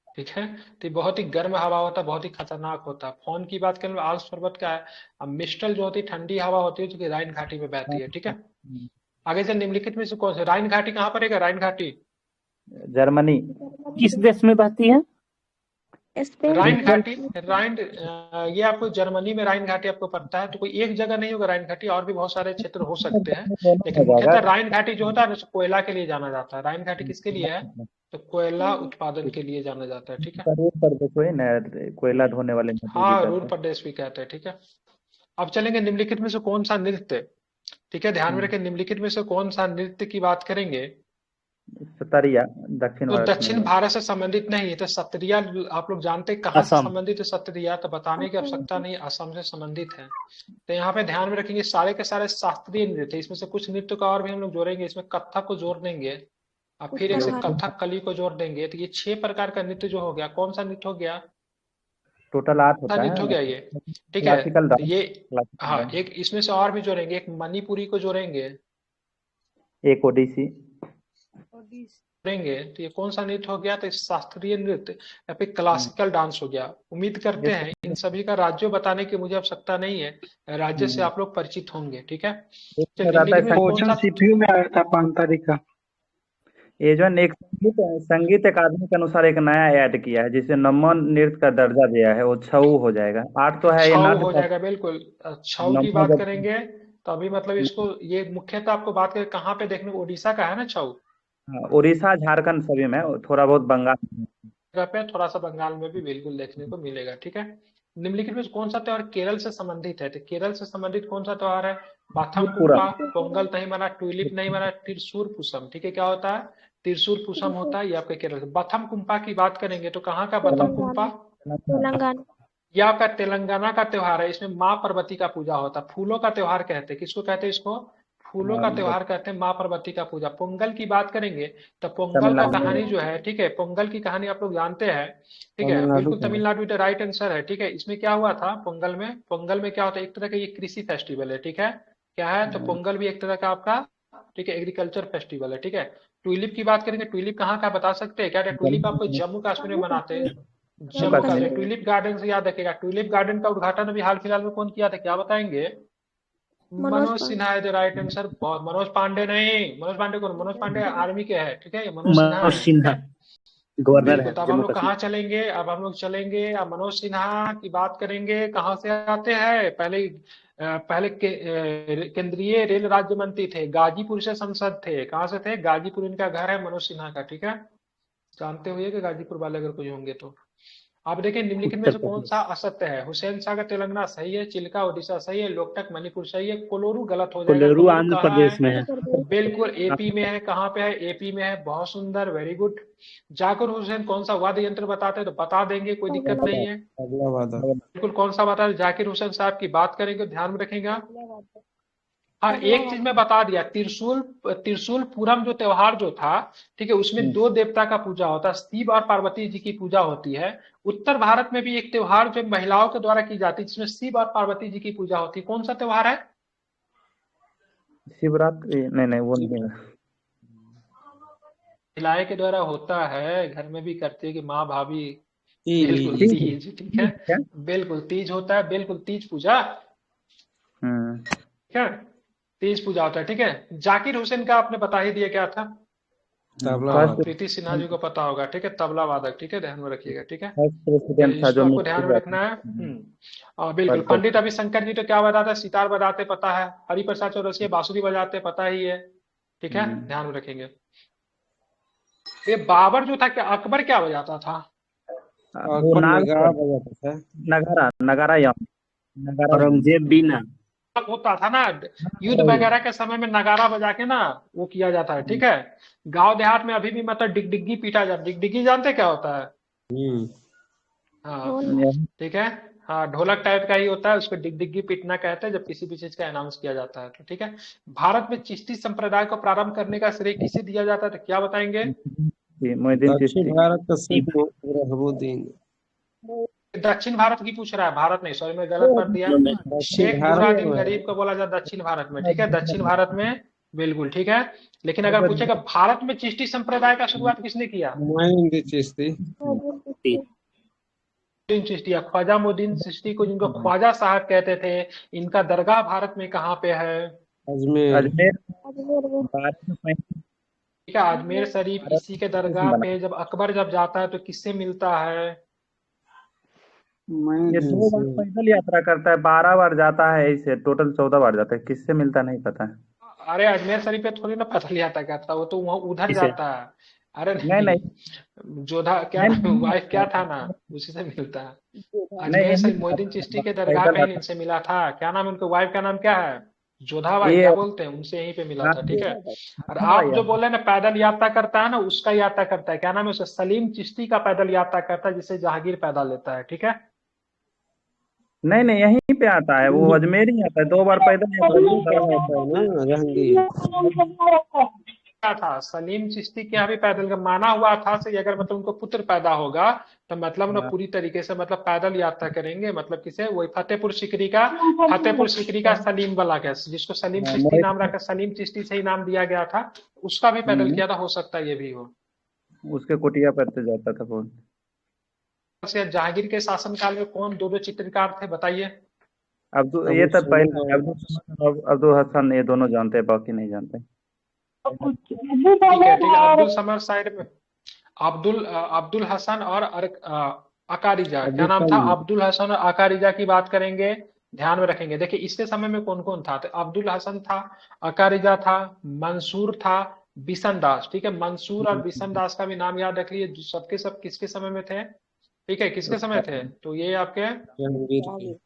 ठीक है, तो ये बहुत ही गर्म हवा होता है, बहुत ही खतरनाक होता है। फोन की बात करें आल्प्स पर्वत का है। अब मिस्टल जो होती है ठंडी हवा होती है जो कि राइन घाटी में बहती है। ठीक है, आगे से निम्नलिखित में से कौन सा राइन घाटी कहाँ पड़ेगा? राइन घाटी जर्मनी। किस देश में बहती है? स्पेन। राइन घाटी ये आपको जर्मनी में राइन घाटी आपको पड़ता है। तो कोई एक जगह नहीं होगा राइन घाटी, और भी बहुत सारे क्षेत्र हो सकते हैं, लेकिन मुख्यतः राइन घाटी जो होता है ना कोयला के लिए जाना जाता है। राइन घाटी किसके लिए है? तो कोयला उत्पादन के लिए जाना जाता है। ठीक है, रूर प्रदेश वही ना, कोयला ढोने वाले नदी हाँ, भी रूर कहते प्रदेश भी कहते हैं। ठीक है, अब चलेंगे निम्नलिखित में से कौन सा नृत्य, ठीक है ध्यान में रखें, निम्नलिखित में से कौन सा नृत्य की बात करेंगे हैं। सतरिया दक्षिण तो भारत दक्षिण में। भारत से संबंधित नहीं है। तो सत्रिया आप लोग जानते हैं कहाँ से असम। संबंधित है सत्रिया? तो बताने की आवश्यकता नहीं, असम से संबंधित है। तो यहाँ पे ध्यान में रखेंगे सारे के सारे शास्त्रीय नृत्य, इसमें से कुछ नृत्य का और भी हम लोग जोड़ेंगे, इसमें कथक को जोड़ देंगे और फिर एक से कथक कली को जोड़ देंगे। तो ये 6 प्रकार का नृत्य जो हो गया, कौन सा नृत्य हो गया? टोटल 8 कौन सा होता नृत्य हो है। गया ये? ठीक है, क्लासिकल तो डांस। ये क्लासिकल हाँ, डांस। एक इसमें से और भी जोड़ेंगे, एक मणिपुरी को जोड़ेंगे एक ओडिसी। जोड़ेंगे। तो ये कौन सा नृत्य हो गया? तो शास्त्रीय नृत्य या फिर क्लासिकल डांस हो गया। उम्मीद करते हैं इन सभी का राज्य बताने की मुझे आवश्यकता नहीं है, राज्य से आप लोग परिचित होंगे। ठीक है, चलिए निम्नलिखित में कौन सा सीपीयू में आया था 5 तारीख का। ये जो है एक संगीत अकादमी के अनुसार एक नया ऐड किया है, जिसे नमन नृत्य का दर्जा दिया है, वो छऊ हो जाएगा। 8 तो है ये छऊ नाट्य हो जाएगा? बिल्कुल, छऊ की बात करेंगे तो अभी मतलब इसको ये मुख्यतः आपको बात करें कहाँ पे देखने को, उड़ीसा का है ना छऊ? उड़ीसा झारखंड सभी में, थोड़ा बहुत बंगाल में। जगह पे थोड़ा सा बंगाल में भी बिल्कुल देखने को मिलेगा। ठीक है, निम्नलिखित में कौन सा त्योहार केरल से संबंधित है? तो केरल से संबंधित कौन सा त्योहार है? बाथम कुम्पा, पोंगल नहीं माना, ट्यूलिप नहीं माना, त्रिशूर पूसम। ठीक है, क्या होता है? त्रिशूर पूसम होता है, ये आपके केरल से। बथम कुम्पा की बात करेंगे तो कहाँ का बथम कुम्पा? तेलंगाना। यह आपका तेलंगाना का त्योहार है। इसमें माँ पार्वती का पूजा होता है, फूलों का त्योहार कहते हैं। किसको कहते हैं? इसको फूलों का त्योहार कहते हैं, माँ पार्वती का पूजा। पोंगल की बात करेंगे तो पोंगल का कहानी जो है, ठीक है, पोंगल की कहानी आप लोग जानते हैं। ठीक है, बिल्कुल तमिलनाडु का राइट आंसर है। ठीक है, इसमें क्या हुआ था पोंगल में? पोंगल में क्या होता है, एक तरह का ये कृषि फेस्टिवल है। ठीक है, क्या है? तो पोंगल भी एक तरह का आपका, ठीक है, एग्रीकल्चर फेस्टिवल है। ठीक है, ट्यूलिप की बात करेंगे, ट्यूलिप कहाँ का बता सकते हैं क्या? ट्यूलिप आपको जम्मू कश्मीर में मनाते हैं, जम्मू कश्मीर। ट्यूलिप गार्डन से याद रखेगा, ट्यूलिप गार्डन का उद्घाटन अभी हाल फिलहाल में कौन किया था, क्या बताएंगे? मनोज सिन्हा है राइट आंसर। मनोज पांडे नहीं, मनोज पांडे कौन? मनोज पांडे आर्मी के है। ठीक है, ये मनोज सिन्हा मनोज है। सिन्हा गवर्नर बिल्कुल, है तो अब हम जम्मू लोग कश्मीर। कहाँ चलेंगे? अब हम लोग चलेंगे, अब मनोज सिन्हा की बात करेंगे। कहाँ से आते हैं? पहले केंद्रीय रेल राज्य मंत्री थे, गाजीपुर से सांसद थे। कहाँ से थे? गाजीपुर इनका घर है मनोज सिन्हा का। ठीक है, जानते हुए कि गाजीपुर वाले अगर कोई होंगे तो। आप देखिए निम्नलिखित में से कौन सा असत्य है? हुसैन सागर तेलंगाना सही है, चिल्का उड़ीसा सही है, लोकटक मणिपुर सही है, कोलोरू गलत हो जाएगा। कोल्लूरू कोलोरू आंध्र कहाँ प्रदेश में है? है। बिल्कुल एपी में है। कहाँ पे है? एपी में है। बहुत सुंदर, वेरी गुड। जाकिर हुसैन कौन सा वाद्य यंत्र बताते हैं? तो बता देंगे, कोई दिक्कत नहीं है। अगला वादा। बिल्कुल, कौन सा बता? जाकिर हुसैन साहब की बात करेंगे, ध्यान में रखेगा। हाँ, एक चीज मैं बता दिया, त्रिशूल पूरम जो त्योहार जो था, ठीक है, उसमें 2 देवता का पूजा होता है, शिव और पार्वती जी की पूजा होती है। उत्तर भारत में भी एक त्योहार जो महिलाओं के द्वारा की जाती है, जिसमें शिव और पार्वती जी की पूजा होती है। कौन सा त्योहार है? शिवरात्रि नहीं वो नहीं है। महिलाएं के द्वारा होता है, घर में भी करती है कि माँ भाभी। तीज। बिल्कुल तीज। ठीक है, बिल्कुल तीज होता है, बिल्कुल तीज पूजा। ठीक है, तीज पूजा होता है। ठीक है, जाकिर हुसैन का आपने बता ही दिया क्या था? तबला प्रीति सिन्हा जी को पता होगा। ठीक है, तबला वादक। ठीक है, ध्यान में रखिएगा। ठीक है, प्रेसिडेंट था इसको जो आपको ध्यान में रखना है। और बिल्कुल पंडित रविशंकर जी तो क्या बजाते हैं? सितार बजाते, पता है। हरिप्रसाद चौरसिया बांसुरी बजाते, पता ही है। ठीक है, ध्यान में रखेंगे। ये बाबर जो था, क्या अकबर क्या बजाता था? अकबर नगाड़ा बजाता था। नगारा नगारा नगारा औरंगजेब भी ना। होता था ना, युद्ध वगैरह के समय में नगारा बजा के ना वो किया जाता है, ठीक है। गांव देहात में अभी भी मतलब डिगडिगी पीटा जाता है। डिगडिगी जानते क्या होता है? हाँ, ठीक है। हाँ, ढोलक टाइप का ही होता है, उसको डिगडिगी पीटना कहते हैं जब किसी भी चीज का अनाउंस किया जाता है, तो ठीक है। भारत में चिश्ती संप्रदाय को प्रारंभ करने का श्रेय किसे दिया जाता है, तो क्या बताएंगे? मोहिद्दीन दक्षिण चिश्ती। भारत का शेख रहमुद्दीन। दक्षिण भारत की पूछ रहा है, भारत नहीं, सॉरी मैं गलत पढ़ दिया। दक्षिण शेख भारत बुरादीन में है। गरीब को बोला जाता दक्षिण भारत में, ठीक है, दक्षिण भारत में, बिल्कुल ठीक है। लेकिन अगर पूछेगा भारत में चिश्ती संप्रदाय का शुरुआत किसने किया? हुमायूं चिश्ती। मोइनुद्दीन चिश्ती, ख्वाजा मोइनुद्दीन चिश्ती को जिनको ख्वाजा साहब कहते थे, इनका दरगाह भारत में कहाँ पे है? अजमेर। अजमेर अजमेर में। ठीक है, अजमेर शरीफ। इसी के दरगाह पे जब अकबर जब जाता है तो किससे मिलता है? ये 2 बार पैदल यात्रा करता है, 12 बार जाता है, ऐसे टोटल 14 बार जाता है। किससे मिलता नहीं पता है। अरे अजमेर शरीफ पे थोड़ी ना पैदल यात्रा करता, वो तो वहाँ उधर किसे? जाता है। अरे नहीं नहीं, जोधा क्या नहीं, वाइफ क्या था ना, उसी से मिलता है। नहीं, अजमेर शरीफ नहीं, मोइनुद्दीन चिश्ती के दरगाह पैदल पे ही आता इनसे मिला था। क्या नाम है उनके वाइफ का नाम क्या है? जोधा बाई, ये क्या बोलते हैं, उनसे यहीं पे मिला था, ठीक है। और हाँ आप भैया। जो बोले ना पैदल यात्रा करता है ना, उसका यात्रा करता है, क्या नाम है उसे? सलीम चिश्ती का पैदल यात्रा करता है, जिसे जहांगीर पैदल लेता है, ठीक है। नहीं नहीं, यहीं पे आता है, वो अजमेर ही आता है। 2 बार पैदल यात्रा होता है ना जहांगीर। क्या था, सलीम चिश्ती के यहाँ भी पैदल का माना हुआ था से अगर मतलब उनको पुत्र पैदा होगा तो मतलब ना पूरी तरीके से मतलब पैदल यात्रा करेंगे, मतलब किसे? वही फतेहपुर सिकरी का सलीम वाला का, जिसको सलीम चिश्ती नाम रखा, सलीम चिश्ती से ही नाम दिया गया था, उसका भी पैदल किया था, हो सकता है ये भी हो। उसके कुटिया पर से जाता था बहुत। जहांगीर के शासनकाल में कौन दो चित्रकार थे, बताइए? ये तब पहले अब्दुल हसन, ये दोनों जानते हैं, बाकी नहीं जानते। ठीक है, अब्दुल समर साइड में अब्दुल हसन और अकारिजा, क्या नाम था? अब्दुल हसन और अकारिजा की बात करेंगे, ध्यान में रखेंगे। देखिए इसके समय में कौन कौन था, तो अब्दुल हसन था, अकारिजा था, मंसूर था, बिशन दास, ठीक है। मंसूर और बिशन दास का भी नाम याद रख लिए, जो सबके सब किसके समय में थे, ठीक है, किसके समय थे? तो ये आपके जहांगीर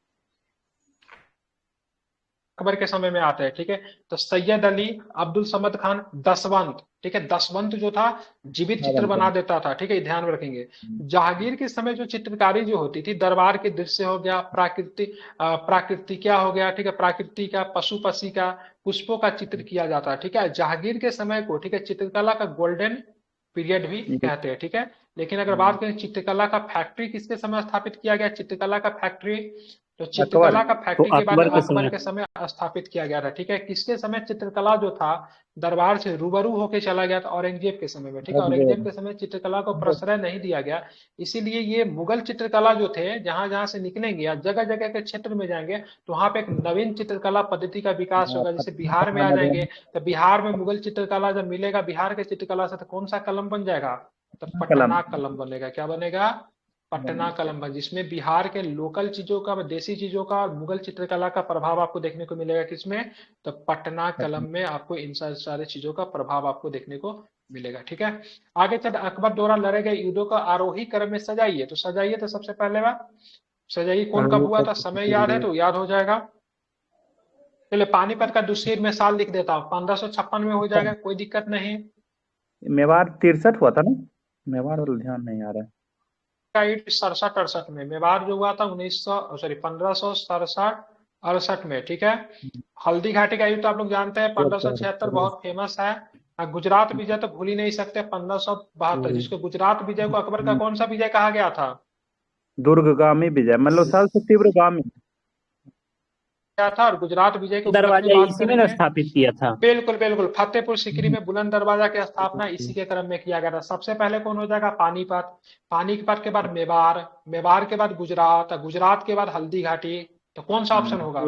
अकबर के समय में आते हैं, ठीक है। तो सैयद अली, अब्दुल समद खान, दसवंत, ठीक है, दसवंत जो था जीवित चित्र बना देता था, ठीक है, ध्यान में रखेंगे। जहांगीर के समय जो चित्रकारी जो होती थी, दरबार के दृश्य हो गया, प्राकृतिक क्या हो गया, ठीक है, प्राकृतिक का, पशु पक्षी का, पुष्पों का चित्र किया जाता है, ठीक है। जहांगीर के समय को, ठीक है, चित्रकला का गोल्डन पीरियड भी कहते हैं, ठीक है। लेकिन अगर बात करें चित्रकला का फैक्ट्री किसके समय स्थापित किया गया, चित्रकला का फैक्ट्री, तो चित्रकला का फैक्ट्री के बाद अकबर के समय स्थापित किया गया था, ठीक है। किसके समय चित्रकला जो था दरबार से रूबरू होके चला गया था? औरंगजेब के समय में, ठीक है। औरंगजेब के समय चित्रकला को प्रश्रय नहीं दिया गया, इसीलिए ये मुगल चित्रकला जो थे, जहां जहां से निकलेंगे या जगह जगह के क्षेत्र में जाएंगे तो वहां पे एक नवीन चित्रकला पद्धति का विकास होगा। जैसे बिहार में आ जाएंगे तो बिहार में मुगल चित्रकला जब मिलेगा बिहार के चित्रकला से, तो कौन सा कलम बन जाएगा? तो पटना कलम बनेगा। क्या बनेगा? पटना कलम, जिसमें बिहार के लोकल चीजों का, देसी चीजों का और मुगल चित्रकला का प्रभाव आपको देखने को मिलेगा। किसमें? तो पटना कलम में आपको इन सारे चीजों का प्रभाव आपको देखने को मिलेगा, ठीक है। आगे चल, अकबर द्वारा लड़े गए युद्धों का आरोही क्रम में सजाइए, तो सजाइए, तो सबसे पहले बात सजाइए कौन कब हुआ था, समय याद है तो याद हो जाएगा। चलिए पानीपत का दूसरी में साल लिख देता हूँ, 1556 में हो जाएगा, कोई दिक्कत नहीं। मेवाड़ 63 हुआ था ना, मेवाड़ वाला ध्यान नहीं आ रहा है। 67-68 में मेवाड़ जो हुआ था 1567-68 में, ठीक है। हल्दी घाटी का युद्ध तो आप लोग जानते हैं 1576, बहुत फेमस है। गुजरात विजय तो भूल ही नहीं सकते, 1572, जिसको गुजरात विजय को अकबर का कौन सा विजय कहा गया था? दुर्गगामी विजय, मतलब सबसे तीव्रगामी क्या था। और गुजरात विजय के दरवाजा इसी में स्थापित किया था। बिल्कुल बिल्कुल, फतेहपुर सिकरी में बुलंद दरवाजा की स्थापना इसी के क्रम में किया गया था। सबसे पहले कौन हो जाएगा? पानीपत, पानीपत के बाद मेवाड़, मेवाड़ के बाद गुजरात, गुजरात के बाद हल्दी घाटी। तो कौन सा ऑप्शन होगा?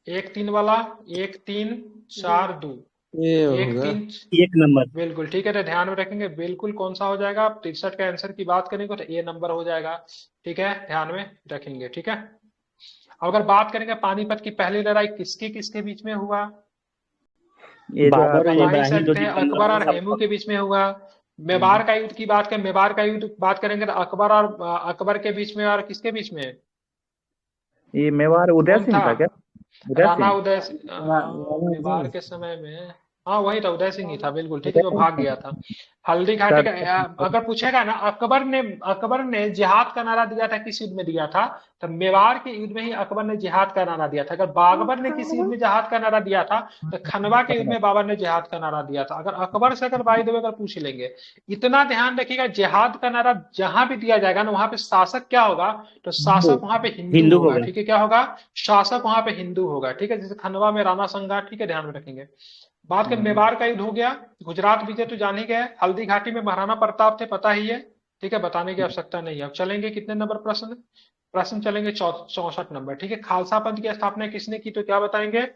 1-3 वाला, 1-3-4-2, 1 नंबर, बिल्कुल ठीक है। तो ध्यान में रखेंगे, बिल्कुल कौन सा हो जाएगा? 63 के आंसर की बात करेंगे तो ए नंबर हो जाएगा, ठीक है, ध्यान में रखेंगे, ठीक है। अगर बात करेंगे पानीपत की पहली लड़ाई किसके किसके बीच में हुआ? अकबर और हेमू के बीच में हुआ। मेवाड़ का युद्ध की बात करें, मेवाड़ का युद्ध बात करेंगे तो अकबर के बीच में और किसके बीच में? ये मेवाड़ उदय कौन सिंह था? था क्या? उदय राणा सिंह। उदय सिंह, मेवाड़ के समय में, हाँ वही था, उदय सिंह ही था, बिल्कुल ठीक है, जो भाग गया था। हल्दी घाटी का अगर पूछेगा ना, अकबर ने जिहाद का नारा दिया था, किस युद्ध में दिया था? तो मेवाड़ के युद्ध में ही अकबर ने जिहाद का नारा दिया था। अगर बाबर ने किसी युद्ध में जिहाद का नारा दिया था, तो खनवा के युद्ध में बाबर ने जिहाद का नारा दिया था। अगर अकबर से अगर बाई द वे अगर पूछ लेंगे, इतना ध्यान रखिएगा, जिहाद का नारा जहां भी दिया जाएगा ना, वहां पे शासक क्या होगा? तो शासक वहां पे हिंदू हिंदू होगा, होगा। ठीक है, क्या होगा? शासक वहां पे हिंदू होगा, ठीक है, जैसे खनवा में राणा संगा, ठीक है, ध्यान में रखेंगे। बात करें मेवाड़ का युद्ध हो गया, गुजरात विजय तो जान ही गए, हल्दी घाटी में महाराणा प्रताप थे, पता ही है, ठीक है, बताने की आवश्यकता नहीं है। अब चलेंगे कितने नंबर प्रश्न? प्रश्न चलेंगे 64 नंबर, ठीक है। खालसा पंथ की स्थापना किसने की, तो क्या बताएंगे?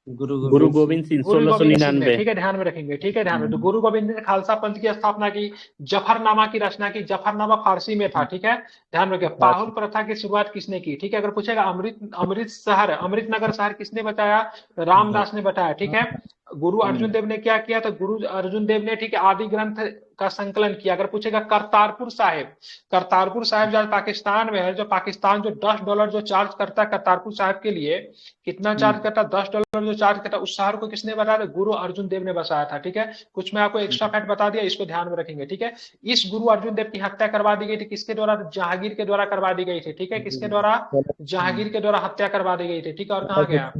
गुरु गुरु गोविंद गोविंद सिंह गुरु गोविंद सिंह ने, 1699। ठीक है, ध्यान में रखेंगे, ठीक है, ध्यान में। तो गुरु गोविंद ने खालसा पंथ की स्थापना की, जफरनामा की रचना की, जफरनामा फारसी में था, ठीक है, ध्यान रखिए। पाहुल प्रथा की शुरुआत किसने की, ठीक है, अगर पूछेगा अमृतनगर शहर किसने बताया? रामदास ने बताया, ठीक है। गुरु अर्जुन देव ने क्या किया? तो गुरु अर्जुन देव ने, ठीक है, आदि ग्रंथ का संकलन किया। अगर पूछेगा करतारपुर साहिब जो पाकिस्तान में है, जो पाकिस्तान जो $10 जो चार्ज करता है करतारपुर साहिब के लिए, कितना चार्ज करता है? $10 जो चार्ज करता है, उस शहर को किसने बताया? गुरु अर्जुन देव ने बसाया था, ठीक है। कुछ मैं आपको एक्स्ट्रा फैक्ट बता दिया, इसको ध्यान में रखेंगे, ठीक है। इस गुरु अर्जुन देव की हत्या करवा दी गई थी, किसके द्वारा? जहांगीर के द्वारा करवा दी गई थी, ठीक है, किसके द्वारा? जहांगीर के द्वारा हत्या करवा दी गई थी, ठीक है। और कहाँ गया?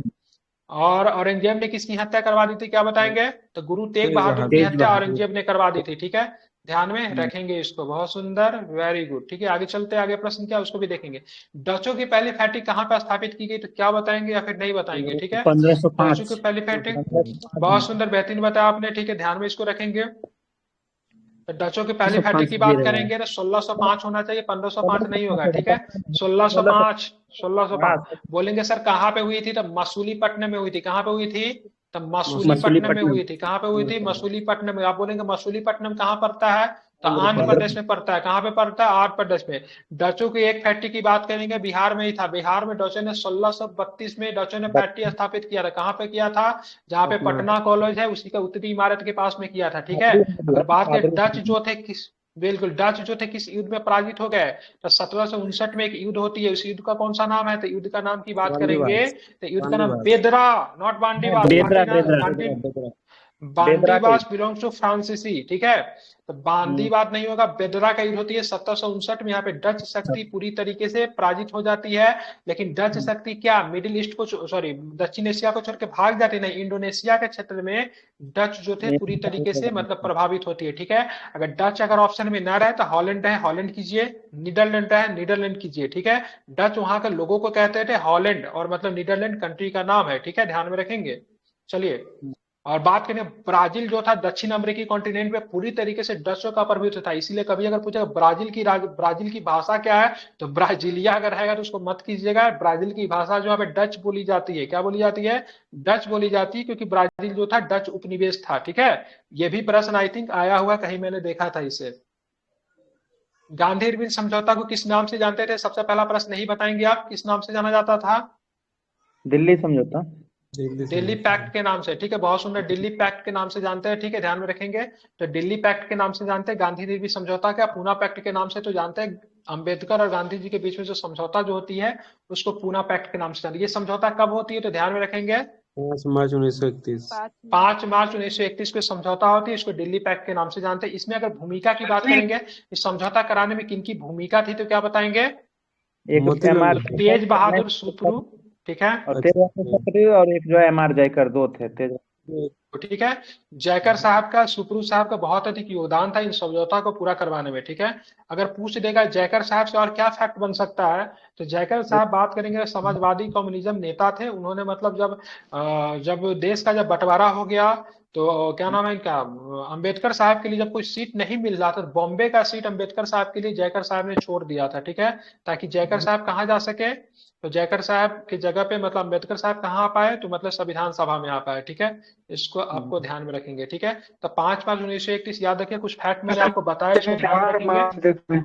और औरंगजेब ने किसकी हत्या करवा दी थी, क्या बताएंगे? तो गुरु तेग बहादुर की हत्या औरंगजेब ने करवा दी थी, ठीक है, ध्यान में रखेंगे इसको, बहुत सुंदर, वेरी गुड, ठीक है। आगे चलते हैं, आगे प्रश्न क्या उसको भी देखेंगे। डचों की पहली फैक्ट्री कहाँ पे स्थापित की गई, तो क्या बताएंगे या फिर नहीं बताएंगे, ठीक है। डचों 1505। की पहली फैक्ट्री, बहुत सुंदर, बेहतरीन बताया आपने, ठीक है, ध्यान में इसको रखेंगे। तो डचों की पहली फैक्ट्री 1505 की ये बात रहेगा। करेंगे तो 1605 होना चाहिए, 1505 नहीं होगा, ठीक है। 1605, 1605 बोलेंगे सर कहाँ पे हुई थी? तो मसूलीपट्टनम में हुई थी। कहाँ पे हुई थी? तो मसूलीपट्टनम में मछलीपट्टनम। हुई थी। कहाँ पे हुई थी? मसूलीपट्टनम में। आप बोलेंगे मसूलीपट्टनम कहाँ पड़ता है? तो आंध्र प्रदेश में पड़ता है। कहाँ पे पड़ता है? आंध्र प्रदेश में। डचों की एक फैक्ट्री की बात करेंगे, बिहार में ही था। बिहार में डचों ने 1632 में डचों ने फैक्ट्री स्थापित किया था। कहाँ पे किया था? जहाँ पे पटना कॉलेज है, उसी का उत्तरी इमारत के पास में किया था, ठीक है। अगर बात करें डच जो थे किस, बिल्कुल, डच जो थे किस युद्ध में पराजित हो गए? तो 1759 में एक युद्ध होती है, उस युद्ध का कौन सा नाम है? तो युद्ध का नाम की बात करेंगे तो युद्ध का नाम बेदरा, नॉट बांडीवास। बेदरा बेदरा। बांदीवास बिलोंग्स टू फ्रांसीसी, ठीक है। तो बांदीवास नहीं होगा, बेदरा का युद्ध होती है 1759 में। यहाँ पे डच शक्ति पूरी तरीके से पराजित हो जाती है, लेकिन डच शक्ति क्या मिडिल ईस्ट को, सॉरी, दक्षिण एशिया को छोड़ के भाग जाती नहीं, इंडोनेशिया के क्षेत्र में डच जो थे पूरी तरीके से मतलब प्रभावित होती है, ठीक है। अगर डच अगर ऑप्शन में ना रहे तो हॉलैंड है, हॉलैंड कीजिए, नीदरलैंड है, नीदरलैंड कीजिए, ठीक है। डच वहां के लोगों को कहते थे हॉलैंड, और मतलब नीदरलैंड कंट्री का नाम है, ठीक है, ध्यान में रखेंगे। चलिए, और बात करें ब्राजील जो था दक्षिण अमेरिकी कॉन्टिनेंट में पूरी तरीके से डचों का प्रभुत्व था। इसीलिए कभी अगर पूछेगा ब्राजील की भाषा क्या है, तो ब्राजीलिया अगर रहेगा तो उसको मत कीजिएगा। ब्राजील की भाषा जो है डच बोली जाती है। क्या बोली जाती है? डच बोली जाती है, क्योंकि ब्राजील जो था डच उपनिवेश था, ठीक है। ये भी प्रश्न आई थिंक आया हुआ कहीं, मैंने देखा था इसे। गांधी इरविन समझौता को किस नाम से जानते थे? सबसे पहला प्रश्न नहीं बताएंगे आप, किस नाम से जाना जाता था? दिल्ली समझौता। दिल्ली पैक्ट के नाम से, ठीक है, बहुत सुंदर, दिल्ली पैक्ट के नाम से जानते हैं, ठीक है, ध्यान में रखेंगे। तो दिल्ली पैक्ट के नाम से जानते हैं। गांधी इरविन समझौता क्या? पूना पैक्ट के नाम से तो जानते हैं। अंबेडकर और गांधी जी के बीच में जो समझौता जो होती है उसको पूना पैक्ट के नाम से जानते हैं। ये समझौता कब होती है? तो ध्यान में रखेंगे 5 मार्च 1931। 5 मार्च 1931 को समझौता होती है, इसको दिल्ली पैक्ट के नाम से जानते हैं। इसमें अगर भूमिका की बात करेंगे, इस समझौता कराने में किनकी भूमिका थी, तो क्या बताएंगे? एक MR तेज बहादुर सुप्रू, ठीक है, और और एक जो MR जयकर, दो थे तेज। ठीक है। जयकर साहब का, सुप्रू साहब का बहुत अधिक योगदान था इन समझौता को पूरा करवाने में, ठीक है। अगर पूछ देगा जयकर साहब से और क्या फैक्ट बन सकता है, तो जयकर साहब बात करेंगे समाजवादी कम्युनिज्म नेता थे। उन्होंने मतलब जब देश का जब बंटवारा हो गया, तो क्या नाम है इनका, अंबेडकर साहब के लिए जब कोई सीट नहीं मिल रहा था, बॉम्बे का सीट अंबेडकर साहब के लिए जयकर साहब ने छोड़ दिया था, ठीक है, ताकि जयकर साहब कहाँ जा सके। तो जयकर साहब की जगह पे मतलब अंबेडकर साहब कहाँ आ पाए, तो मतलब संविधान सभा में आ पाए, ठीक है। इसको आपको ध्यान में रखेंगे, ठीक है। तो 5 मार्च 1931 याद रखिए। कुछ फैक्ट मैंने आपको बताया, इसको ध्यान में रखेंगे।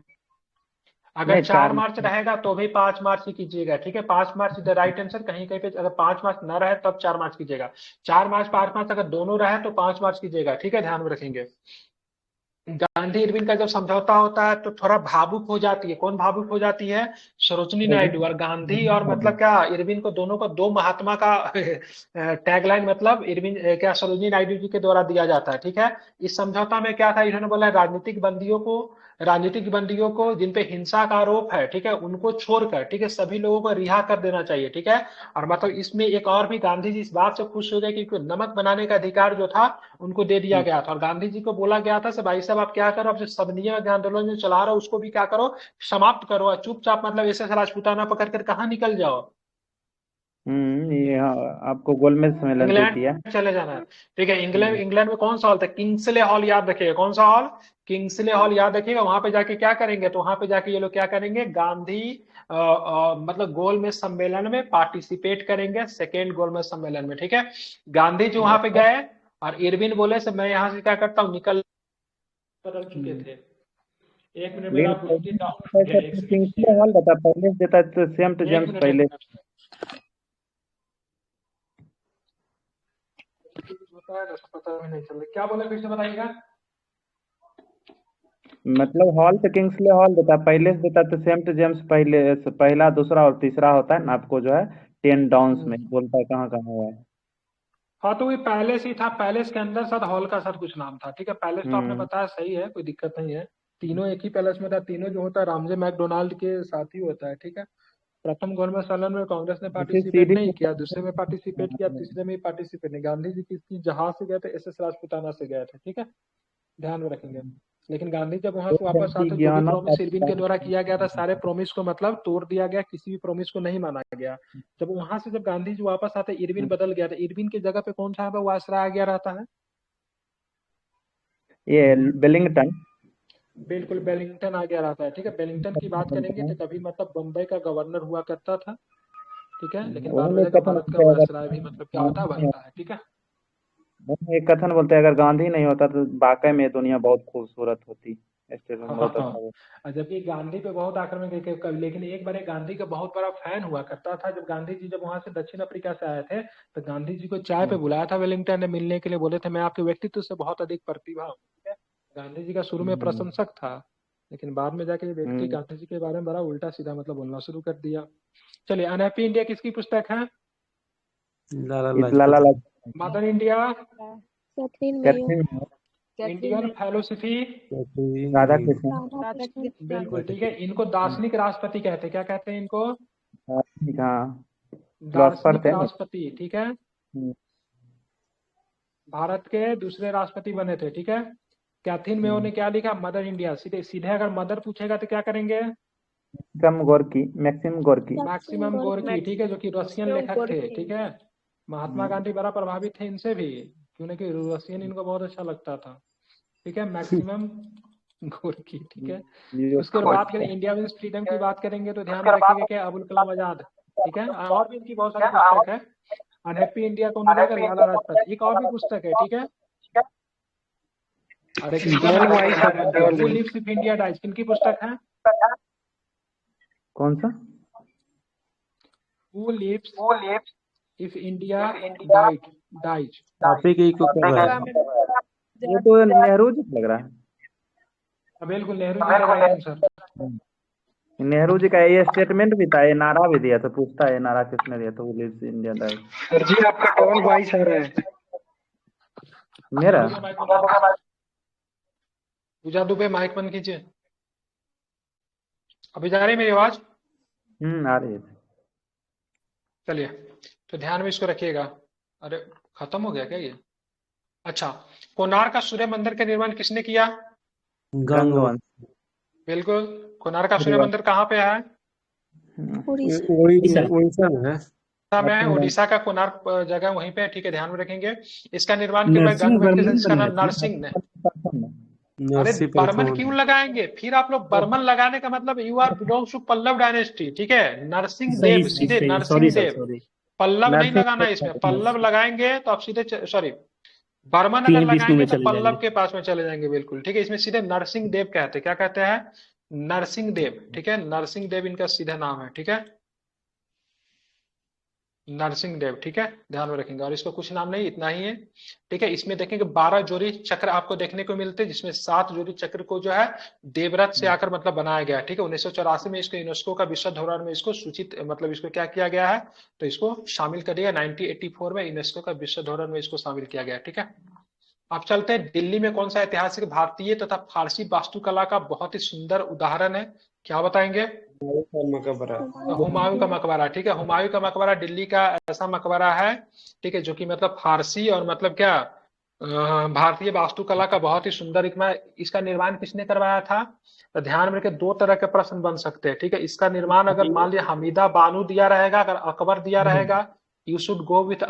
अगर 4 मार्च रहेगा तो भी 5 मार्च ही कीजिएगा, ठीक है। 5 मार्च इज द राइट आंसर। कहीं कहीं पे अगर 5 मार्च ना रहे तब 4 मार्च कीजिएगा। 4 मार्च 5 मार्च अगर दोनों रहे तो 5 मार्च कीजिएगा, ठीक है, ध्यान में रखेंगे। गांधी इरविन का जब समझौता होता है तो थोड़ा भावुक हो जाती है। कौन भावुक हो जाती है? सरोजिनी नायडू। और गांधी और मतलब क्या इरविन को दोनों को दो महात्मा का टैगलाइन मतलब इरविन क्या सरोजिनी नायडू जी के द्वारा दिया जाता है। ठीक है। इस समझौता में क्या था, इन्होंने बोला राजनीतिक बंदियों को जिन पे हिंसा का आरोप है, ठीक है, उनको छोड़कर, ठीक है, सभी लोगों को रिहा कर देना चाहिए। ठीक है। और मतलब इसमें एक और भी गांधी जी इस बात से खुश हो गए कि नमक बनाने का अधिकार जो था उनको दे दिया गया था। और गांधी जी को बोला गया था कि भाई साहब आप क्या करो, अब जो सबनियम आंदोलन जो चला रहा हो उसको भी क्या करो, समाप्त करो, और चुपचाप मतलब ऐसे राजपूताना पकड़ कर कहाँ निकल जाओ, ये आपको गोलमेज सम्मेलन जो किया। इंग्लैंड चले जाना है। ठीक है। इंग्लैंड में कौन सा हॉल था? किंग्सले हॉल, याद रखिएगा। कौन सा हॉल? किंग्सले हॉल, याद रखिएगा। वहां पे जाके क्या करेंगे, तो वहां पे जाके ये लोग क्या करेंगे, गांधी मतलब गोलमेज सम्मेलन में पार्टिसिपेट करेंगे, सेकेंड गोलमेज सम्मेलन में। ठीक है। गांधी जी वहां पे गए और इरविन बोले से मैं यहाँ से क्या करता हूँ, निकल बदल चुके थे। एक मिनट मेरा ब्लूटूथ डाउन हो गया, एक सेकंड किंग्सले हॉल देता पहले देता तो सेंट एक जेम्स मिनट एक पहले। मिनट होता है तो पता भी नहीं चल रहा। क्या बोले, फिर से बताइएगा। मतलब हॉल तो किंग्सले हॉल देता पहले से देता तो सेंट जेम्स पहले पहला दूसरा और तीसरा होता है ना, आपको जो है 10 डाउन्स में बोलता है कहाँ कहाँ हुआ है। हाँ तो ये पैलेस ही था, पैलेस के अंदर शायद हॉल का शायद कुछ नाम था। ठीक है। पैलेस तो आपने बताया सही है, कोई दिक्कत नहीं है। तीनों एक ही पैलेस में था। तीनों जो होता है रामजे मैकडोनाल्ड के साथ ही होता है। ठीक है। प्रथम गोलमेज सम्मेलन में कांग्रेस ने इसे पार्टिसिपेट सीढ़ी नहीं किया, दूसरे में पार्टिसिपेट किया, तीसरे में पार्टिसिपेट नहीं। गांधी जी किसकी जहाज से गए थे? एस एस राजपूताना से गए थे। ठीक है। ध्यान में रखेंगे। लेकिन गांधी जब वहां से वापस आते जो भी ज्ञान प्रोमिस इरविन के द्वारा किया गया था, सारे प्रोमिस को मतलब तोड़ दिया गया, किसी भी प्रोमिस को नहीं माना गया। जब वहां से जब गांधी जी वापस आते इरविन बदल गया था। इरविन की जगह पे कौन सा वायसराय आ गया रहता है? ये बेलिंगटन। बिल्कुल बेलिंगटन आ गया रहता है। ठीक है। बेलिंगटन की बात करेंगे तो कभी मतलब बम्बई का गवर्नर हुआ करता था। ठीक है। लेकिन बाद में उन्होंने जाकर कथन भारत का किया अगर वायसराय भी मतलब क्या होता है, गांधी नहीं बनता है। ठीक है। उन्होंने एक कथन बोलते हैं अगर गांधी नहीं होता तो वाकई में दुनिया बहुत खूबसूरत होती। स्टेटमेंट बहुत अच्छा है। और जबकि गांधी पे बहुत आक्रमण करके लेकिन एक बार गांधी का बहुत बड़ा फैन हुआ करता था। जब गांधी जी जब वहां से दक्षिण अफ्रीका से आए थे तो गांधी जी को चाय पे बुलाया था वेलिंगटन ने मिलने के लिए। बोले थे मैं आपके व्यक्तित्व से बहुत अधिक प्रतिभा हूँ। ठीक है। गांधी जी का शुरू में प्रशंसक था, लेकिन बाद में जाके ये व्यक्ति गांधी जी के बारे में बड़ा उल्टा सीधा मतलब बोलना शुरू कर दिया। चलिए, अनहैप्पी इंडिया किसकी पुस्तक है? Lala Lala Lajpat Mother India, Katherine Mayo, Katherine Indian Philosophy. Radha Rai. Krishna. बिल्कुल ठीक है। इनको दार्शनिक राष्ट्रपति कहते हैं। क्या कहते हैं इनको? हाँ फिलोसफर दार्शनिक थे ना। राष्ट्रपति। ठीक है। भारत के दूसरे राष्ट्रपति बने थे। ठीक है। कैथरीन मेयो ने क्या लिखा? Mother India. सीधे सीधे अगर मदर पूछेगा तो क्या करेंगे? Maxim Gorky. Maximum Gorky. ठीक है। जो कि रशियन लेखक थे। ठीक है। महात्मा गांधी बड़ा प्रभावित थे इनसे भी, क्योंकि रशियन इनको बहुत अच्छा लगता था। ठीक है। Maximum Gorky. ठीक है। उसके बाद बात करें इंडिया विद फ्रीडम की बात करेंगे तो ध्यान में रखिएगा कि अबुल कलाम आजाद। ठीक है। और भी इनकी बहुत सारी पुस्तक है। अनहैप्पी इंडिया कौन लिखेगा? लाला लाजपत। एक और भी पुस्तक है। ठीक है। और एक who lives if India dies किनकी पुस्तक है? कौन सा? Who lives if India dies. आप ही को कर रहा है। ये तो नेहरू जी लग रहा है। बिल्कुल नेहरू जी का राइट आंसर। नेहरू जी का ये स्टेटमेंट भी था, ये नारा भी दिया था। पूछता है ये नारा किसने दिया था? वो लिव्स इंडिया डाइज। सर जी आपका डबल वॉइस आ रहा है। मेरा पूजा दुबे माइक बंद कीजिए। अभी जा रही है मेरी आवाज? आ रही है। चलिए, तो ध्यान में इसको रखिएगा। अरे खत्म हो गया क्या ये? अच्छा, कोणार्क का सूर्य मंदिर का निर्माण किसने किया? गंगवंश। बिल्कुल। कोणार्क का सूर्य मंदिर कहाँ पे है? उड़ीसा। उड़ीसा में है। में उड़ीसा का कोणार्क जगह वहीं पे है। ठीक है। ध्यान में रखेंगे। इसका निर्माण किया गंग व्यक्ति से, जिसका नाम नरसिंह ने। अरे नरसी बर्मन प्रथम। क्यों लगाएंगे? फिर आप लोग बर्मन लगाने का मतलब you are belongs to Pallava dynasty. ठीक है। नरसिंह सही देव, सही सीधे सही, sorry Narsingh sir Dev. Sorry. Pallava नहीं लगाना है नरसिंह इसमें। पल्लव लगाएंगे तो आप सीधे सॉरी, बर्मन अगर सिंह विष्णु में लगाएंगे तो चले पल्लव जाएंगे। के पास में चले जाएंगे। बिल्कुल ठीक है। इसमें सीधे नरसिंह देव कहते हैं। क्या कहते हैं? नरसिंह देव। ठीक है। नरसिंह देव इनका सीधा नाम है। ठीक है। नरसिंह देव, ठीक है, ध्यान में रखेंगे। और इसको कुछ नाम नहीं, इतना ही है, ठीक है। इसमें देखेंगे 12 जोड़ी चक्र आपको देखने को मिलते हैं, जिसमें 7 जोड़ी चक्र को जो है देवव्रत से आकर मतलब बनाया गया है, ठीक है। 1984 में इसको यूनेस्को का विश्व धरोहर में इसको सूचित मतलब इसको क्या किया गया है, तो इसको शामिल कर दिया। 1984 में यूनेस्को का विश्व धरोहर में इसको शामिल किया गया, ठीक है। अब चलते हैं, दिल्ली में कौन सा ऐतिहासिक भारतीय तथा फारसी वास्तुकला का बहुत ही सुंदर उदाहरण है, क्या बताएंगे? मकबरा। हुमायूं का मकबरा, ठीक है। हुमायूं का मकबरा दिल्ली का ऐसा मकबरा है, ठीक है, जो कि मतलब फारसी और मतलब क्या भारतीय वास्तुकला का बहुत ही सुंदर इसका निर्माण किसने करवाया था? तो ध्यान में रखे, 2 तरह के प्रश्न बन सकते हैं, ठीक है। इसका निर्माण अगर मान लिया हमीदा बानो दिया रहेगा, अगर अकबर दिया रहेगा, you should go with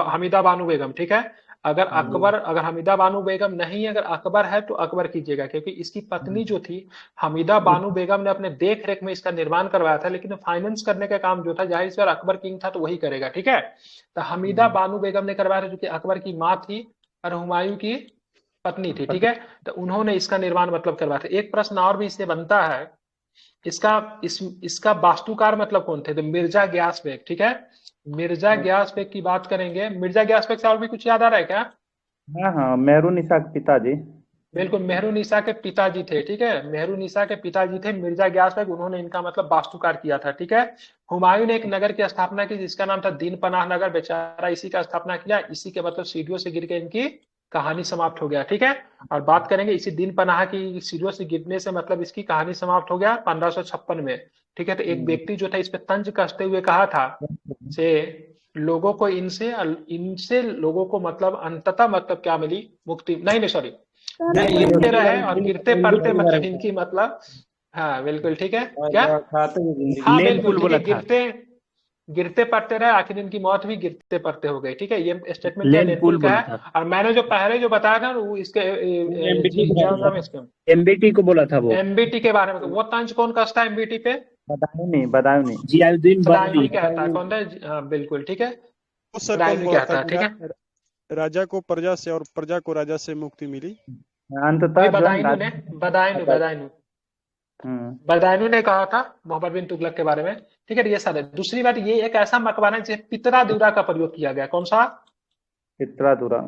Hamida Bano Begum, ठीक है। अगर हमीदा बानो बेगम नहीं, अगर अकबर है तो अकबर कीजिएगा, क्योंकि इसकी पत्नी जो थी हमीदा बानो बेगम ने अपने देख रेख में इसका निर्माण करवाया था, लेकिन फाइनेंस करने का काम जो था, जाहिर सी बात अकबर किंग था तो वही करेगा, ठीक है। तो हमीदा बानो बेगम ने करवाया था, जो कि अकबर की माँ थी और हुमायूं की पत्नी थी, ठीक है। तो उन्होंने इसका निर्माण मतलब करवाया था। एक प्रश्न और भी इससे बनता है, इसका वास्तुकार मतलब कौन थे? तो मिर्जा गियास बेग, ठीक है। मिर्जा गियास बेग की बात करेंगे। मिर्जा गियास बेग से और भी कुछ याद आ रहा है क्या? हाँ हाँ, मेहरुनिसा के पिताजी। बिल्कुल, मेहरुनिसा के पिताजी थे, ठीक है। मेहरुनिसा के पिताजी थे मिर्जा गियास बेग, उन्होंने इनका मतलब वास्तुकार किया था, ठीक है। हुमायूं ने एक नगर की स्थापना की जिसका नाम था दीन पनाह नगर, बेचारा इसी का स्थापना किया, इसी के मतलब सीढ़ियों से गिर के इनकी कहानी समाप्त हो गया, ठीक है। और बात करेंगे इसी दीन पनाह की सीढ़ियों से गिरने से मतलब इसकी कहानी समाप्त हो गया 1556 में, ठीक है। तो एक व्यक्ति जो था इस पे तंज कसते हुए कहा था से लोगों को इनसे लोगों को मतलब अंततः मतलब क्या मिली? मुक्ति नहीं, नहीं सॉरी, गिरते रहे और गिरते पड़ते मतलब इनकी मतलब, हाँ बिल्कुल ठीक है, क्या? हाँ लेन बिल्कुल पुल ठीक है, बोला था। गिरते पड़ते रहे, आखिर इनकी मौत भी गिरते पड़ते हो गई, ठीक है। ये स्टेटमेंट क्या लेन लेनपुल पुल का बोला है। था। और मैंने जो पहले जो बताया था ना, वो इसके क्या नाम है इसका, एमबीटी को बोला था वो, एमबीटी के बारे में। वो तंज कौन कसता है एमबीटी पे? बदायूनी। जियाउद्दीन सदाईनी बद्री। कहता है, कौन है? हाँ बिल्कुल ठीक है, वो सर कौन सदाईनी बोला कहता था है, कि ठीक है। राजा को प्रजा से और प्रजा को राजा से मुक्ति मिली? अंततः ये जो है बदायूनी ने, बदायूनी बदायूनी ने कहा था मोहम्मद बिन तुगलक के बारे में, ठीक है। ये सर है। दूसरी बात, ये एक ऐसा मकबरा है जिसे पितरा दिउरा का प्रयोग किया गया। कौन सा? चित्रादुरा।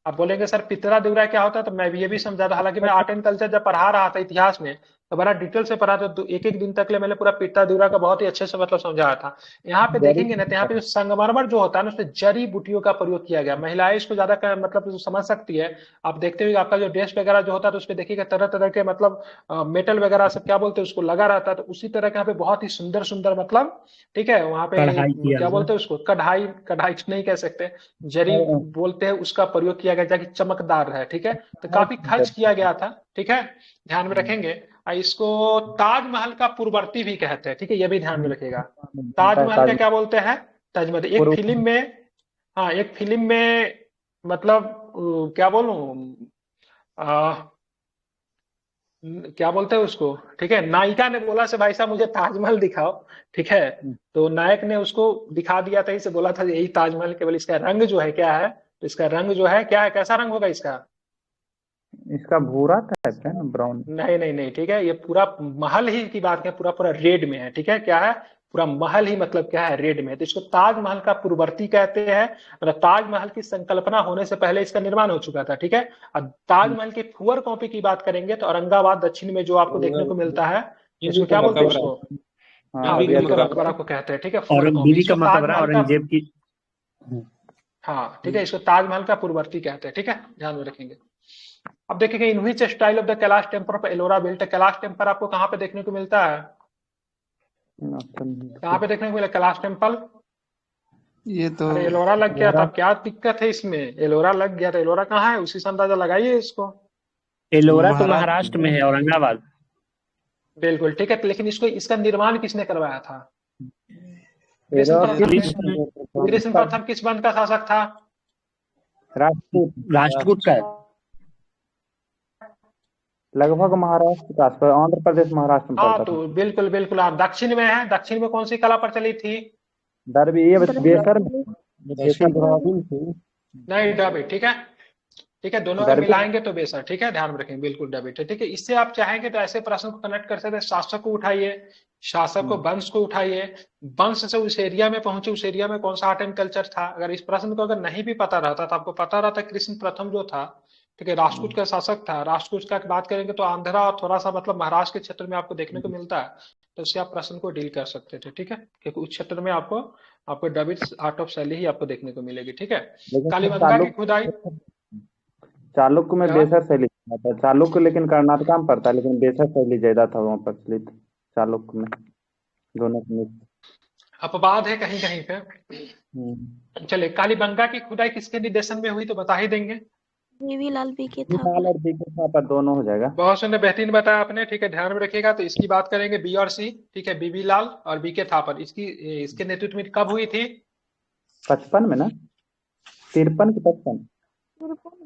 आप बोलेंगे सर पितरा दिउरा क्या होता है, तो मैं भी ये भी समझा था। हालांकि मैं आर्ट एंड कल्चर जब पढ़ा रहा था इतिहास में, तो बड़ा डिटेल से पढ़ा था, तो एक एक दिन तक ले मैंने पूरा पितरा दिउरा का बहुत ही अच्छे से मतलब समझाया था। यहाँ पे देखेंगे ना, तो यहाँ पे जो संगमरमर जो होता है ना, उसमें जड़ी बूटियों का प्रयोग किया गया। महिलाएं इसको ज्यादा मतलब समझ सकती है। आप देखते हुए आपका जो ड्रेस वगैरह जो होता है, तो उसपे देखिएगा तरह तरह के मतलब मेटल वगैरह सब क्या बोलते हैं उसको लगा रहता है। तो उसी तरह के यहाँ पे बहुत ही सुंदर सुंदर मतलब, ठीक है, वहाँ पे कढ़ाई किया क्या हुआ। बोलते हैं उसको, कढ़ाई, कढ़ाई नहीं कह सकते, जरी बोलते हैं, उसका प्रयोग किया गया ताकि चमकदार रहे, ठीक है। तो काफी खर्च किया गया था, ठीक है, ध्यान में रखेंगे। इसको ताजमहल का पूर्ववर्ती भी कहते हैं, ठीक है, ये भी ध्यान में रखिएगा। ताजमहल का क्या बोलते हैं? ताजमहल एक फिल्म में, हाँ एक फिल्म में मतलब क्या बोलूं, क्या बोलते हैं उसको, ठीक है, नायिका ने बोला से भाई साहब मुझे ताजमहल दिखाओ, ठीक है। तो नायक ने उसको दिखा दिया था, इसे बोला था यही ताजमहल, केवल इसका रंग जो है क्या है, तो इसका रंग जो है क्या है, कैसा रंग होगा इसका? इसका भूरा टाइप है ना, ब्राउन। नहीं नहीं नहीं, ठीक है, ये पूरा महल ही की बात है, पूरा पूरा रेड में है, ठीक है। क्या है? पूरा महल ही मतलब क्या है, रेड में है। तो इसको ताजमहल का पूर्ववर्ती कहते हैं। मतलब ताजमहल की संकल्पना होने से पहले इसका निर्माण हो चुका था, ठीक है। और ताजमहल की फुअर कॉपी की बात करेंगे तो औरंगाबाद दक्षिण में जो आपको देखने को मिलता है, इसको क्या बोलते हैं उसको? हाँ बीबी का मकबरा को कहते हैं, ठीक है। और फुअर कॉपी बीबी का इसको मकबरा ताजमहल का, औरंगजेब की। हाँ ठीक है, इसको ताजमहल का पूर्ववर्ती कहते हैं, ठीक है, ध्यान में रखेंगे। अब देखिए in which style of the Kailash temple पर एलोरा बिल्ट। कैलाश टेम्पल आपको कहाँ पे देखने को मिलता है? कहाँ पे देखने को मिला कैलाश टेम्पल? ये तो अरे एलोरा लग गया था, क्या दिक्कत है इसमें? एलोरा लग गया था, एलोरा कहाँ है उसी से अंदाजा लगाइए इसको। एलोरा तो महाराष्ट्र में है, औरंगाबाद। बिल्कुल ठीक है, लेकिन इसको इसका निर्माण किसने करवाया था? कृष्ण प्रथम किस वंश का शासक था? राष्ट्रकूट का है। लगभग महाराष्ट्र का, आंध्र प्रदेश महाराष्ट्र में हाँ पड़ता तो था। बिल्कुल बिल्कुल, आप दक्षिण में है, दक्षिण में कौन सी कला प्रचलित थी? ये बेसर में नहीं डबे, ठीक है, ठीक है, दोनों अगर गर्मी मिलाएंगे तो बेशक, ठीक है, ध्यान में रखेंगे, बिल्कुल डेबिट है, ठीक है। इससे आप चाहेंगे तो ऐसे प्रश्न को कनेक्ट कर सकते हैं, शासक को उठाइए, शासक को वंश को उठाइए, वंश से उस एरिया में पहुंचे, उस एरिया में कौन सा आर्ट एंड कल्चर था। अगर इस प्रश्न को अगर नहीं भी पता रहता तो आपको पता रहता कृष्ण प्रथम जो था, ठीक है, राष्ट्रकूट का शासक था। राष्ट्रकूट का बात करेंगे तो आंध्रा और थोड़ा सा मतलब महाराष्ट्र के क्षेत्र में आपको देखने को मिलता है, तो उससे आप प्रश्न को डील कर सकते थे, ठीक है, क्योंकि उस क्षेत्र में आपको आपको डेबिट आर्ट ऑफ शैली ही आपको देखने को मिलेगी, ठीक है। लेकिन कालीबंगा की खुदाई, चालुक्य में क्या? बेसर शैली था। चालुक्य लेकिन कर्नाटका में पड़ता है, लेकिन बेसर शैली ज्यादा था वहाँ प्रचलित चालुक्य में, दोनों के मिक्स। अपवाद है कहीं कहीं पे। चलिए, कालीबंगा की खुदाई किसके निर्देशन में हुई तो बता ही देंगे। बीवी लाल बीके लाल और बीके थापर दोनों हो जाएगा। बहुत सुंदर, बेहतरीन बताया आपने, ठीक है, ध्यान में रखिएगा। तो इसकी बात करेंगे बी और सी, ठीक है, बीबी लाल और बीके थापर। इसके नेतृत्व में कब हुई थी? 55 में ना, 53 की 55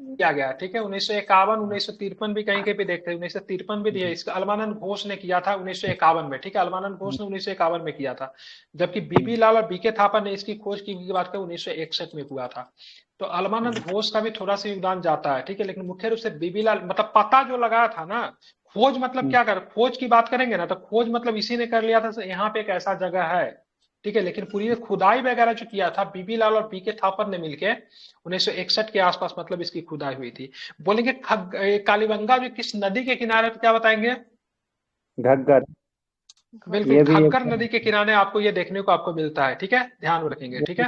किया गया, ठीक है। 1951, 1953 भी कहीं कहीं पे देखते हैं, 1953 भी दिया। इसका अलमानंद घोष ने किया था 1951 में, ठीक है, अलमानंद घोष ने 1951 में किया था। जबकि बीबी लाल और बीके थापर ने इसकी खोज की बात करें 1961 में हुआ था। तो अलमानंद घोष का भी थोड़ा सा योगदान जाता है, ठीक है, लेकिन मुख्य रूप से बीबी लाल मतलब पता जो लगाया था ना, खोज मतलब क्या कर, खोज की बात करेंगे ना तो खोज मतलब इसी ने कर लिया था यहाँ पे एक ऐसा जगह है, ठीक है, लेकिन पूरी खुदाई वगैरह जो किया था बीबी लाल और बीके थापर ने मिलके 1961 के आसपास मतलब इसकी खुदाई हुई थी। बोलेंगे कालीबंगा जो किस नदी के किनारे, तो क्या बताएंगे? घग्गर। बिल्कुल, खग्गर नदी के किनारे आपको ये देखने को आपको मिलता है, ठीक है, ध्यान में रखेंगे, ठीक है।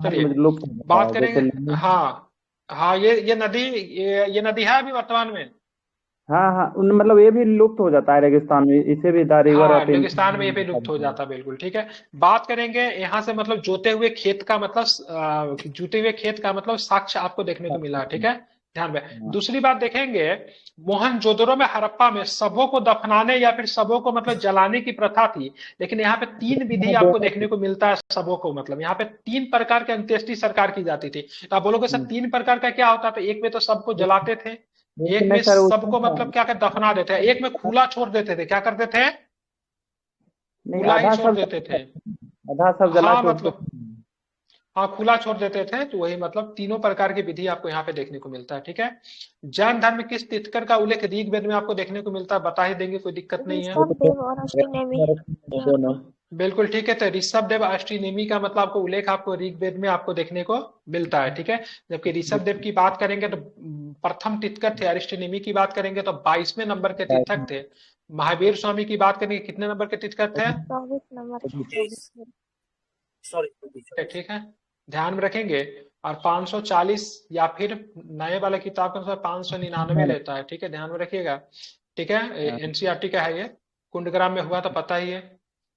चलिए बात करेंगे, हाँ हाँ, ये नदी ये नदी है अभी वर्तमान में। हाँ हाँ, मतलब ये भी लुप्त हो जाता है रेगिस्तान में, इसे भी द रिवर हाँ, ऑफ रेगिस्तान में ये भी लुप्त हो जाता है, बिल्कुल, ठीक है। बात करेंगे यहाँ से मतलब जोते हुए खेत का मतलब जोते हुए खेत का मतलब साक्ष्य आपको देखने को मिला, ठीक है, ध्यान में। दूसरी बात देखेंगे, मोहनजोदड़ो में हड़प्पा में शवों को दफनाने या फिर शवों को मतलब जलाने की प्रथा थी, लेकिन यहाँ पे 3 विधि आपको देखने को मिलता है शवों को, मतलब यहाँ पे 3 प्रकार की अंत्येष्टि सरकार की जाती थी। तो आप बोलोगे सर 3 प्रकार का क्या होता था? एक में तो सबको जलाते थे, एक में सबको मतलब क्या कर दफना देते हैं, एक में खुला छोड़ देते थे, क्या करते थे? खुला ही छोड़ देते थे, आधा सब जला हाँ के मतलब हाँ खुला छोड़ देते थे। तो वही मतलब तीनों प्रकार की विधि आपको यहाँ पे देखने को मिलता है, ठीक है। जैन धर्म में किस तीर्थंकर का उल्लेख ऋग्वेद में आपको देखने को मिलता है? बता ही देंगे, कोई दिक्कत नहीं है। ऋषभदेव और अष्टनेमी। बिल्कुल ठीक है। तो ऋषभदेव अष्टनेमी का मतलब आपको उल्लेख आपको ऋग्वेद में आपको देखने को मिलता है, ठीक है। जबकि ऋषभदेव की बात करेंगे तो प्रथम तीर्थंकर थे, अष्टनेमी की बात करेंगे तो 22वें नंबर के तीर्थंकर थे। महावीर स्वामी की बात करेंगे कितने नंबर के तीर्थंकर थे? 24 नंबर। सॉरी, ठीक है, ध्यान में रखेंगे। और 540 या फिर नए वाले किताब के अनुसार 599 लेता है, ठीक है, ध्यान में रखिएगा, ठीक है। एनसीईआरटी का है ये, कुंडग्राम में हुआ तो पता ही है।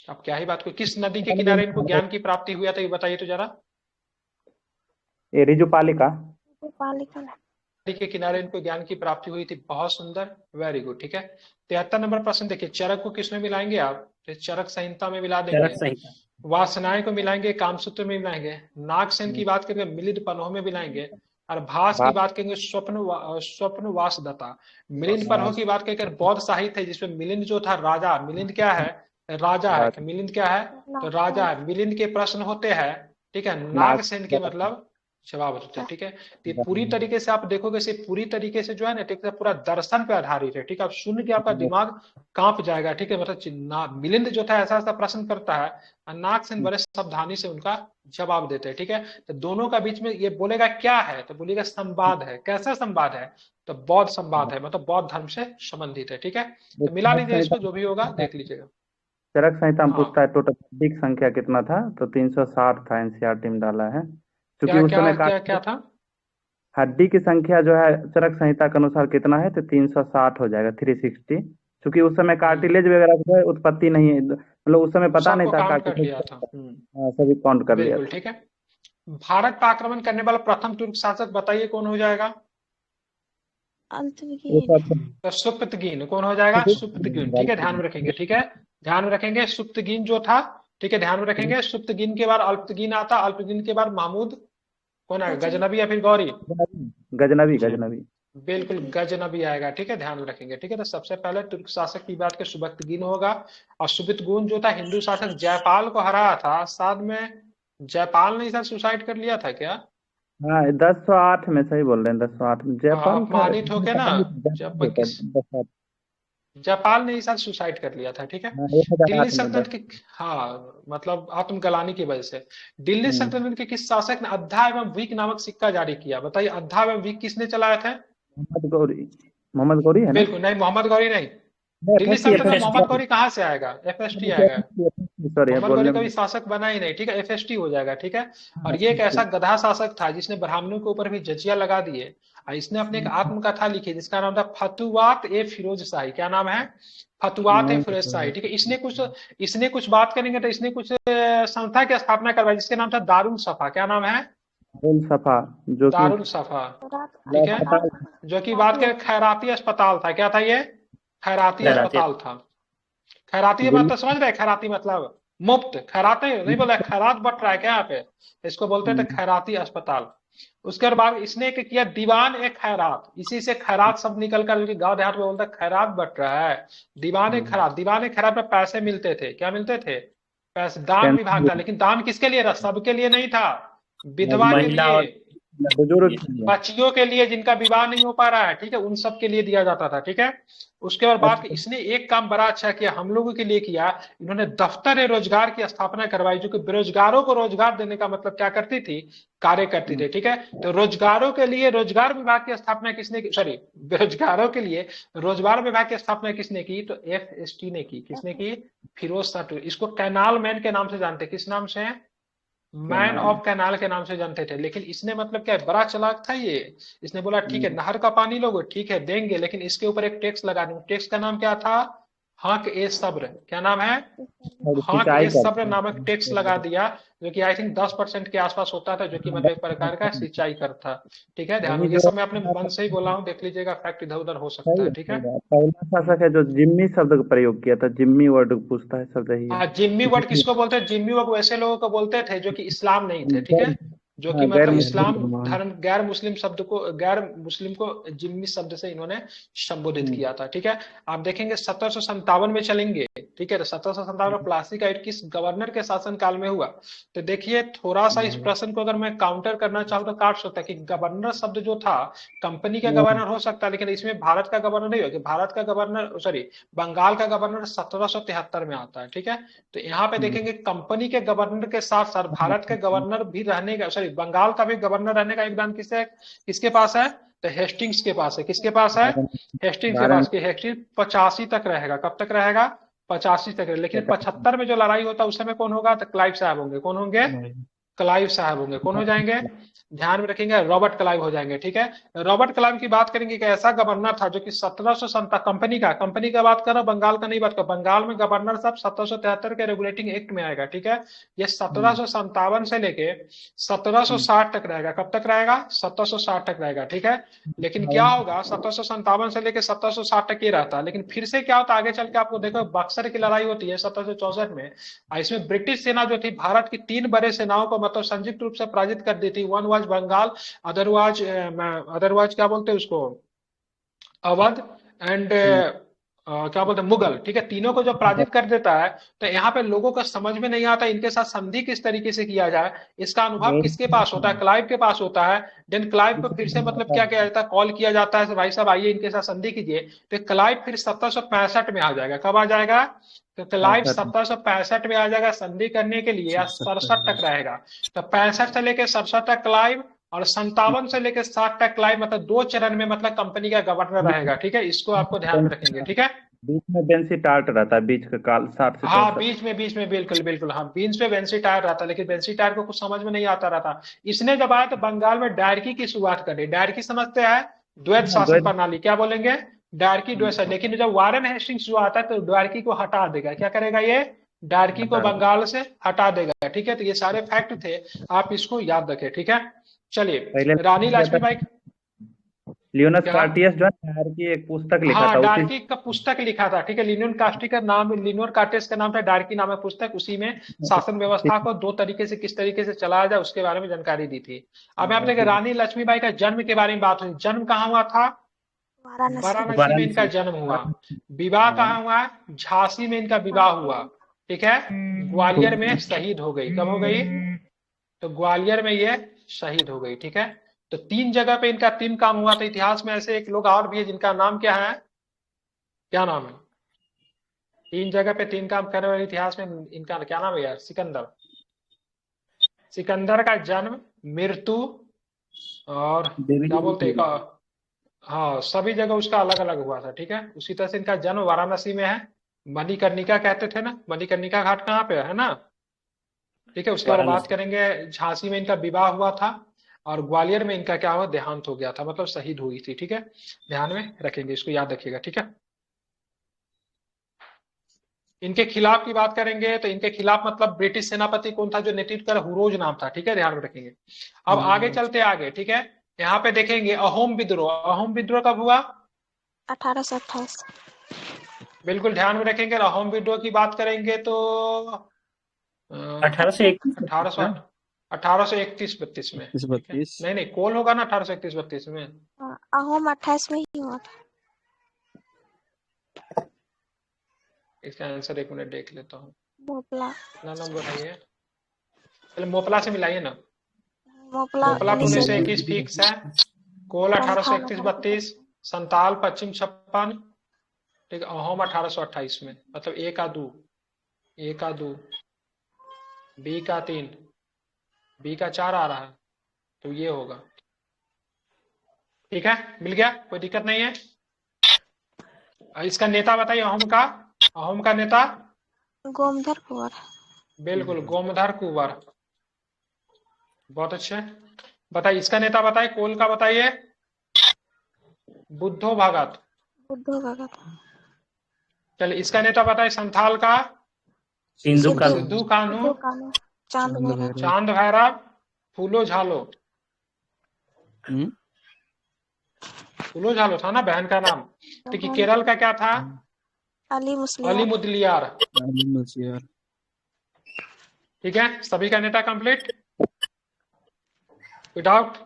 अब क्या ही बात को, किस नदी के किनारे इनको ज्ञान की प्राप्ति हुआ था ये बताइए तो जरा। ये रिजुपालिका नदी के किनारे इनको ज्ञान की प्राप्ति हुई थी। बहुत सुंदर, वेरी गुड, ठीक है। 73 नंबर प्रश्न देखिए, चरक को किसमें मिलाएंगे आप? तो चरक संहिता में मिला देंगे, वासनाएं को मिलाएंगे, कामसूत्र में मिलाएंगे, नागसेन की बात करेंगे मिलिंद पन्हों में मिलाएंगे, और भास की बात करेंगे स्वप्न वासदत्ता। मिलिंद पन्हों की बात करेंगे बौद्ध साहित्य है, जिसमें मिलिंद जो था राजा, मिलिंद क्या है? राजा है। मिलिंद क्या है? तो राजा है। मिलिंद के प्रश्न होते हैं, ठीक है। नागसेन के मतलब जवाब होता है, ठीक है। ये पूरी तरीके से आप देखोगे से पूरी तरीके से जो है ना, ठीक है, पूरा दर्शन पे आधारित है, ठीक है। आप सुन के आपका दिमाग कांप जाएगा, ठीक है। मतलब मिलिंद जो था ऐसा ऐसा प्रश्न करता है, और नागसेन बड़े सावधानी से उनका जवाब देते हैं, ठीक है। तो दोनों का बीच में ये बोलेगा क्या है, तो बोलेगा संवाद है। कैसा संवाद है? तो बौद्ध संवाद है, मतलब बौद्ध धर्म से संबंधित है, ठीक है। तो मिला लीजिए इसको, जो भी होगा देख लीजिएगा। चरक संहिता में पूछता है टोटल हड्डी की संख्या कितना था, तो 360 था, एनसीईआरटी में डाला है। क्योंकि उस समय क्या था? हड्डी की संख्या जो है चरक संहिता के अनुसार कितना है, तो 360 हो जाएगा, 360। क्योंकि उस समय कार्टिलेज वगैरह की उत्पत्ति नहीं, मतलब उस समय पता नहीं था, सभी काउंट कर लिया, ठीक है। भारत पर आक्रमण करने वाला प्रथम तुर्क शासक बताइए कौन हो जाएगा? सुप्तगीन। कौन हो जाएगा? सुप्तगीन, ठीक है, ध्यान में रखेंगे, ठीक है, ध्यान में रखेंगे। सुप्तगीन जो था, ठीक है, ध्यान में रखेंगे। सुप्तगीन के बाद अल्पतगीन आता, अल्पतगीन के बाद महमूद कौन आएगा? गजनबी या फिर गौरी? गजनबी बिल्कुल गजनबी आएगा, ठीक है, ध्यान में रखेंगे, ठीक है। तो सबसे पहले तुर्क शासक की बात के सुबक्तगीन होगा। और सुबक्तगीन जो था हिंदू शासक जयपाल को हराया था, साथ में जयपाल ने सर सुसाइड कर लिया था क्या? हाँ 1008 में सही बोल रहे हैं, 1008 में जापान था। अपमानित होके ना, जब किस जापान ने इस साल सुसाइड कर लिया था, ठीक है। हाँ दिल्ली 1008 में सल्तनत के, हाँ मतलब आत्मग्लानि की वजह से दिल्ली सल्तनत के किस शासक ने अद्धा एवं वीक नामक सिक्का जारी किया? बताइए, अद्धा एवं वीक किसने चलाए थे? मोहम्मद गौरी है ना? बिल्कुल नहीं, मोहम्मद गौरी नहीं। दिल्ली FST सल्तनत में मोहम्मद गौरी कहाँ से आएगा? एफएसटी आएगा। सॉरी मोहम्मद बोलने गौरी कभी शासक बना ही नहीं, ठीक है, एफएसटी हो जाएगा, ठीक है। और ये एक ऐसा गधा शासक था जिसने ब्राह्मणों के ऊपर भी जजिया लगा दिए, और इसने अपने एक आत्मकथा लिखी जिसका नाम था फतुवात ए फिरोज शाही। क्या नाम है? फतुवात ए फिरोज शाही, ठीक है। इसने कुछ बात करेंगे तो इसने कुछ संस्था की स्थापना करवाई जिसके नाम था दारुल सफा। क्या नाम है? दारुल सफा, जो कि दारुल सफा, ठीक है, जो कि बात करें खैराती अस्पताल था। क्या था ये? खैराती अस्पताल था। खैराती बात तो समझ रहे? खैराती मतलब मुफ्त, खैरात नहीं बोला, खैरात बट रहा है क्या यहाँ पे? इसको बोलते थे खैराती अस्पताल। उसके बाद इसने एक किया दीवान ए खैरात, इसी से खैरात शब्द निकल कर गाँव देहात में बोलता खैरात बट रहा है। दीवान ए खैरात, दीवान ए खैरात में पैसे मिलते थे। क्या मिलते थे? पैसे। दान विभाग था, लेकिन दान किसके लिए था? सबके लिए नहीं था, विधवा के महिला और लिए, बुजुर्ग बच्चियों के लिए जिनका विवाह नहीं हो पा रहा है, ठीक है, उन सब के लिए दिया जाता था, ठीक है। उसके बाद बात इसने एक काम बड़ा अच्छा किया, हम लोगों के लिए किया, इन्होंने दफ्तर ए रोजगार की स्थापना करवाई, जो कि बेरोजगारों को रोजगार देने का मतलब क्या करती थी? कार्य करती थी, ठीक है। तो रोजगारों के लिए रोजगार विभाग की स्थापना किसने की? सॉरी, बेरोजगारों के लिए रोजगार विभाग की स्थापना किसने की? तो एफएसटी ने की। किसने की? फिरोज शाह। इसको कैनाल मैन के नाम से जानते, किस नाम से? मैन ऑफ कैनाल के नाम से जानते थे। लेकिन इसने मतलब क्या, बड़ा चालाक था ये। इसने बोला ठीक है नहर का पानी लोगे, ठीक है देंगे, लेकिन इसके ऊपर एक टैक्स लगा दूंगा। टैक्स का नाम क्या था? हक ए सब्र। क्या नाम है? हक ए सब्र नामक टैक्स लगा दिया, जो कि आई थिंक 10% के आसपास होता था, जो कि मतलब एक प्रकार का सिंचाई कर था, ठीक है। ध्यान, ये सब मैं अपने मन से ही बोला हूँ, देख लीजिएगा, फैक्ट इधर उधर हो सकता है, ठीक है। पहला शासक है जो जिम्मी शब्द का प्रयोग किया था, जिम्मी वर्ड पूछता है शब्द ही है। हाँ, जिम्मी वर्ड किसको बोलते हैं? जिम्मी वर्ड वैसे लोगों को बोलते थे जो कि इस्लाम नहीं थे, ठीक है, जो कि हाँ, मतलब गैर इस्लाम मुसलमान। धर्म, गैर मुस्लिम शब्द को, गैर मुस्लिम को जिम्मी शब्द से इन्होंने संबोधित किया था, ठीक है। आप देखेंगे 1757 में चलेंगे, ठीक है। तो 1757 में प्लासी का किस गवर्नर के शासन काल में हुआ? तो देखिए थोड़ा सा इस प्रश्न को अगर मैं काउंटर करना चाहूँ तो काट सकता है कि गवर्नर शब्द जो था कंपनी का गवर्नर हो सकता है, लेकिन इसमें भारत का गवर्नर नहीं होगा। भारत का गवर्नर, सॉरी, बंगाल का गवर्नर 1773 में आता है, ठीक है। तो यहाँ पे देखेंगे कंपनी के गवर्नर के साथ साथ भारत के गवर्नर भी रहने का, सॉरी, बंगाल का भी गवर्नर रहने का योगदान किसके पास है? तो हेस्टिंग्स के पास है। किसके पास है? हेस्टिंग्स के पास। हेस्टिंग्स 85 तक रहेगा। कब तक रहेगा? 85 तक रहेगा। लेकिन 75 में जो लड़ाई होता है उस समय कौन होगा? तो क्लाइव साहब होंगे। कौन होंगे? क्लाइव साहब होंगे। कौन हो जाएंगे? ध्यान में रखेंगे, रॉबर्ट क्लाइव हो जाएंगे, ठीक है। रॉबर्ट क्लाइव की बात करेंगे कि ऐसा गवर्नर था जो कि 1757 कंपनी का बात कर रहा, बंगाल का नहीं बात कर। बंगाल में गवर्नर साहब 1773 के रेगुलेटिंग एक्ट में आएगा, ठीक है। ये 1757 से लेके 1760 तक रहेगा। कब तक रहेगा? 1760 तक रहेगा, ठीक है। लेकिन क्या होगा, 1757 से लेके 1760 तक ये रहता है, लेकिन फिर से क्या होता है आगे चल के, आपको देखो बक्सर की लड़ाई होती है 1764 में। इसमें ब्रिटिश सेना जो थी भारत की 3 बड़े सेनाओं को मतलब संयुक्त रूप से पराजित कर दी थी। वन वाज बंगाल, अदरवाइज क्या बोलते हैं उसको, अवध, एंड क्या बोलते हैं, मुगल, ठीक है। तीनों को जब पराजित कर देता है तो यहाँ पे लोगों को समझ में नहीं आता इनके साथ संधि किस तरीके से किया जाए। इसका अनुभव किसके पास होता है? क्लाइव के पास होता है। देन क्लाइव को फिर से मतलब क्या किया जाता है, कॉल किया जाता है, भाई साहब आइए इनके साथ संधि कीजिए। तो क्लाइव फिर 1765 में आ जाएगा। कब आ जाएगा? तो क्लाइव 1765 में आ जाएगा संधि करने के लिए, 67 तक रहेगा। तो 65 से लेकर 67 तक क्लाइव, और 57 से लेकर 60 तक क्लाइव, मतलब 2 चरण में मतलब कंपनी का गवर्नर रहेगा, ठीक है। इसको आपको ध्यान में रखेंगे, ठीक है। बीच में बेंसी टार्ट रहता है, बीच का काल 60 से हाँ, बीच में बिल्कुल बिल्कुल, हाँ, बीच में बेंसी टायर रहता है, लेकिन बेंसी टायर को कुछ समझ में नहीं आता रहता। इसने जब आया तो बंगाल में डायरकी की शुरुआत करी। डायरकी समझते हैं? द्वैत शासन प्रणाली। क्या बोलेंगे? डायरकी द्वैत। लेकिन जब वारेन हेस्टिंग्स जो आता है तो डायरकी को हटा देगा। क्या करेगा ये? डायरकी को बंगाल से हटा देगा, ठीक है। तो ये सारे फैक्ट थे, आप इसको याद रखें, ठीक है। चलिए, रानी लक्ष्मीबाई, लियोनस कार्टियस जो है की एक पुस्तक लिखा हाँ, था, डार्की का पुस्तक लिखा था, ठीक है। लिनियन कास्टी का नाम, लिनियर कार्टेस का नाम था, डार्की नाम है पुस्तक। उसी में शासन व्यवस्था को 2 तरीके से किस तरीके से चलाया जाए उसके बारे में जानकारी दी थी। अब यहाँ पे रानी लक्ष्मीबाई का जन्म के बारे में बात हुई। जन्म कहाँ हुआ था? वाराणसी में इनका जन्म हुआ। विवाह कहाँ हुआ? झांसी में इनका विवाह हुआ, ठीक है। ग्वालियर में शहीद हो गई। कब हो गई? तो ग्वालियर में ये शहीद हो गई। ठीक है, तो 3 जगह पे इनका 3 काम हुआ था। इतिहास में ऐसे एक लोग और भी है जिनका नाम क्या है, क्या नाम है? 3 जगह पे 3 काम करने वाले इतिहास में इनका क्या नाम है यार? सिकंदर। सिकंदर का जन्म, मृत्यु और क्या बोलते हैं हाँ, सभी जगह उसका अलग अलग हुआ था। ठीक है, उसी तरह से इनका जन्म वाराणसी में है, मणिकर्णिका कहते थे ना, मणिकर्णिका घाट कहाँ पे है ना? ठीक है, उसके बाद बात करेंगे झांसी में इनका विवाह हुआ था, और ग्वालियर में इनका क्या हुआ, देहांत हो गया था, मतलब शहीद हुई थी। ठीक है, ध्यान में रखेंगे, इसको याद रखिएगा। ठीक है, इनके खिलाफ की बात करेंगे तो इनके खिलाफ मतलब ब्रिटिश सेनापति कौन था जो नेतृत्व कर, हुरोज नाम था। ठीक है, ध्यान में रखेंगे। अब आगे चलते आगे। ठीक है, यहाँ पे देखेंगे अहोम विद्रोह। अहोम विद्रोह कब हुआ? 1828। बिल्कुल ध्यान में रखेंगे। अहोम विद्रोह की बात करेंगे तो 1831-32 में। 32 नहीं, कोल होगा ना 1831-32 में। अहोम 28 में ही हुआ था। इसका आंसर एक मिनट देख लेता हूँ। मोपला। ना नंबर बताइए, पहले मोपला से मिलाइए ना। मोपला मोपला 1921 फिक्स है। कोल 1831-32, संताल पश्चिम 56। ठीक है, अहोम 1828 में, मतलब ए का 2, बी का 3, बी का 4 आ रहा है, तो ये होगा। ठीक है, मिल गया, कोई दिक्कत नहीं है। इसका नेता बताइए अहोम का। अहोम का नेता गोमधर कुंवर। बिल्कुल, गोमधर कुंवर, बहुत अच्छे। बताइए इसका नेता बताइए, कोल का बताइए। बुद्धो भगत। बुद्धो भगत। चलिए इसका नेता बताइए संथाल का। सिद्धू सिद्धू कानू, चांद भैरव। चांद भैरव, फूलो झालो। फूलो झालो था ना बहन का नाम। ठीक है, केरल का क्या था? अली अली मुदलियार। मुदलियार। ठीक है, सभी का नेता कंप्लीट, विदाउट।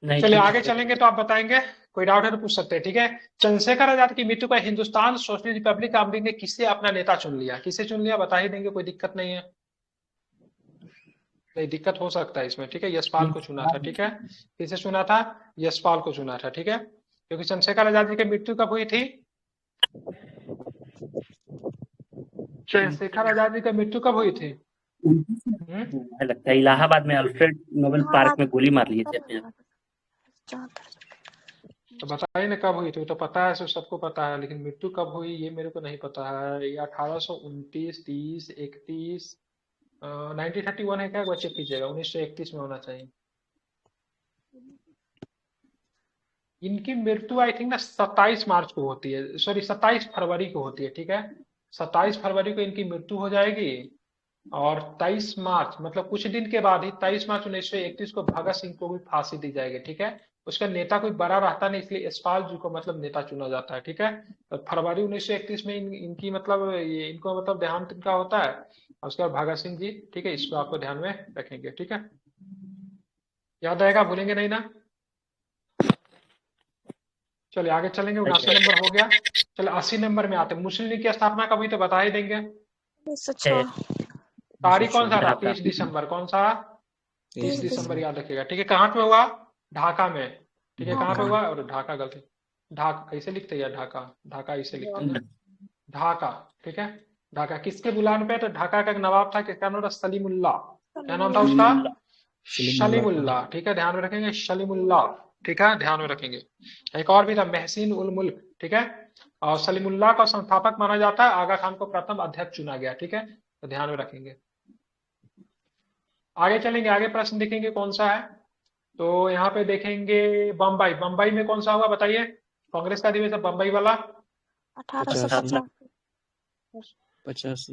चलिए आगे चलेंगे तो आप बताएंगे, कोई डाउट है तो पूछ सकते हैं। ठीक है, चंद्रशेखर आजाद की मृत्यु पर हिंदुस्तान सोशलिस्ट रिपब्लिक आर्मी ने किसे अपना नेता चुन लिया? किसे चुन लिया बता ही देंगे, कोई दिक्कत नहीं है। नहीं, दिक्कत हो सकता है इसमें। ठीक है, यशपाल को चुना था। ठीक है, किसे चुना था? यशपाल को चुना था। ठीक है, क्योंकि चंद्रशेखर आजाद जी की मृत्यु कब हुई थी? चंद्रशेखर आजाद जी की मृत्यु कब हुई थी? लगता है इलाहाबाद में अल्फ्रेड नोबेल पार्क में गोली मार लिए थे अपने। तो बताइए ना कब हुई थी? तो पता है, सबको पता है, लेकिन मृत्यु कब हुई ये मेरे को नहीं पता है। ये 1829, 30, 31, 1931 है क्या? चेक कीजिएगा, 1931 में होना चाहिए। इनकी मृत्यु आई थिंक ना 27 मार्च को होती है, सॉरी 27 फरवरी को होती है। ठीक है, 27 फरवरी को इनकी मृत्यु हो जाएगी, और 23 मार्च मतलब कुछ दिन के बाद ही 23 मार्च 1931 को भगत सिंह को भी फांसी दी जाएगी। ठीक है, उसका नेता कोई बड़ा रहता नहीं, इसलिए यशपाल जी को मतलब नेता चुना जाता है। ठीक है, तो फरवरी 1931 में इनकी मतलब इनको मतलब देहांत इनका होता है, और उसके बाद भगत सिंह जी। ठीक है, इसको आपको ध्यान में रखेंगे। ठीक है, याद आएगा, भूलेंगे नहीं ना। चलिए आगे चलेंगे, 79 नंबर हो गया। चलिए 80 नंबर में आते हैं। मुस्लिम लीग की स्थापना कब हुई तो बता ही देंगे। तारीख कौन सा था? 30 दिसंबर। कौन सा? 30 दिसंबर, याद रखिएगा। ठीक है, कहाँ पे हुआ? ढाका में। ठीक है, कहाँ पे हुआ? और ढाका गलती, ढाका कैसे लिखते हैं? ढाका, ढाका ऐसे लिखते हैं, ढाका। ठीक है, ढाका किसके बुलाने पे? तो ढाका का एक नवाब था, किसका नाम था? सलीमुल्ला। क्या नाम था उसका? सलीमुल्ला। ठीक है, ध्यान में रखेंगे, सलीमुल्ला। ठीक है, ध्यान में रखेंगे। एक और भी था, महसीन उल मुल्क। ठीक है, और सलीमुल्ला का संस्थापक माना जाता है। आगा खान को प्रथम अध्यक्ष चुना गया। ठीक है, तो ध्यान में रखेंगे। आगे चलेंगे, आगे प्रश्न देखेंगे कौन सा है। तो यहाँ पे देखेंगे बम्बई। बम्बई में कौन सा हुआ बताइए? कांग्रेस का अधिवेशन बम्बई वाला 1885।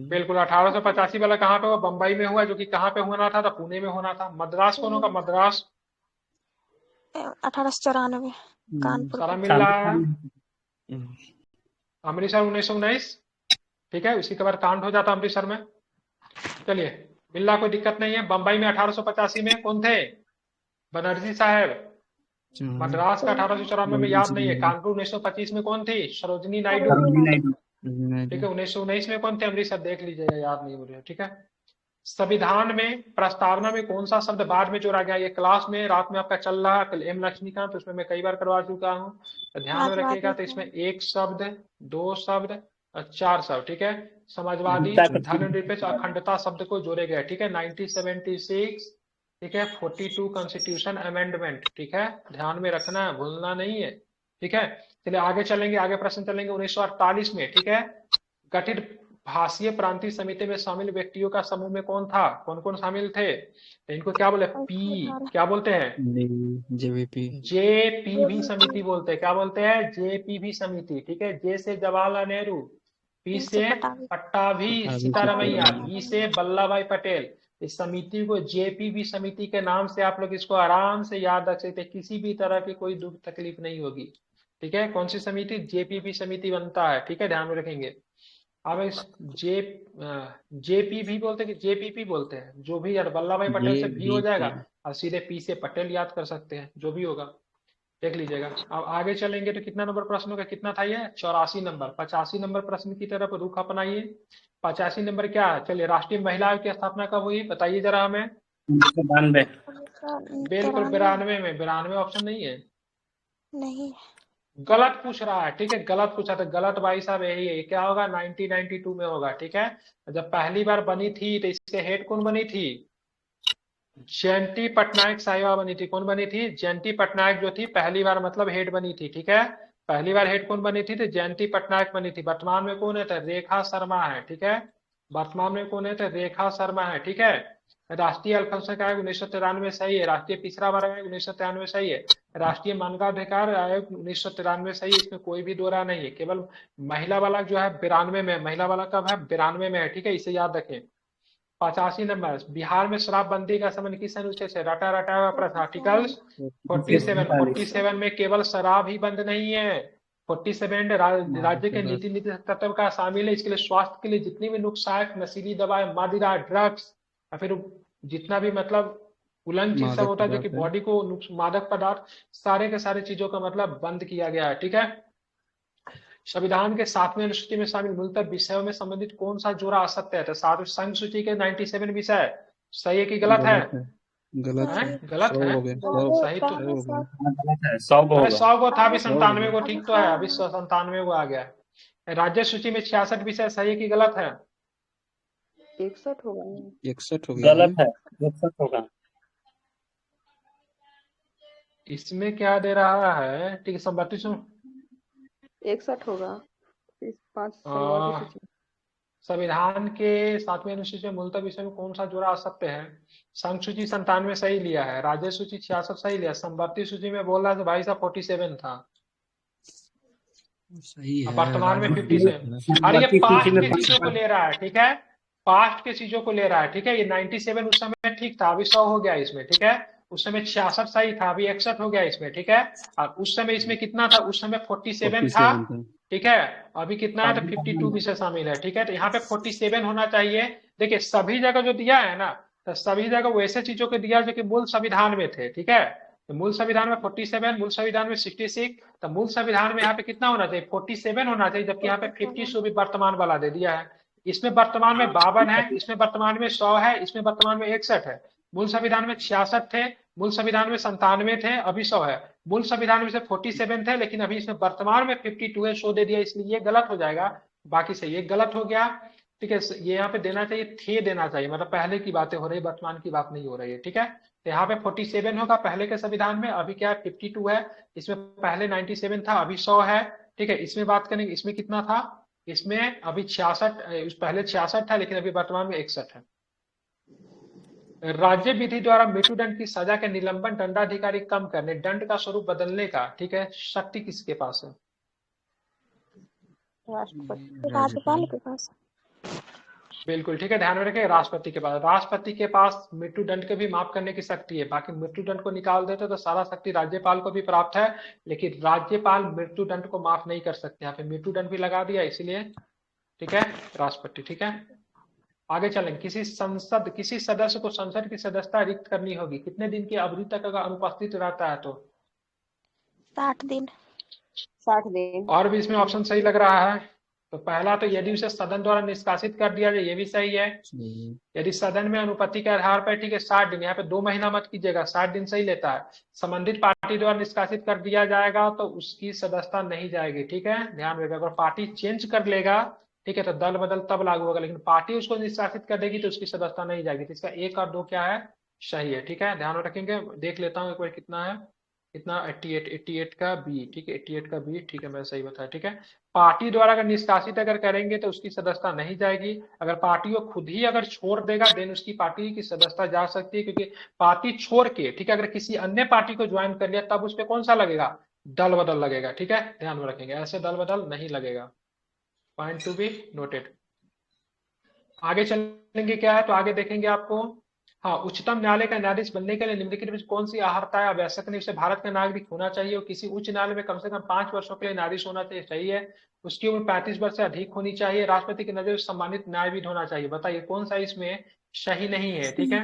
बिल्कुल, 1885 वाला कहाँ पे हुआ? बम्बई में हुआ, जो कि कहाँ पे होना था? पुणे में होना था। मद्रास कौन होगा? मद्रास 1894 कानपुर। सारामिल्ला अमृतसर 1919। ठीक है, उसी के बाद कांड हो जाता अमृतसर में। चलिए, बिल्ला कोई दिक्कत नहीं है। बम्बई में 1885 में कौन थे? बनर्जी साहब। मद्रास का 1894 में याद नहीं है। कानपुर 1925 में कौन थी? सरोजिनी नायडू। ठीक है, 1919 में कौन थे? अमृतसर देख लीजिएगा, याद नहीं मुझे। ठीक है, संविधान में प्रस्तावना में कौन सा शब्द बाद में जोड़ा गया? ये क्लास में रात में आपका चल रहा है कल एम लक्ष्मीकांत, उसमें मैं कई बार करवा चुका हूँ, तो ध्यान में रखिएगा। तो इसमें एक शब्द, दो शब्द और चार शब्द, ठीक है। समाजवादी, धर्मनिरपेक्ष, अखंडता शब्द को जोड़े गए, ठीक है। 1976, ठीक है। 42 कॉन्स्टिट्यूशन अमेंडमेंट, ठीक है, ध्यान में रखना है, भूलना नहीं है, ठीक है। चलिए आगे चलेंगे, आगे प्रश्न चलेंगे। 1948 में, ठीक है, गठित भाषीय प्रांतीय समिति में शामिल व्यक्तियों का समूह में कौन था? कौन कौन शामिल थे? तो इनको क्या बोले? क्या बोलते हैं? जेपीवी समिति बोलते हैं। क्या बोलते हैं? जेपीवी समिति, ठीक है। जे से जवाहरलाल नेहरू, पी से पट्टाभी सीतारामैया, बी से वल्लभ भाई पटेल। इस समिति को जेपीवी समिति के नाम से आप लोग इसको आराम से याद रख सकते हैं, किसी भी तरह की कोई दुख तकलीफ नहीं होगी, ठीक है। कौन सी समिति? जेपीवी समिति बनता है, ठीक है, ध्यान में रखेंगे। अब इस जेपीवी बोलते हैं कि जेपीपी बोलते हैं, जो भी यार वल्लभ भाई पटेल से भी हो जाएगा और सीधे पी से पटेल याद कर सकते हैं, जो भी होगा देख लीजिएगा। अब आगे चलेंगे तो कितना नंबर प्रश्न होगा? कितना था ये? 84 नंबर। 85 नंबर प्रश्न की तरफ रुख अपनाइए। 85 नंबर क्या है? चलिए, राष्ट्रीय महिला आयोग की स्थापना कब हुई? बताइए जरा हमें। 92। बिल्कुल 92 में। 92 ऑप्शन नहीं है, नहीं, गलत पूछ रहा है, ठीक है, गलत पूछा। तो गलत भाई साहब यही है, क्या होगा? 1992 में होगा, ठीक है। जब पहली बार बनी थी तो इसके हेड कौन बनी थी? जयंती पटनायक साहिबा बनी थी। कौन बनी थी? जयंती पटनायक जो थी पहली बार मतलब हेड बनी थी, ठीक है। पहली बार हेड कौन बनी थी? तो जयंती पटनायक बनी थी। वर्तमान में कौन है? तो रेखा शर्मा है, ठीक है। वर्तमान में कौन है? तो रेखा शर्मा है, ठीक है। राष्ट्रीय अल्पसंख्यक आयोग 1993 सही है। राष्ट्रीय पिछड़ा वर्ग आयोग 1993 सही है। राष्ट्रीय मानवाधिकार आयोग 1993 सही है, इसमें कोई भी दो राय नहीं है। केवल महिला वाला जो है 92 में, महिला वाला कब है? 92 में है, ठीक है, इसे याद रखें। 85 नंबर, बिहार में शराबबंदी का संबंध किस अनुच्छेद से? रटा रटा हुआ प्रश्न, आर्टिकल 47 में केवल शराब ही बंद नहीं है। 47 राज्य के नीति तत्व का शामिल है। इसके लिए स्वास्थ्य के लिए जितनी भी नुकसानदायक नशीली दवाएं, मदिरा, ड्रग्स या फिर जितना भी मतलब उलंग चीज सब होता है जो कि बॉडी को मादक पदार्थ, सारे के सारे चीजों का मतलब बंद किया गया है, ठीक है। संविधान के 7वें अनुसूची में शामिल मूलतः विषयों में संबंधित कौन सा जोड़ा असत्य है? तो संघ सूची के 97 विषय सही है कि गलत है? गलत है। गलत है, सही तो गलत है। 100 को अरे होगा। 100 को था, अभी 97 को, ठीक तो है, अभी 97 को आ गया है। राज्य सूची में 66 विषय सही है कि गलत है? 61 होगा। 61 हो गया। गलत है, 61 होगा। इसमें क्या दे रहा है? ठीक है, संबत्ती 61 होगा। संविधान के 7वें अनुसूची में मूलतः विषय में कौन सा जोड़ा असत्य है? संघ सूची 97 सही लिया है, राज्य सूची 66 सही लिया, संवर्ती सूची में बोल रहा है भाई साहब 47 था, सही है। वर्तमान में 57। और ये पास्ट के चीजों को ले रहा है, ठीक है, पास्ट के चीजों को ले रहा है, ठीक है। ये 97 उस समय ठीक था, अभी 100 हो गया इसमें, ठीक है। उस समय 66 सही था, अभी 61 हो गया इसमें, ठीक है। और उस समय इसमें कितना था? उस समय 47 था, ठीक है। अभी कितना है? तो 52 विषय शामिल है, ठीक है। तो यहाँ पे 47 होना चाहिए। देखिए सभी जगह जो दिया है ना, तो सभी जगह वैसे चीजों को दिया जो कि मूल संविधान में थे, ठीक है। तो मूल संविधान में 47, मूल संविधान में 66, तो मूल संविधान में यहाँ पे कितना होना चाहिए? 47 होना चाहिए, जबकि यहाँ पे 50 भी वर्तमान वाला दे दिया है। इसमें वर्तमान में 52 है, इसमें वर्तमान में 100 है, इसमें वर्तमान में 61 है। मूल संविधान में 66 थे, मूल संविधान में 97 थे, अभी 100 है। मूल संविधान में से 47 थे, लेकिन अभी इसमें वर्तमान में 52 है, 100 दे दिया, इसलिए ये गलत हो जाएगा। बाकी से ये गलत हो गया, ठीक है। ये यहाँ पे देना चाहिए थे, देना चाहिए, मतलब पहले की बातें हो रही, वर्तमान की बात नहीं हो रही है, ठीक है। तो यहाँ पे 47 होगा पहले के संविधान में, अभी क्या है 52 है। इसमें पहले 97 था, अभी 100 है, ठीक है। इसमें बात करेंगे, इसमें कितना था? इसमें अभी 66, पहले 66 था, लेकिन अभी वर्तमान में 61 है। राज्य विधि द्वारा मृत्युदंड की सजा के निलंबन, दंडाधिकारी कम करने, दंड का स्वरूप बदलने का, ठीक है, शक्ति किसके पास है? राज्यपाल के पास। बिल्कुल ठीक है, ध्यान में रखें, राष्ट्रपति के पास। राष्ट्रपति के पास मृत्युदंड को भी माफ करने की शक्ति है। बाकी मृत्युदंड को निकाल देते तो सारा शक्ति राज्यपाल को भी प्राप्त है, लेकिन राज्यपाल मृत्युदंड को माफ नहीं कर सकते। यहाँ पे मृत्युदंड भी लगा दिया, इसीलिए ठीक है, राष्ट्रपति, ठीक है। आगे चलें, किसी सदस्य को संसद की सदस्यता रिक्त करनी होगी, कितने दिन की अवधि तक अगर अनुपस्थित रहता है तो? 60 दिन। 60 दिन। और भी इसमें ऑप्शन सही लग रहा है? तो पहला तो यदि उसे सदन द्वारा निष्कासित कर दिया जाए, ये भी सही है। यदि सदन में अनुपत्ति के आधार पर, ठीक है, 60 दिन, यहाँ पे 2 महीना मत कीजिएगा, 60 दिन सही लेता है। संबंधित पार्टी द्वारा निष्कासित कर दिया जाएगा तो उसकी सदस्यता नहीं जाएगी, ठीक है, ध्यान रखिएगा। अगर पार्टी चेंज कर लेगा, ठीक है, तो दल बदल तब लागू होगा, लेकिन पार्टी उसको निष्कासित कर देगी तो उसकी सदस्यता नहीं जाएगी। तो इसका 1 और 2 क्या है, सही है, ठीक है, ध्यान में रखेंगे। देख लेता हूँ एक बार कितना है, कितना 88 का बी, ठीक है, 88 का बी, ठीक है, मैं सही बताया, ठीक है। पार्टी द्वारा अगर निष्कासित अगर करेंगे तो उसकी सदस्यता नहीं जाएगी। अगर पार्टी को खुद ही अगर छोड़ देगा देन उसकी पार्टी की सदस्यता जा सकती है, क्योंकि पार्टी छोड़ के, ठीक है, अगर किसी अन्य पार्टी को ज्वाइन कर लिया तब उस पर कौन सा लगेगा, दल बदल लगेगा, ठीक है, ध्यान में रखेंगे, ऐसे दल बदल नहीं लगेगा। Point to be noted. आगे चलेंगे, क्या है तो आगे देखेंगे आपको। हाँ, उच्चतम न्यायालय का न्यायाधीश बनने के लिए निम्नलिखित में से कौन सी अर्हता है आवश्यक नहीं, उसे भारत का नागरिक होना चाहिए और किसी उच्च न्यायालय में कम से कम 5 वर्षों के लिए न्यायाधीश होना चाहिए, सही है। उसकी उम्र 35 वर्ष से अधिक होनी चाहिए, राष्ट्रपति की नजर में सम्मानित न्यायविद होना चाहिए। बताइए कौन सा इसमें सही नहीं है, ठीक है।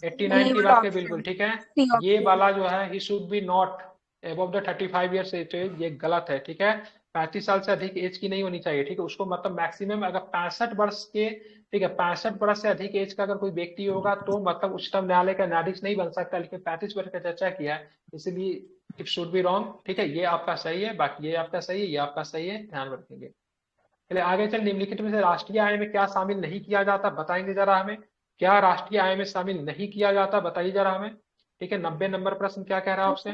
89 की बात के बिल्कुल ठीक है, ये वाला जो है he should be not above the 35 years age, ये गलत है, ठीक है। 35 साल से अधिक एज की नहीं होनी चाहिए, ठीक है। उसको मतलब मैक्सिमम अगर 65 वर्ष के, ठीक है, 65 वर्ष से अधिक एज का अगर कोई व्यक्ति होगा तो मतलब उच्चतम न्यायालय का न्यायाधीश नहीं बन सकता, लेकिन 35 वर्ष का चर्चा किया है इसलिए इट शुड बी रॉन्ग, ठीक है। ये आपका सही है, बाकी ये आपका सही है, ये आपका सही है, ध्यान रखेंगे। चलिए आगे चल, निम्नलिखित में से राष्ट्रीय आय में क्या शामिल नहीं किया जाता, बताएंगे जरा हमें, क्या राष्ट्रीय आय में शामिल नहीं किया जाता, बताइए जरा हमें, ठीक है। 90 नंबर प्रश्न क्या कह रहा है आपसे,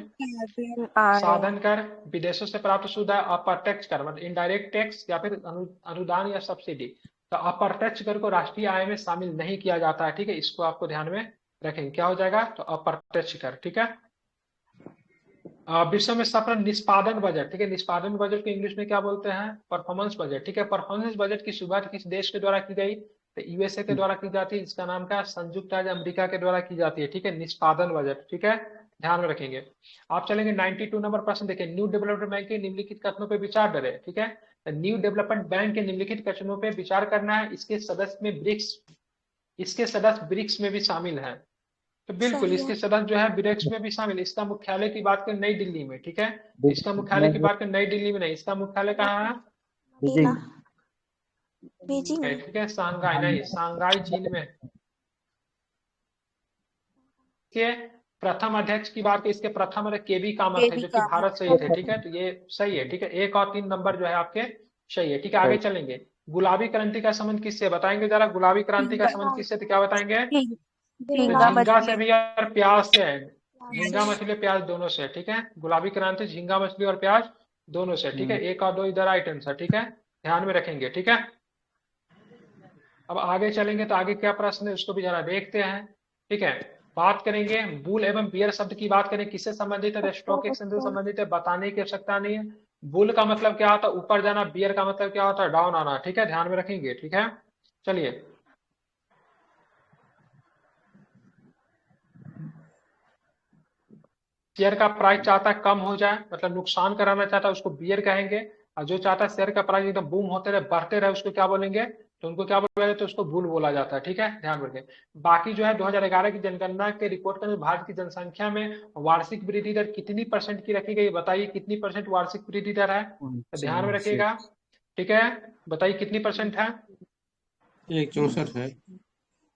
साधन कर, विदेशों से प्राप्त शुद्ध आय, अप्रत्यक्ष कर मतलब इनडायरेक्ट टैक्स, या फिर अनुदान या सब्सिडी। तो अप्रत्यक्ष कर को राष्ट्रीय आय में शामिल नहीं किया जाता है, ठीक है, इसको आपको ध्यान में रखेंगे, क्या हो जाएगा तो अप्रत्यक्ष कर, ठीक है। विश्व में सबसे निष्पादन बजट, ठीक है, निष्पादन बजट को इंग्लिश में क्या बोलते हैं, परफॉर्मेंस बजट, ठीक है। परफॉर्मेंस बजट की शुरुआत किस देश के द्वारा की गई, तो यूएसए के द्वारा की जाती है, इसका नाम क्या है, संयुक्त राज्य अमेरिका के द्वारा की जाती है, ठीक है, निष्पादन बजट, ठीक है, ध्यान में रखेंगे। आप चलेंगे 92 नंबर प्रश्न देखिए, न्यू डेवलपमेंट बैंक के निम्नलिखित कथनों पर विचार करें, ठीक है। न्यू डेवलपमेंट बैंक के निम्नलिखित कथनों पर विचार करना है, इसके सदस्य में ब्रिक्स, इसके सदस्य ब्रिक्स में भी शामिल है, तो बिल्कुल इसके सदस्य जो है ब्रिक्स में भी शामिल। इसका मुख्यालय की बात करें नई दिल्ली में, ठीक है, इसका मुख्यालय की बात करें नई दिल्ली में नहीं, इसका मुख्यालय कहाँ है, बीजिंग ठीक है, शंघाई नहीं, शंघाई चीन में। के प्रथम अध्यक्ष की बात करें, इसके प्रथम केवी कामत है जो कि भारत से ही थे, ठीक है, तो ये सही है, ठीक है। 1 और 3 नंबर जो है आपके सही है, ठीक है। आगे चलेंगे, गुलाबी क्रांति का संबंध किससे, बताएंगे जरा, गुलाबी क्रांति का संबंध किससे, तो क्या बताएंगे, तो झींगा से भी और प्याज से है, झींगा मछली प्याज दोनों से, ठीक है। गुलाबी क्रांति झींगा मछली और प्याज दोनों से, ठीक है। 1 और 2 इधर राइट आंसर, ठीक है, ध्यान में रखेंगे, ठीक है। अब आगे चलेंगे तो आगे क्या प्रश्न है उसको भी जरा देखते हैं, ठीक है। बात करेंगे बुल एवं बियर शब्द की बात करें, किससे संबंधित है, स्टॉक एक्सचेंज से संबंधित है, बताने की आवश्यकता नहीं है। बुल का मतलब क्या होता है, ऊपर जाना, बियर का मतलब क्या होता है, डाउन आना, ठीक है, ध्यान में रखेंगे, ठीक है। चलिए शेयर का प्राइस चाहता है कम हो जाए, मतलब नुकसान कराना चाहता है उसको बियर कहेंगे, और जो चाहता है शेयर का प्राइस एकदम बूम होते रहे, बढ़ते रहे, उसको क्या बोलेंगे, तो उनको क्या बोला जाता है, उसको बुल बोला जाता है, ठीक है, ध्यान रखें। बाकी जो है 2011 की जनगणना के रिपोर्ट के अनुसार भारत की जनसंख्या में वार्षिक वृद्धि दर कितनी % की रखी गई, बताइए कितनी % वार्षिक वृद्धि दर है, तो ध्यान में रखिएगा, ठीक है, बताइए कितनी % है, 64 है,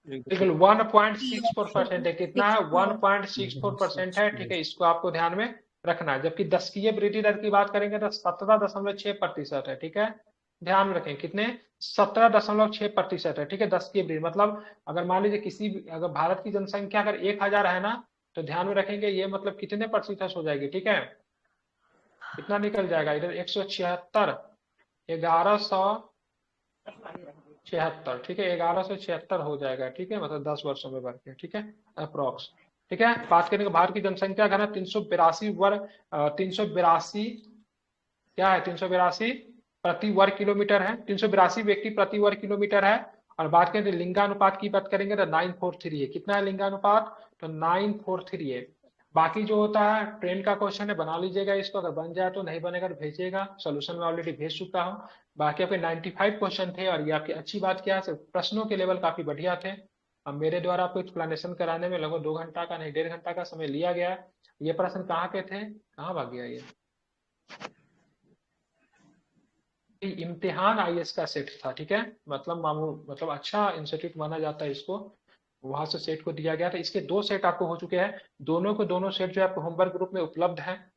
बिल्कुल 1.64% है, कितना है 1.64% है, ठीक है, इसको आपको ध्यान में रखना है। जबकि दशकीय वृद्धि दर की बात करेंगे तो 17.6% है, ठीक है, ध्यान में रखें, कितने 17.6% है, ठीक है, दशकीय वृद्धि मतलब अगर मान लीजिए किसी अगर भारत की जनसंख्या अगर 1000 है ना, तो ध्यान में रखेंगे ये मतलब कितने % हो जाएगी, ठीक है, कितना निकल जाएगा इधर 176, 1176, ठीक है, 1176 हो जाएगा, ठीक है, मतलब 10 वर्षों में बढ़ के, ठीक है, अप्रोक्स, ठीक है। बात करेंगे भारत की जनसंख्या घनत्व 382 वर्ग 382 क्या है, 382 प्रति वर्ग किलोमीटर है, 382 व्यक्ति प्रति वर्ग किलोमीटर है। और बात करें लिंगानुपात की बात करेंगे तो 943 है, कितना है लिंगानुपात, तो 943 है। बाकी जो होता है ट्रेन का क्वेश्चन है, बना लीजिएगा इसको, अगर बन जाए तो, नहीं बनेगा तो भेजिएगा, सोल्यूशन में ऑलरेडी भेज चुका हूँ। बाकी आपके 95 क्वेश्चन थे, और ये आपकी अच्छी बात क्या है, प्रश्नों के लेवल काफी बढ़िया थे। अब मेरे द्वारा आपको एक्सप्लेनेशन कराने में लगभग 2 घंटा का नहीं 1.5 घंटा का समय लिया गया। ये प्रश्न कहाँ के थे, कहाँ भाग गया ये, इम्तिहान आईएएस का सेट था, ठीक है, मतलब अच्छा इंस्टीट्यूट माना जाता है इसको, वहां से सेट को दिया गया था। इसके 2 सेट आपको हो चुके हैं, दोनों सेट जो है आपको होमवर्क ग्रुप में उपलब्ध है।